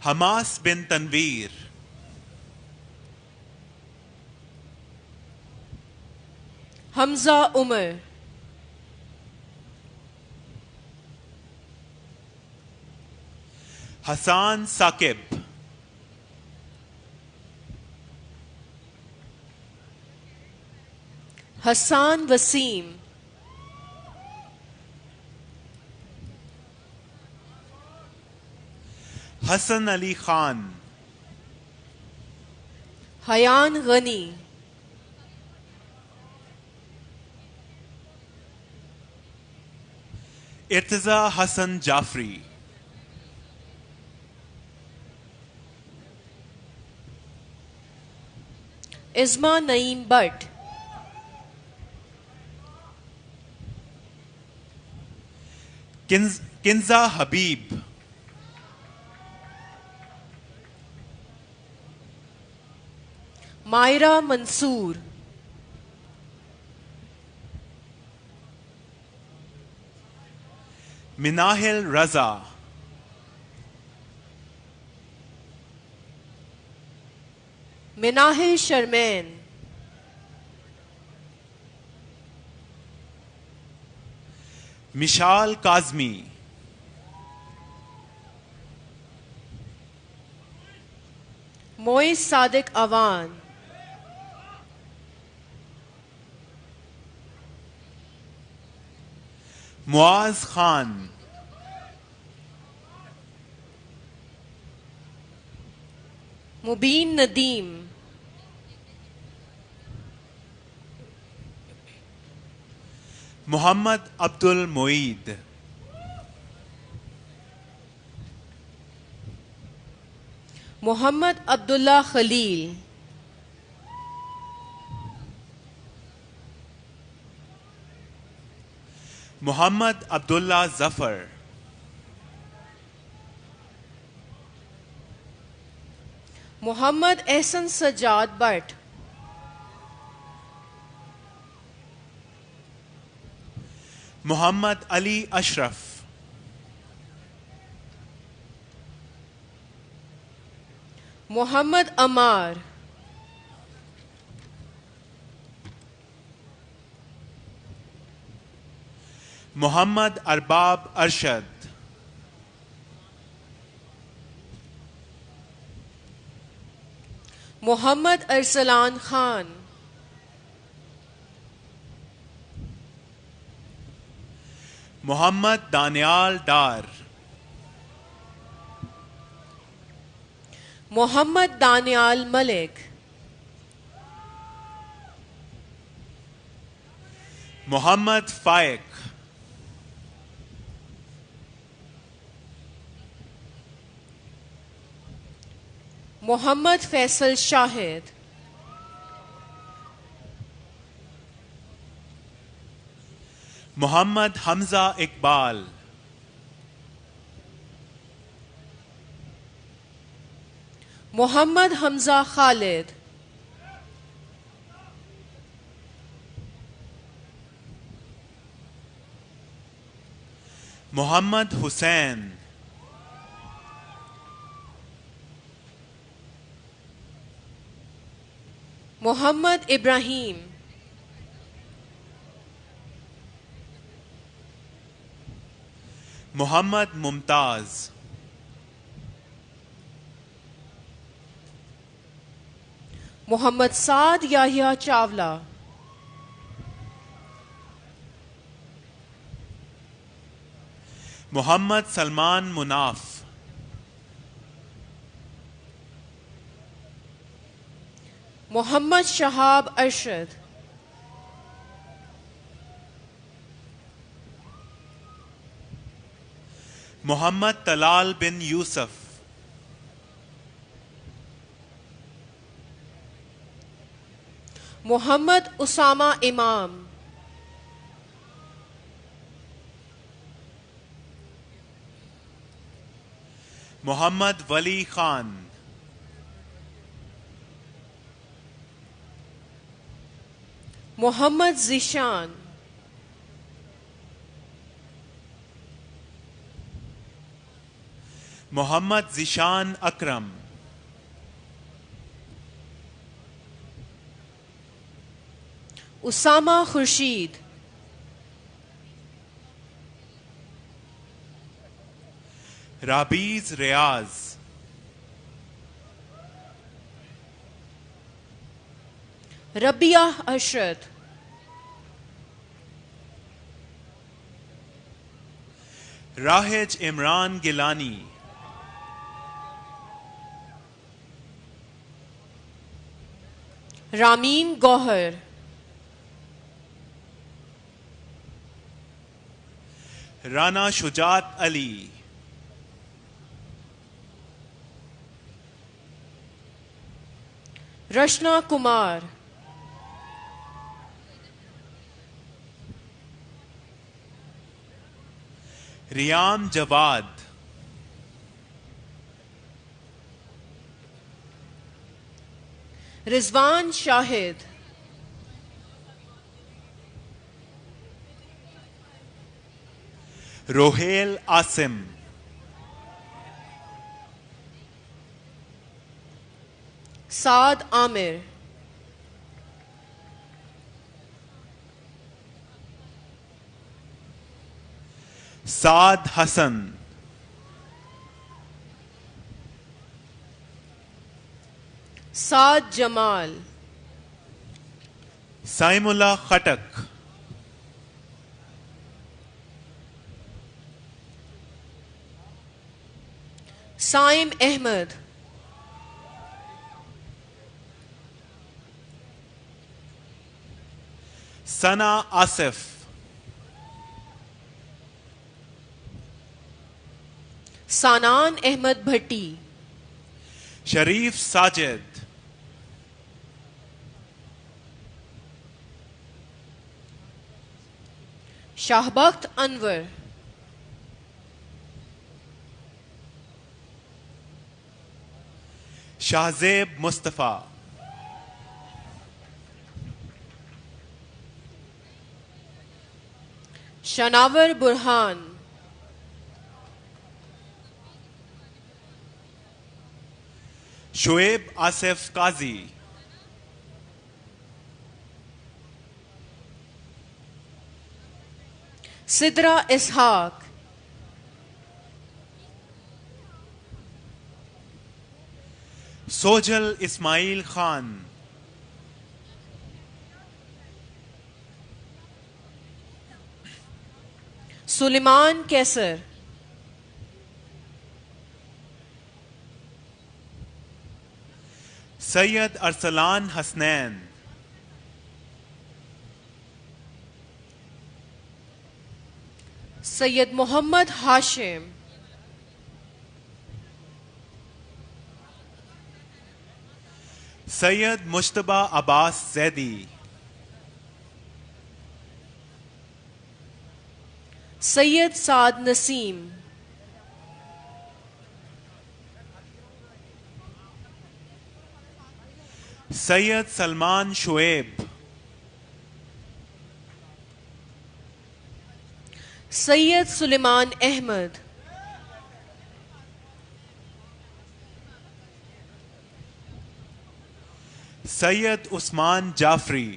Hamas bin Tanveer, Hamza Umar, Hassan Saqib, Hassan Wasim, Hassan Ali Khan, Hayan Ghani, Irtaza Hassan Jafri, Isma Naeem Butt, Kinza Habib, Myra Mansoor, Minahil Raza, Minahil Sharmain, Mishal Kazmi, Moiz Sadiq Awan, Muaz Khan, Mubeen Nadeem, Muhammad Abdul Moeed, Muhammad Abdullah Khalil, Muhammad Abdullah Zafar, Muhammad Ehsan Sajjad Butt, Muhammad Ali Ashraf, Muhammad Ammar, Muhammad Arbab Arshad, Muhammad Arsalan Khan, Muhammad Daniyal Dar, Muhammad Daniyal Malik, Mohammad Fayaq, Mohammad Faisal Shahid, Mohammad Hamza Iqbal, Mohammad Hamza Khalid, Mohammad Hussain, Mohammad Ibrahim, Mohammad Mumtaz, Mohammad साद याहिया चावला, मोहम्मद सलमान मुनाफ, मोहम्मद शहाब अरशद, मोहम्मद तलाल बिन यूसुफ, मोहम्मद उसामा इमाम, मोहम्मद वली खान, मोहम्मद जिशान, मोहम्मद जिशान अकरम, उसामा खुर्शीद, राबीज रियाज, रबिया अशरद, राहिज Imran Gilani, Ramin Gauhar, Rana Shujaat Ali, Rashna Kumar, realm Jawad, Rizwan Shahid, Rohel Asim, साद आमिर, साद हसन, साद जमाल, साइमुल्ला खटक, साइम अहमद, सना आसिफ, सानान अहमद भट्टी, शरीफ साजिद, शाहबख्त अनवर, शाहजेब मुस्तफ़ा, शनावर बुरहान, शुएब आसिफ काजी, सिद्रा इसहाक, सोजल इस्माइल खान, सुलेमान कैसर, सैयद अरसलान हसनैन, सैयद मोहम्मद हाशिम, सैयद मुश्तबा अब्बास जैदी, सैयद साद नसीम, सैयद सलमान शुएब, सैयद सुलेमान अहमद, सैयद उस्मान जाफरी,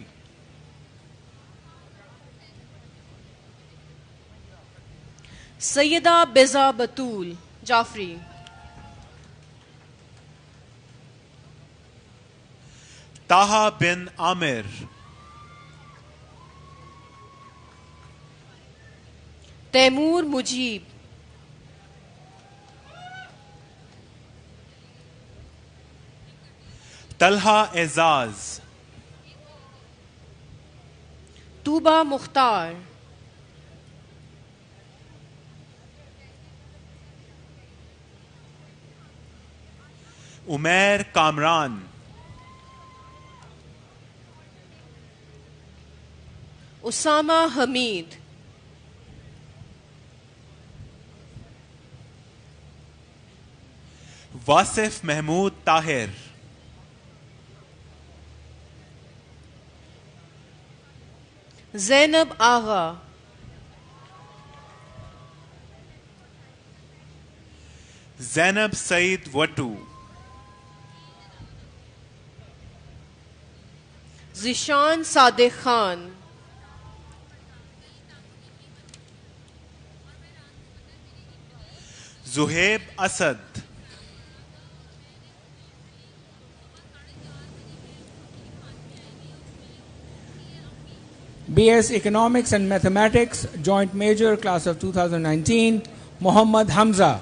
सैयदा बिज़ा बतूल जाफरी, ताहा बिन आमिर, तैमूर मुजीब, तलहा एजाज, तूबा मुख्तार, उमैर कामरान, उसामा हमीद, वासिफ महमूद ताहिर, जैनब आगा, Zainab Saeed वटू, Zeeshan Sadiq Khan, Zuheb Asad, BS Economics and Mathematics, Joint Major, Class of 2019, Muhammad Hamza.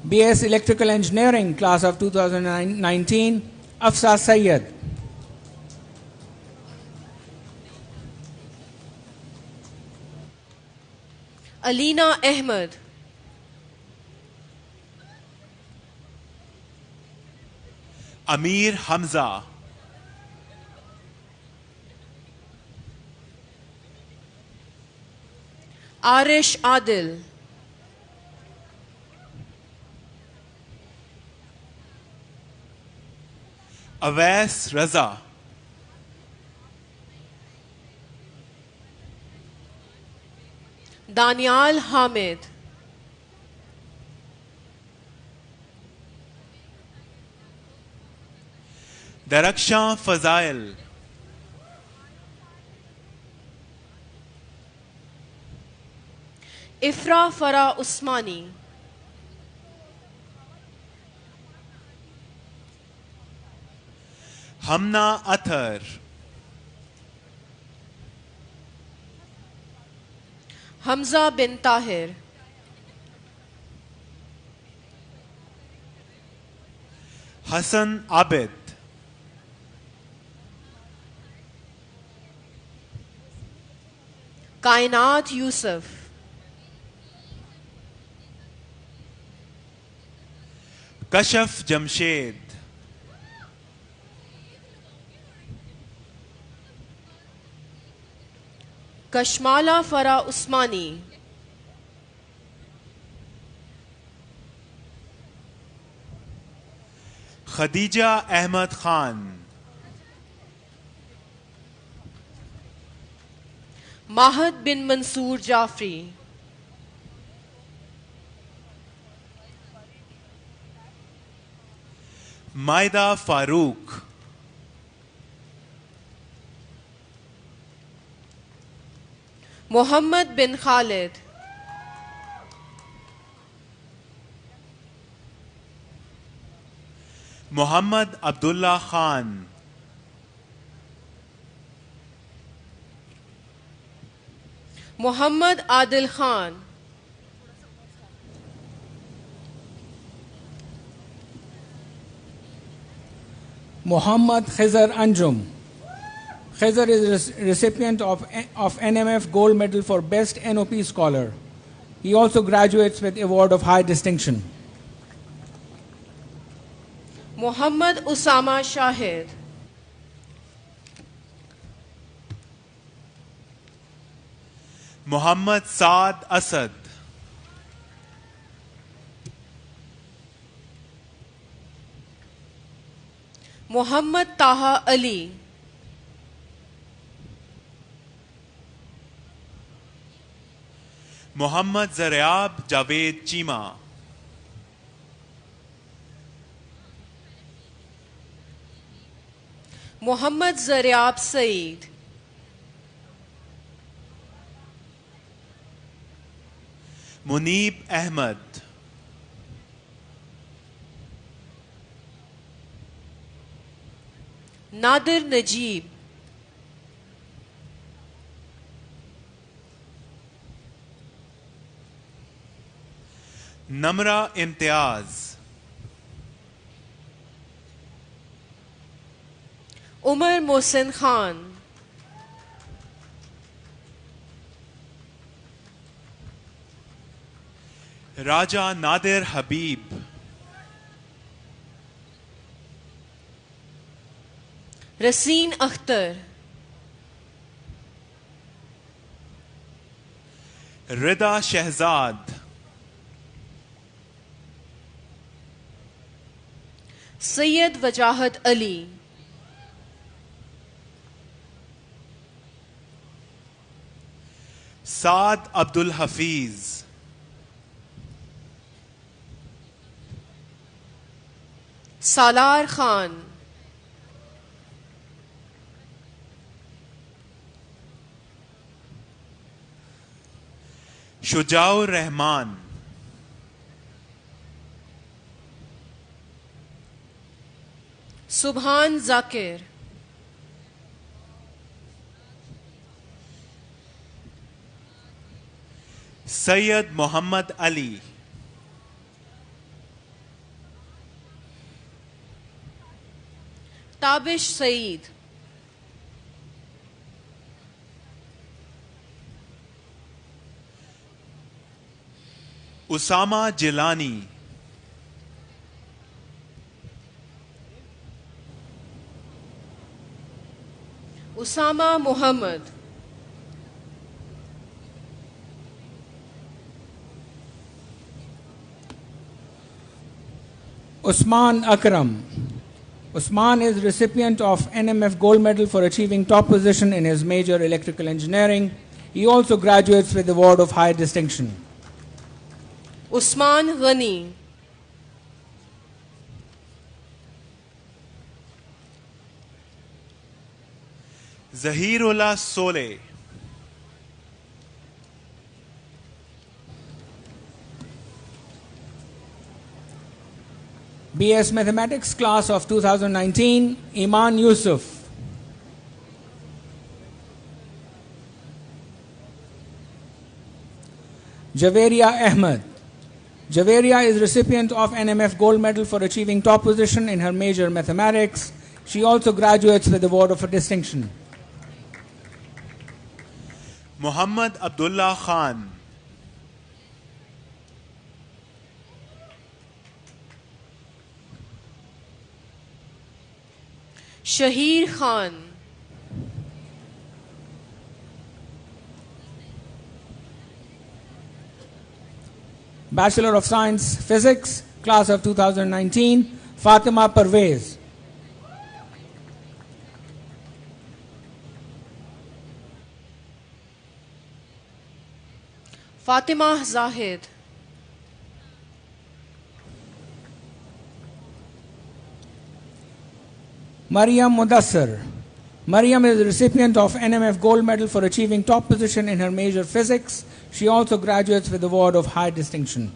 BS Electrical Engineering, Class of 2019, Afsa Sayyed. Alina Ahmad, Amir Hamza, Aarish Adil, Awais रजा, दानियाल हामिद, दरख्शां फजाइल, इफ्रा फरा उस्मानी, हमना अथर, हमजा बिन ताहिर, हसन आबिद, कायनात यूसुफ, कशफ जमशेद, कशमाला फरा उस्मानी, खदीजा अहमद खान, माहद बिन मंसूर जाफरी, मायदा फारूक, मोहम्मद बिन Khalid, Mohammad Abdullah Khan, Mohammad Adil Khan, Muhammad Khizar Anjum. Khizar is a recipient of NMF Gold Medal for Best NOP Scholar. He also graduates with award of high distinction. Mohammad Usama Shahid, Mohammad साद असद, मोहम्मद ताहा अली, मोहम्मद जरियाब जावेद चीमा, मोहम्मद जरियाब सईद, मुनीब अहमद, नादिर नजीब, नमरा इम्तियाज, उमर मोहसिन खान, राजा नादिर हबीब, रसीन अख्तर, रिदा शहजाद, सैयद वजाहत अली, साद अब्दुल हफीज, सालार खान, शुजाउर रहमान, सुभान Zakir, Syed Muhammad Ali, Tabish Saeed, Usama Jilani, Usama Mohammad, Usman Akram. Usman is recipient of NMF Gold Medal for achieving top position in his major electrical engineering. He also graduates with award of high distinction. Usman Ghani, जहीरुल्लाह Sole, BS Mathematics class of 2019, Iman Yusuf. Javeria Ahmed. Javeria is recipient of NMF Gold Medal for achieving top position in her major mathematics. She also graduates with the award of distinction. Muhammad Abdullah Khan. Shahir Khan. Bachelor of Science Physics, class of 2019, Fatima Parvez. Fatima Zahid. Mariam Mudassar. Mariam is the recipient of NMF Gold Medal for achieving top position in her major physics. She also graduates with the award of high distinction.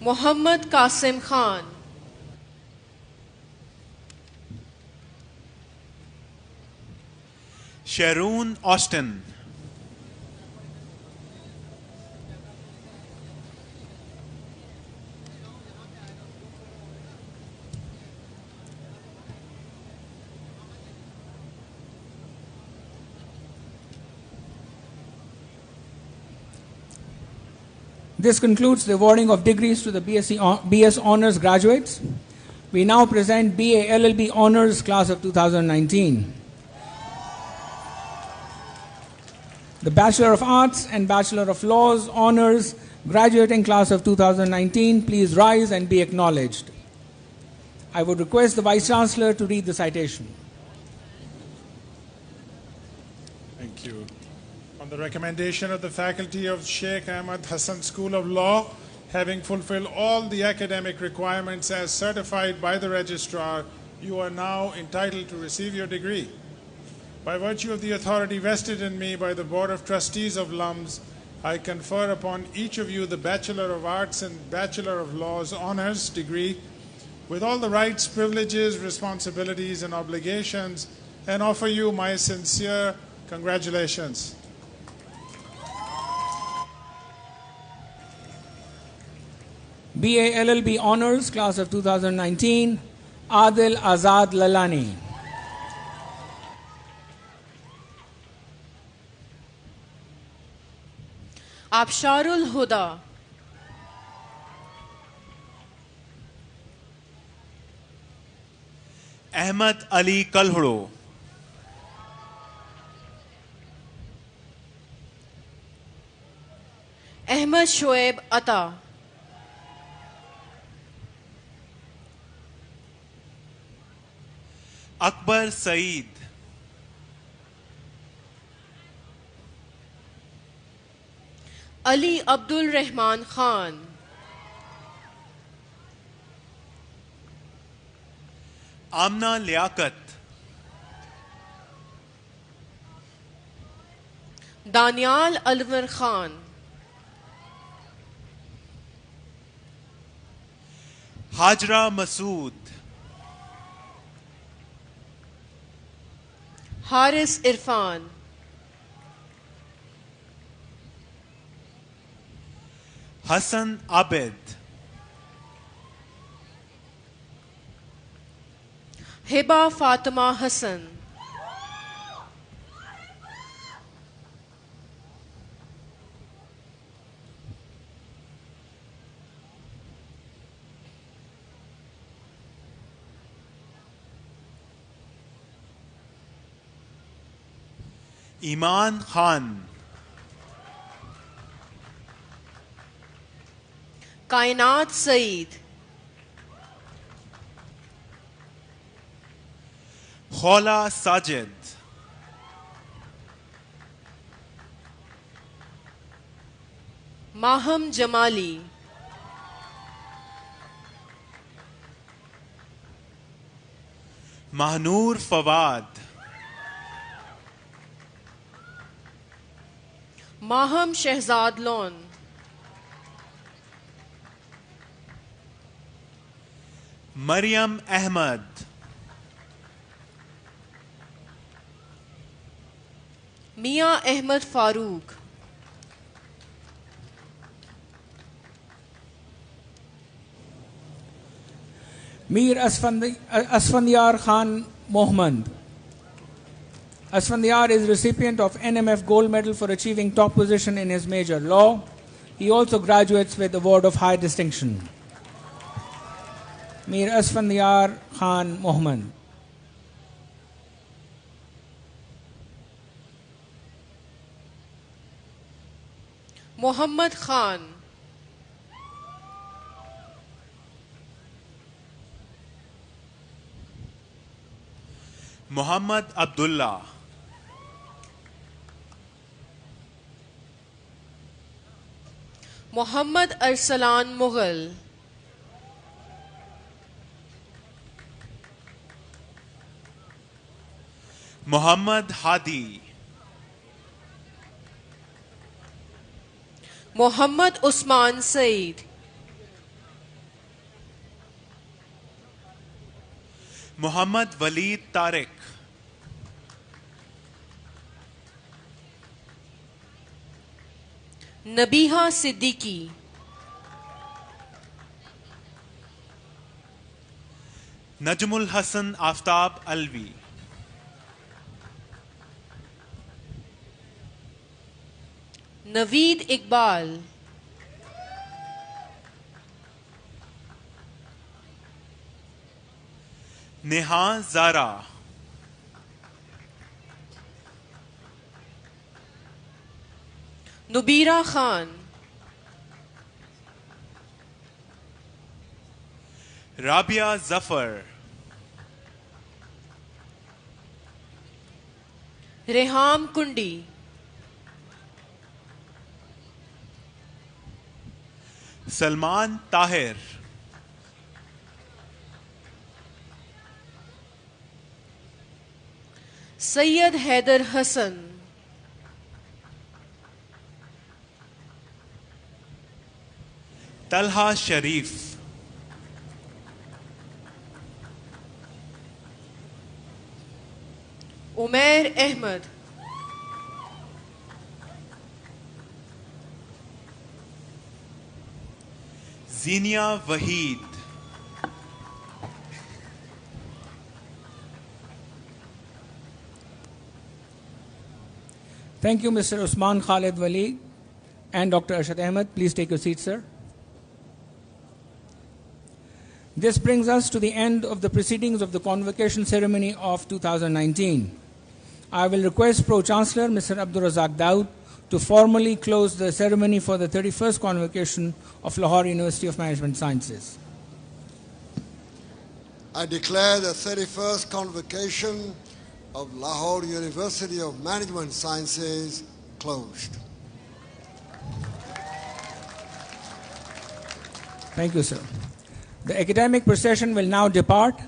Muhammad Qasim Khan. Sharoon Austin. This concludes the awarding of degrees to the BS Honours graduates. We now present BA LLB Honours class of 2019. The Bachelor of Arts and Bachelor of Laws Honours graduating class of 2019, please rise and be acknowledged. I would request the Vice Chancellor to read the citation. Thank you. On the recommendation of the faculty of Sheikh Ahmad Hassan School of Law, having fulfilled all the academic requirements as certified by the registrar, you are now entitled to receive your degree. By virtue of the authority vested in me by the Board of Trustees of LUMS, I confer upon each of you the Bachelor of Arts and Bachelor of Laws Honours degree with all the rights, privileges, responsibilities, and obligations, and offer you my sincere congratulations. BA LLB Honours class of 2019, Adil Azad Lalani. Absharul Huda. Ahmad Ali Kalhuro. Ahmad Shoaib Ata. Akbar Saeed. Ali Abdul Rahman Khan. Amna Liaquat. Danial Alwar Khan. Hajra Masood. Haris Irfan. Hassan Abed. Hiba Fatima Hassan. Iman Khan. Kainat Saeed. Khola Sajid. Maham Jamali. Mahnoor Fawad. Maham Shehzad Lon. Maryam Ahmad, Miyan Ahmad Farooq, Mir Asfandiar Khan Mohammad. Asfandiar is recipient of NMF Gold Medal for achieving top position in his major, law. He also graduates with award of high distinction. Mir Asfandiar Khan Mohammad. Mohammad Khan, Muhammad Abdullah, Mohammad Arsalan Mughal, Muhammad Hadi, Mohammad Usman Saeed, Muhammad Waleed Tariq, Nabiha Siddiqui, Najmul Hassan Aftab Alvi, Naveed Iqbal, Neha Zara, नुबीरा Khan, Rabia Zafar, Reham कुंडी, Salman Tahir, Syed Haider Hasan, Talha Sharif, Umair Ahmad, Zinia Waheed, Thank you, Mr. Usman Khalid Wali and Dr. Arshad Ahmed. Please take your seat, sir. This brings us to the end of the proceedings of the convocation ceremony of 2019. I will request Pro-Chancellor Mr. Abdur Razak Daud to formally close the ceremony for the 31st convocation of Lahore University of Management Sciences. I declare the 31st convocation of Lahore University of Management Sciences closed. Thank you, sir. The academic procession will now depart.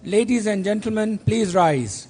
Ladies and gentlemen, please rise.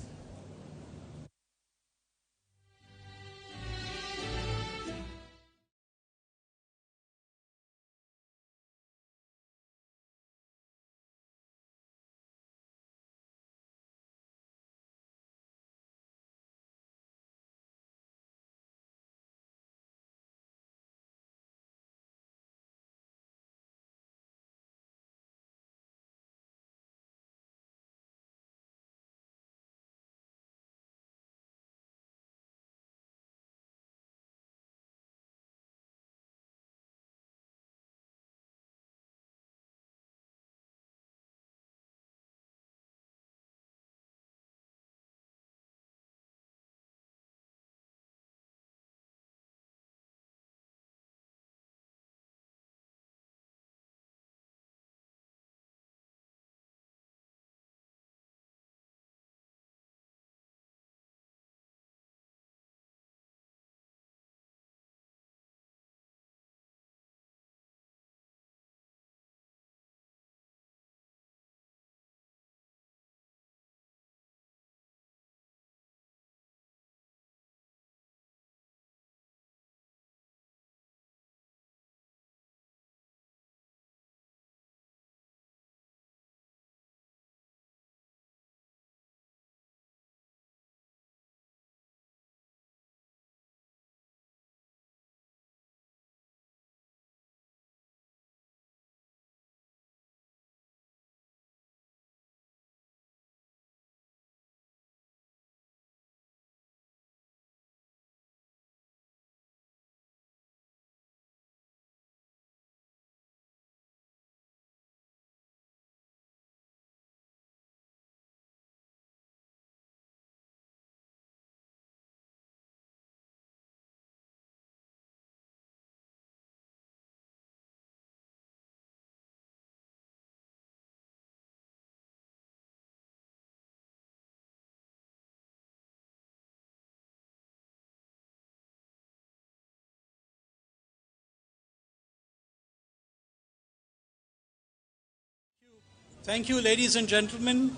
Thank you, ladies and gentlemen,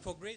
for great